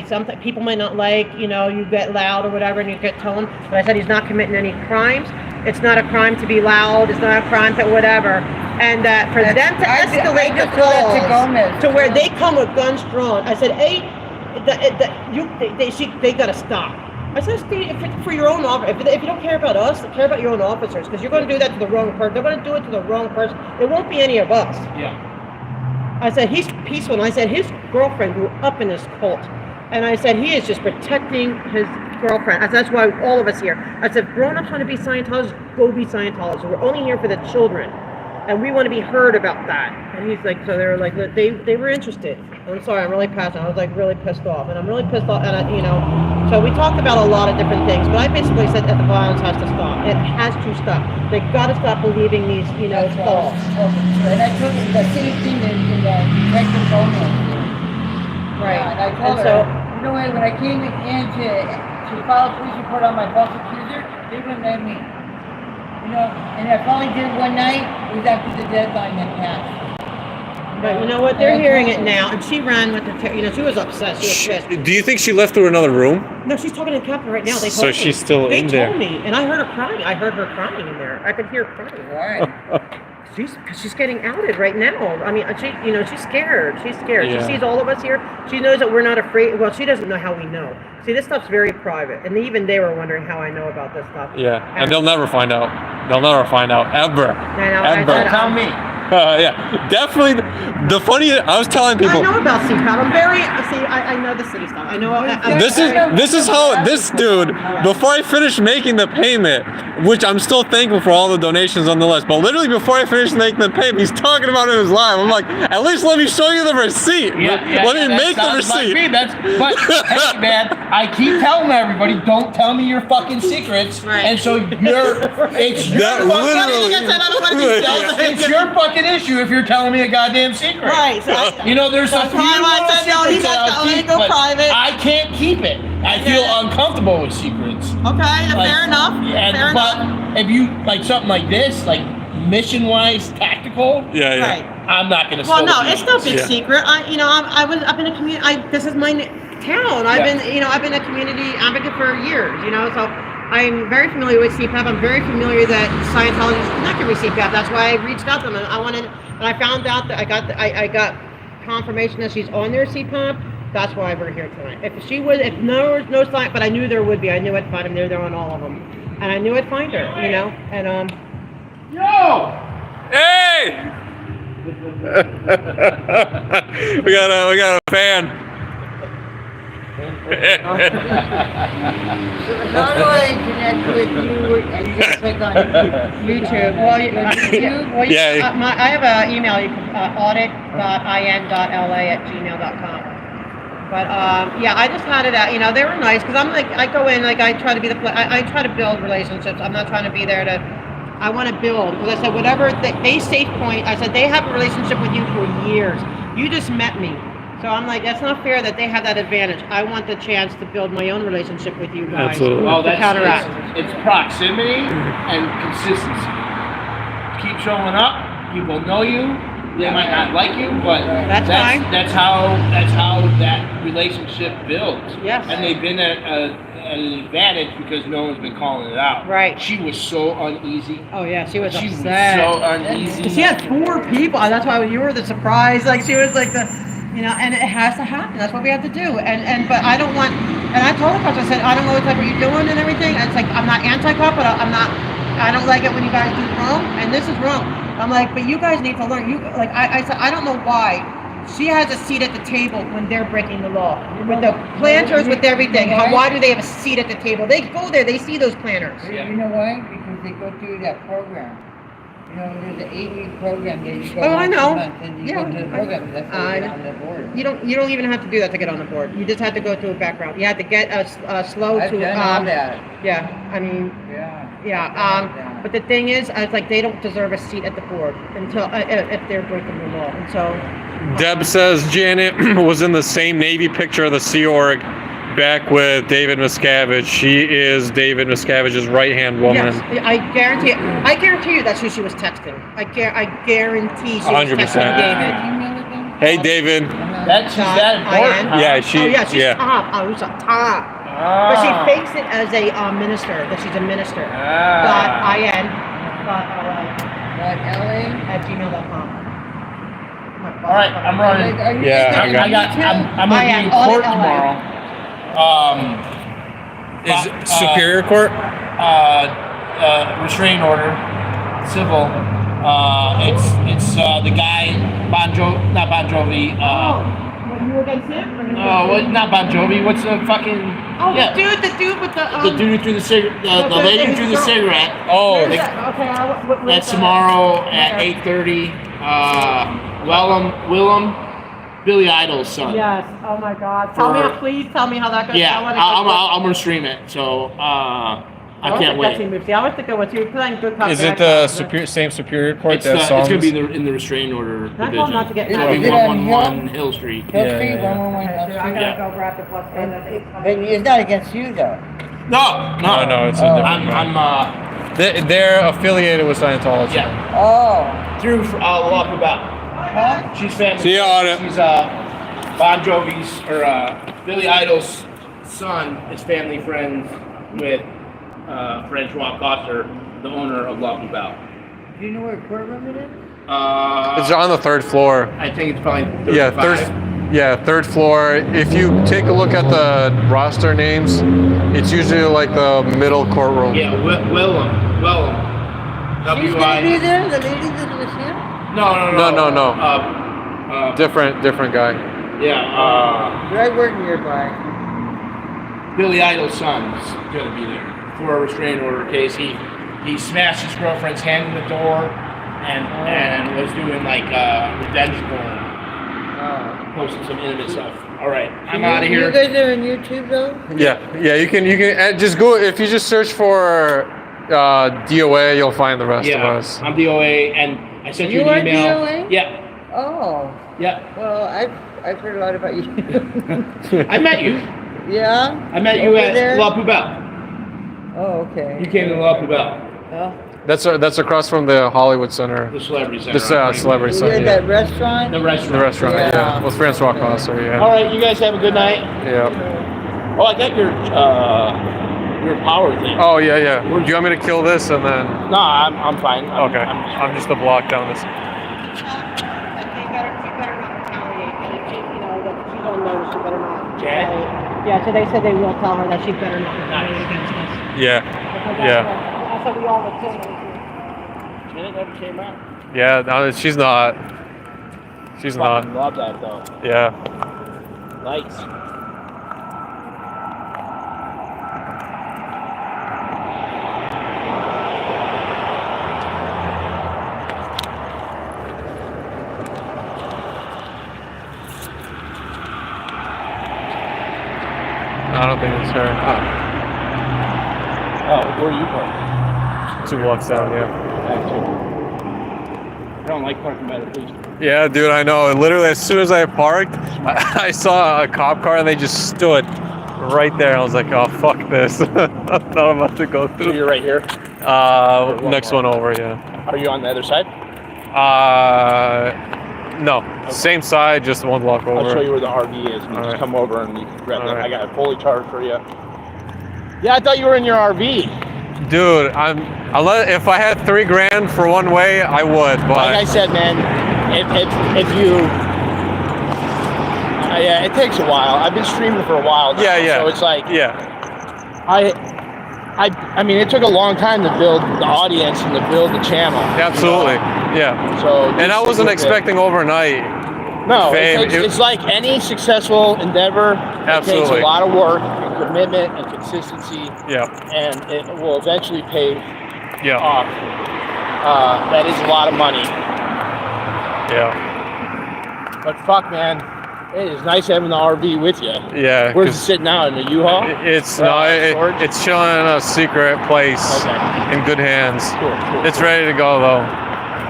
some people might not like, you get loud or whatever, and you get told. But I said he's not committing any crimes. It's not a crime to be loud. It's not a crime to whatever. And that for them to escalate the calls to where they come with guns drawn, I said, hey, they gotta stop. I said, for your own officer, if you don't care about us, care about your own officers, because you're going to do that to the wrong person. They're going to do it to the wrong person. It won't be any of us. Yeah. I said, he's peaceful. And I said, his girlfriend grew up in this cult. And I said, he is just protecting his girlfriend. I said, that's why all of us here. I said, grown-ups want to be Scientologists, go be Scientologists. We're only here for the children. And we want to be heard about that. And he's like, so they were like, they were interested. I'm sorry, I'm really passionate. I was like really pissed off. And I'm really pissed off. And so we talked about a lot of different things. But I basically said that the violence has to stop. It has to stop. They got to stop believing these, calls. And I told him the same thing that Detective Gomez did. Right. And I told her, when I came in to file a police report on my false accuser, they wouldn't let me. And I finally did it one night. It was after the deadline that passed. But you know what? They're hearing it now, and she ran with the. She was upset. She was pissed. Do you think she left through another room? No, she's talking to the captain right now. They told So me. she's still in there. They told me, and I heard her crying. I heard her crying in there. I could hear her crying. Right. She's getting outed right now. I mean, she's scared. She's scared. Yeah. She sees all of us here. She knows that we're not afraid. Well, she doesn't know how we know. See, this stuff's very private, and even they were wondering how I know about this stuff. Yeah, and they'll never find out. They'll never find out, ever. I know. Ever. Tell me. Yeah, definitely. The funny, I was telling people. I know about CPAB. I know the city stuff. I know. This is how this dude. Before I finished making the payment, which I'm still thankful for all the donations on the list, but literally before I finished making the payment, he's talking about it in his live. I'm like, at least let me show you the receipt. Let me make the receipt. But hey, man, I keep telling everybody, don't tell me your fucking secrets. Right. And so it's your fucking issue if you're telling me a goddamn secret. Right. So there's some secrets I'll keep, but I can't keep it. I feel uncomfortable with secrets. Okay, fair enough. But if you like something like this, like mission-wise, tactical, Right. I'm not gonna. Well, no, it's no big secret. I've been a community. This is my town. I've been a community advocate for years. So I'm very familiar with CPAB. I'm very familiar that Scientology is connected with CPAB. That's why I reached out to them, and I found out that I got confirmation that she's on their CPAB. That's why we're here tonight. If there was no sign, but I knew there would be. I knew I'd find them. They're on all of them, and I knew I'd find her. And Yo! Hey! we got a fan. How do I connect with you and you click on YouTube. Well, I have an email. You can audit.in.la@gmail.com. But I just had it out. They were nice because I'm like, I go in like I try to be I try to build relationships. I'm not trying to be there to. I want to build because I said whatever they safe point. I said they have a relationship with you for years. You just met me. So I'm like, that's not fair that they have that advantage. I want the chance to build my own relationship with you guys. Absolutely. Well, to counteract. It's proximity and consistency. Keep showing up. People know you. They might not like you, but that's fine. That's how that relationship builds. Yes. And they've been a an advantage because no one's been calling it out. Right. She was so uneasy. Oh yeah, she was She was upset. so uneasy. She had 4 people, and that's why you were the surprise. Like she was like the, and it has to happen. That's what we have to do. But I don't want. And I told her, I said, I don't know what type are you doing and everything. And it's like I'm not anti-cop, but I'm not. I don't like it when you guys do wrong, and this is wrong. I'm like, but you guys need to learn. I said, I don't know why. She has a seat at the table when they're breaking the law. With the planters, with everything. Why do they have a seat at the table? They go there, they see those planters. You know why? Because they go through that program. There's an 8-week program that you go Oh, I once a know. month and you go to the program. That's how you get on the board. You don't even have to do that to get on the board. You just have to go through a background. You have to get slow I've to. done all that. Yeah, I mean. Yeah. But the thing is, I was like, they don't deserve a seat at the board until if they're breaking the law. And so. Deb says Janet was in the same Navy picture of the Sea Org back with David Miscavige. She is David Miscavige's right-hand woman. Yes, I guarantee you that's who she was texting. I guarantee she was 100%. texting David. Hey, David. She's that important, huh? Yeah, she's top. Who's top? But she fakes it as a minister, that she's a minister. .in. @gmail.com. All right, I'm running. I'm gonna be in court tomorrow. Is Superior Court? Restraining order, civil. It's the guy not Bon Jovi. You were against him? Not Bon Jovi. What's the fucking? Oh, the dude with the. The dude who threw the cigarette. The lady who threw the cigarette. Oh. That's tomorrow at 8:30. Willem, Billy Idol's son. Yes. Oh my God. Please tell me how that goes. Yeah, I'm gonna stream it. So I can't wait. I always think it was you playing good cop. Is it the same Superior Court It's that songs? gonna be in the restraining order I told him not to get division. mad. It'll be 111 Hill Street. Hill Street, 111 Hill Street. I gotta go grab the plus. But it's not against you though. No, it's a different. They're affiliated with Scientology. Yeah. Oh. Through Law About. Huh? She's family. See you on it. She's Bon Jovi's or Billy Idol's son is family friends with Francois Coster, the owner of La Poubelle. Do you know where courtroom it is? It's on the 3rd floor. I think it's probably 35. Third floor. If you take a look at the roster names, it's usually like the middle courtroom. Yeah, Willem. She's gonna be there? The lady that was here? No. Different guy. Yeah. But I work nearby. Billy Idol's son's gonna be there for a restraining order case. He smashed his girlfriend's hand in the door and was doing like revenge porn. Posting some intimate stuff. All right, I'm out of here. You guys are on YouTube though? Yeah. You can just go if you just search for DOA, you'll find the rest of us. I'm DOA, and I sent you an email. You are DOA? Yeah. Oh. Yeah. Well, I've heard a lot about you. I met you. Yeah? I met you Over at there? La Poubelle. Oh, okay. You came to La Poubelle. Oh. That's across from the Hollywood Center. The Celebrity Center. The Celebrity You're Center. at that restaurant? The restaurant. The restaurant, yeah. With Francois Coster, yeah. All right, you guys have a good night. Yeah. Oh, I got your power thing. Oh yeah. Do you want me to kill this and then? No, I'm fine. Okay. I'm just a block down this. She better not retaliate. And if she, that she don't know, she better not. Yeah, so they said they will tell her that she better not retaliate against us. Yeah. I said we all would kill her. Janet never came out. Yeah, no, she's not. She's not. Love that though. Yeah. Lights. I don't think it's her. Oh, where are you parked? 2 blocks down, yeah. I don't like parking by the police. Yeah, dude, I know. Literally, as soon as I parked, I saw a cop car and they just stood right there. I was like, oh, fuck this. I'm not about to go through. So you're right here? Next one over, yeah. Are you on the other side? No. Okay. Same side, just 1 block over. I'll show you where the RV is. You just come over and you can grab that. Right. I got it fully charged for you. Yeah, I thought you were in your RV. Dude, if I had $3,000 for one way, I would. But like I said, man, if you, yeah, it takes a while. I've been streaming for a while now, yeah. So it's like, yeah. I mean, it took a long time to build the audience and to build the channel. Absolutely, yeah. So, and I wasn't expecting overnight. No, fame. It's like any successful endeavor. Absolutely. It takes a lot of work and commitment and consistency. Yeah. And it will eventually pay off. That is a lot of money. Yeah. But fuck, man. It is nice having the RV with you. Yeah. Where's it sitting now? In the U-Haul? It's chilling in a secret place in good hands. Cool. It's ready to go though,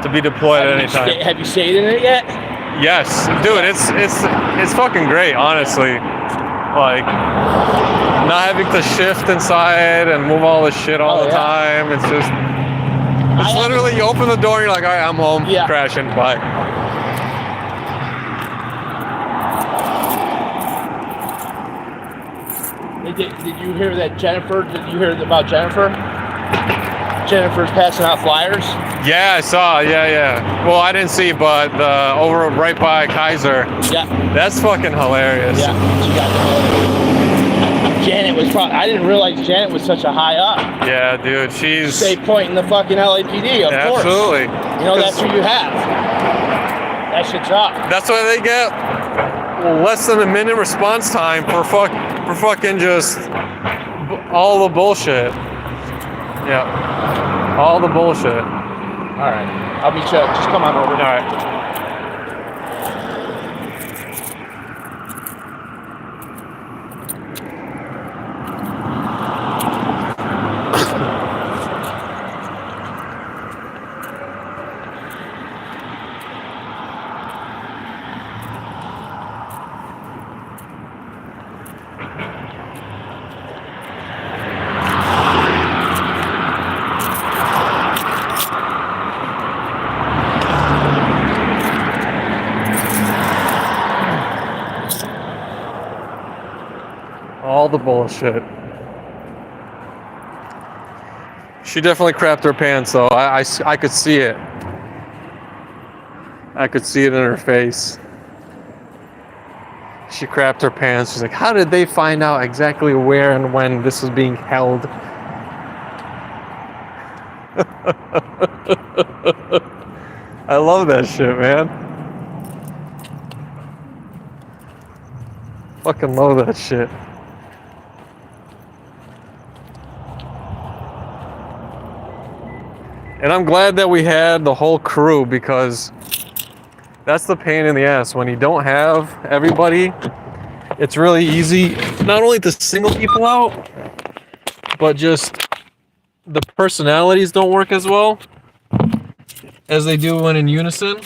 to be deployed at any time. Have you stayed in it yet? Yes, dude. It's fucking great, honestly. Like not having to shift inside and move all this shit all the time. It's just, it's literally you open the door, and you're like, all right, I'm home. Crashing. Bye. Did you hear that Jennifer? Did you hear about Jennifer? Jennifer's passing out flyers. Yeah, I saw. Yeah. Well, I didn't see, but over right by Kaiser. Yeah. That's fucking hilarious. Yeah, she got Janet was probably. I didn't realize Janet was such a high up. Yeah, dude, she's. Safe point in the fucking LAPD, of course. Absolutely. You know that's who you have. That shit's up. That's why they get less than a minute response time for fucking just all the bullshit. Yeah. All the bullshit. All right. I'll meet you. Just come on over. All right. All the bullshit. She definitely crapped her pants though. I could see it. I could see it in her face. She crapped her pants. She's like, how did they find out exactly where and when this was being held? I love that shit, man. Fucking love that shit. And I'm glad that we had the whole crew, because that's the pain in the ass. When you don't have everybody, it's really easy not only to single people out, but just the personalities don't work as well as they do when in unison.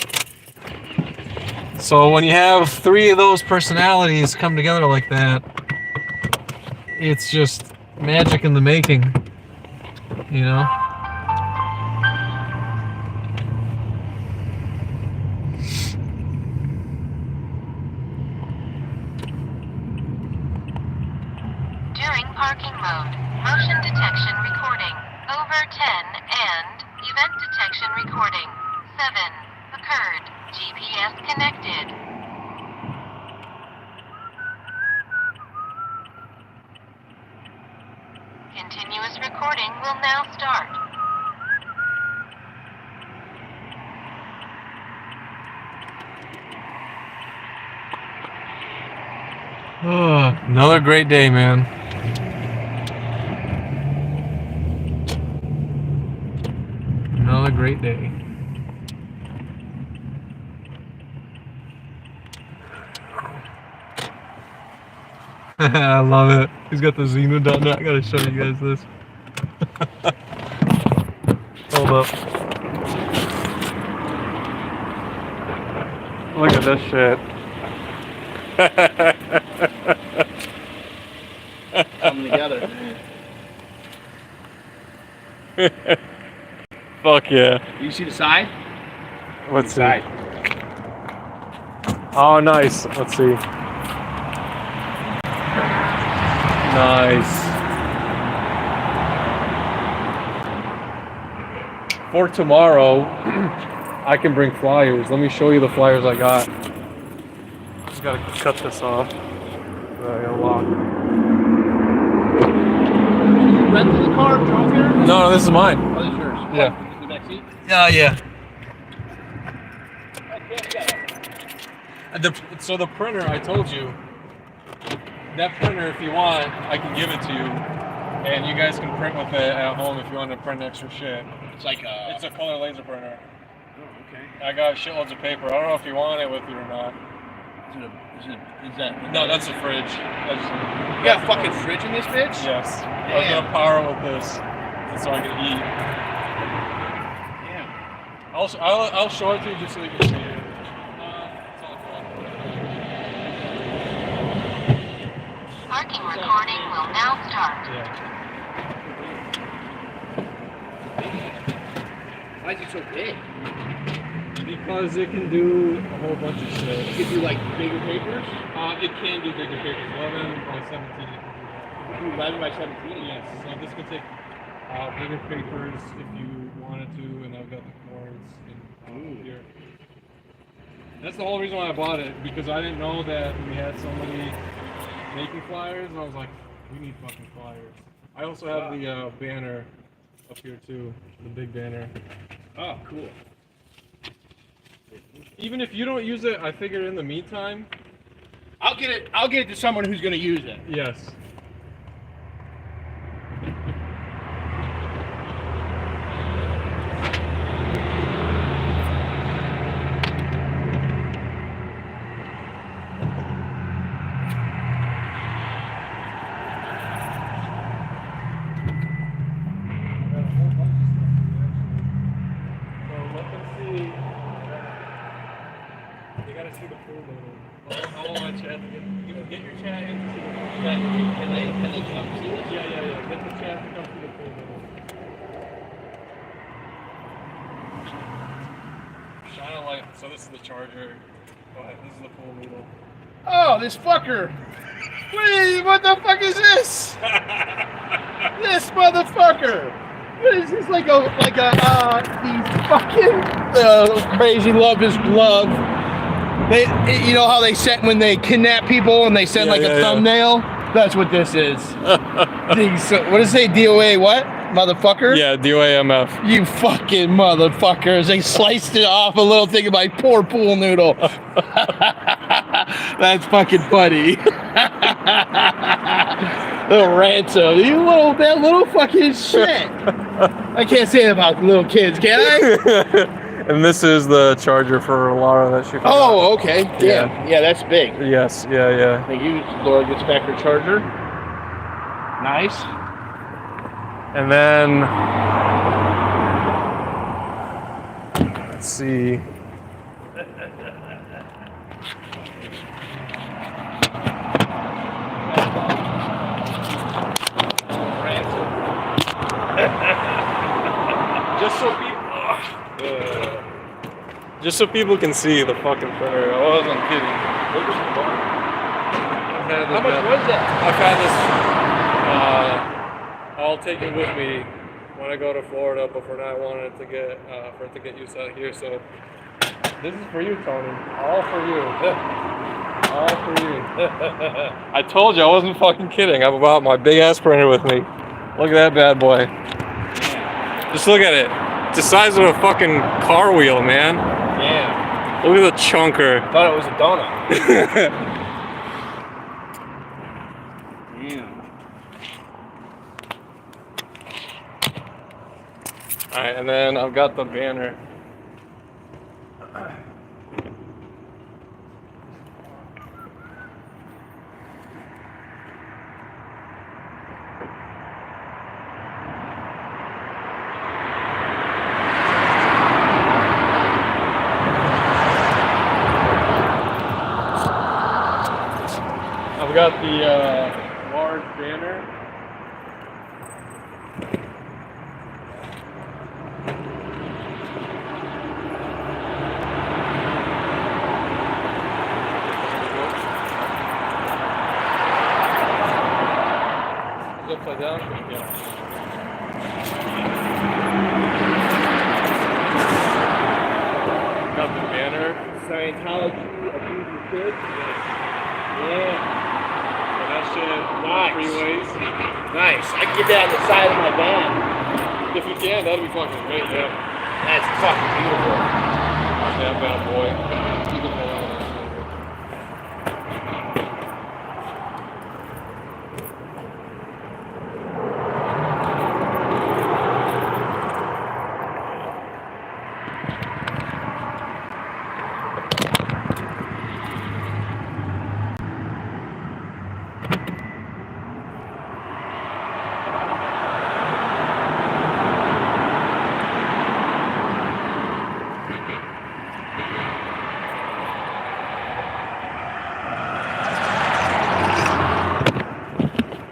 So when you have 3 of those personalities come together like that, it's just magic in the making, you know? During parking mode, motion detection recording. Over 10 and event detection recording. 7 occurred. GPS connected. Continuous recording will now start. Oh, another great day, man. Another great day. I love it. He's got the Xenu down there. I gotta show you guys this. Hold up. Look at this shit. Coming together. Fuck yeah. You see the side? Let's see. Oh, nice. Let's see. Nice. for tomorrow, I can bring flyers. Let me show you the flyers I got. Just gotta cut this off. I gotta lock. Rented the car, drove here? No, this is mine. Oh, this is yours? Yeah. What, the back seat? Yeah. So the printer, I told you, that printer, if you want, I can give it to you, and you guys can print with it at home if you want to print extra shit. It's like a... It's a color laser printer. Oh, okay. I got shitloads of paper. I don't know if you want it with you or not. Is that... No, that's a fridge. You got a fucking fridge in this bitch? Yes. Damn. I'm gonna power it with this, so I can eat. Damn. I'll show it to you just so you can see it. Parking recording will now start. Why is it so big? Because it can do a whole bunch of shit. It can do like bigger papers? It can do bigger papers. 11 by 17 it can do that. 11 by 17? Yes. So this can take bigger papers if you wanted to, and I've got the cords in here. That's the whole reason why I bought it, because I didn't know that we had somebody making flyers, and I was like, we need fucking flyers. I also have the banner up here too, the big banner. Oh, cool. Even if you don't use it, I figured in the meantime. I'll get it to someone who's gonna use it. Yes. Get your chat in to see the chat. Can they come see this? Yeah. Get the chat to come see the full middle. Shine a light. So this is the charger. Go ahead. This is the full middle. Oh, this fucker! Wait, what the fuck is this? This motherfucker! What is this, the fucking crazy love is love? They, you know how they send when they kidnap people and they send a thumbnail? That's what this is. What does it say? DOA what? Motherfucker? Yeah, DOAMF. You fucking motherfuckers. They sliced it off a little thing of my poor pool noodle. That's fucking funny. Little ransom. That little fucking shit. I can't say that about little kids, can I? And this is the charger for Laura that she forgot. Oh, okay. Yeah, that's big. Yes, yeah. Thank you. Laura gets back her charger. Nice. And then, let's see. Just so people can see the fucking printer. I wasn't kidding. How much was that? I've had this. I'll take it with me when I go to Florida, but for now I wanted it to get for it to get used out here. So this is for you, Tony. All for you. All for you. I told you I wasn't fucking kidding. I've brought my big ass printer with me. Look at that bad boy. Just look at it. It's the size of a fucking car wheel, man. Yeah. Look at the chunker. I thought it was a donut. Alright, and then I've got the banner. I've got the large banner. Is it upside down? Yeah. good? Yeah. That shit, Nice. freeways. Nice. I can get that on the side of my van. If you can, that'd be fucking great, yeah. That's fucking beautiful. That bad boy.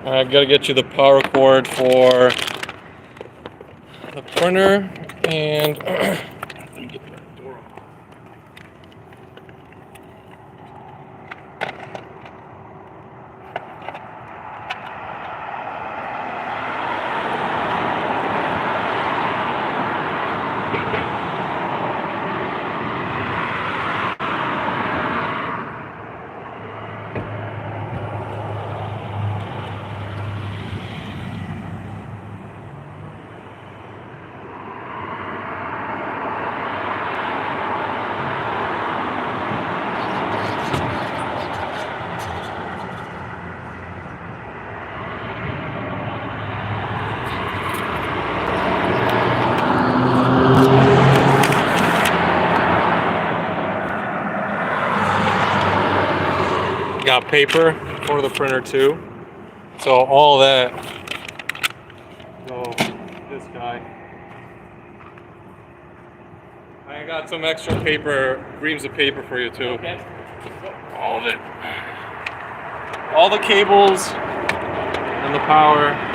I've got to get you the power cord for the printer and let me get that door open. Got paper for the printer too. So all that. So this guy. I got some extra paper, reams of paper for you too. Okay. All of it. All the cables and the power.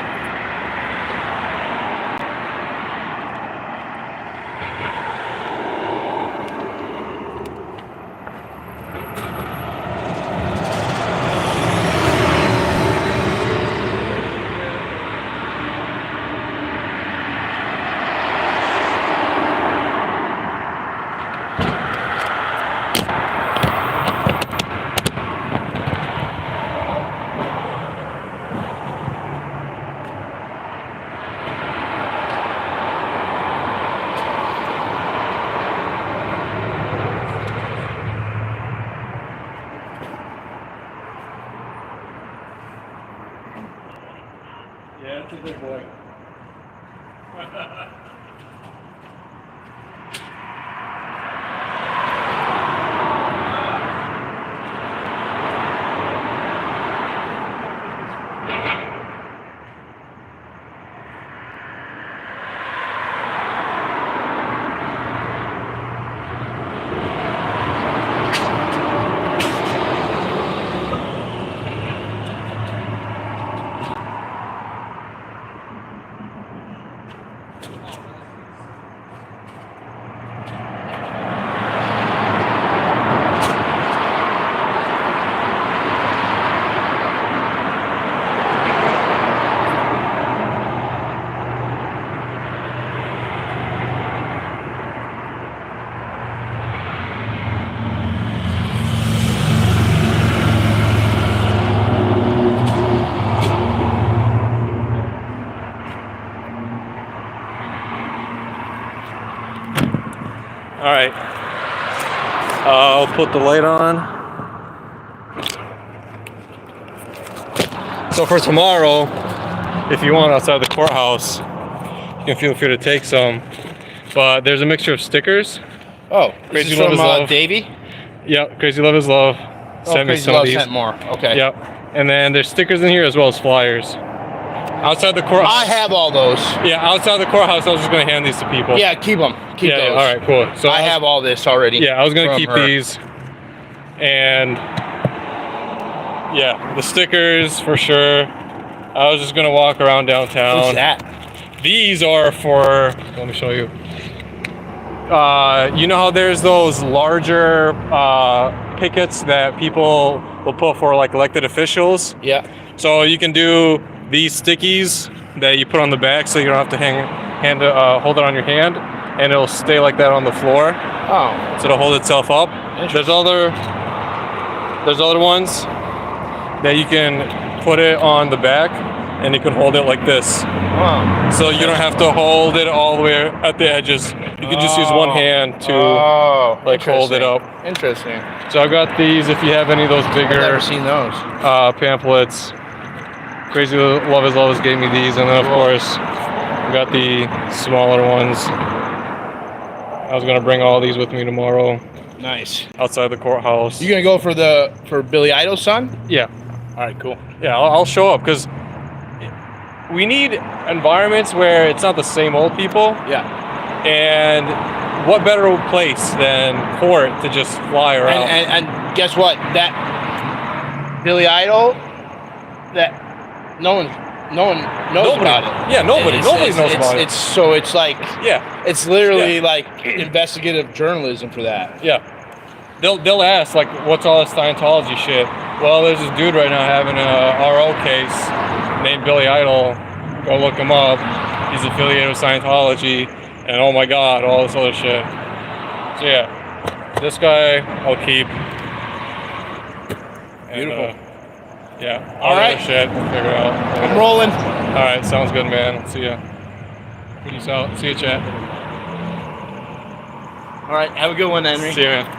Yeah, it's a good boy. All right, I'll put the light on. So for tomorrow, if you want outside the courthouse, you can feel free to take some. But there's a mixture of stickers. Oh, Crazy this is Love from is Love. Davey? Yep, Crazy Love is Love. Oh, Sent me Crazy some Love of these. sent more. Okay. Yep. And then there's stickers in here as well as flyers. Outside the courthouse. I have all those. Yeah, outside the courthouse, I was just gonna hand these to people. Yeah, keep them. Keep those. All right, cool. So I have all this already. Yeah, I was gonna from keep her. these, and yeah, the stickers for sure. I was just gonna walk around downtown. What's that? These are for. Let me show you. You know how there's those larger pickets that people will put for like elected officials? Yeah. So you can do these stickies that you put on the back, so you don't have to hold it on your hand, and it'll stay like that on the floor. Oh. So it'll hold itself up. There's other there's other ones that you can put it on the back and you can hold it like this. Wow. So you don't have to hold it all the way at the edges. You can just use one hand to like hold it up. Interesting. So I've got these if you have any of those bigger I've never seen those. pamphlets. Crazy Love is Loves gave me these, and then of course we got the smaller ones. I was gonna bring all these with me tomorrow. Nice. Outside the courthouse. You gonna go for Billy Idol's son? Yeah. All right, cool. Yeah, I'll show up because we need environments where it's not the same old people. Yeah. And what better place than court to just fly around? And guess what? That Billy Idol, that no one knows about it. Yeah, nobody knows about it. It's like, yeah, it's literally like investigative journalism for that. Yeah. They'll ask like, what's all this Scientology shit? Well, there's this dude right now having a RO case named Billy Idol. Go look him up. He's affiliated with Scientology, and oh my God, all this other shit. So yeah, this guy I'll keep. Beautiful. Yeah. All right. Other shit we'll figure out. I'm rolling. All right, sounds good, man. See ya. Peace out. See you, chat. All right, have a good one, Henry. See you, man.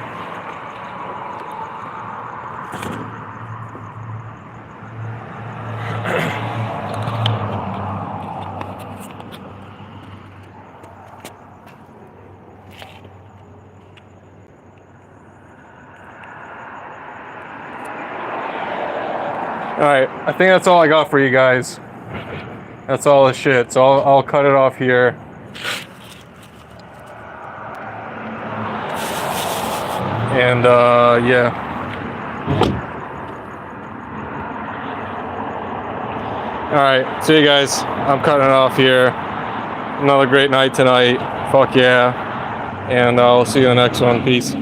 All right, I think that's all I got for you guys. That's all the shit, so I'll cut it off here. And yeah. All right, see you guys. I'm cutting it off here. Another great night tonight. Fuck yeah. And I'll see you in the next one. Peace.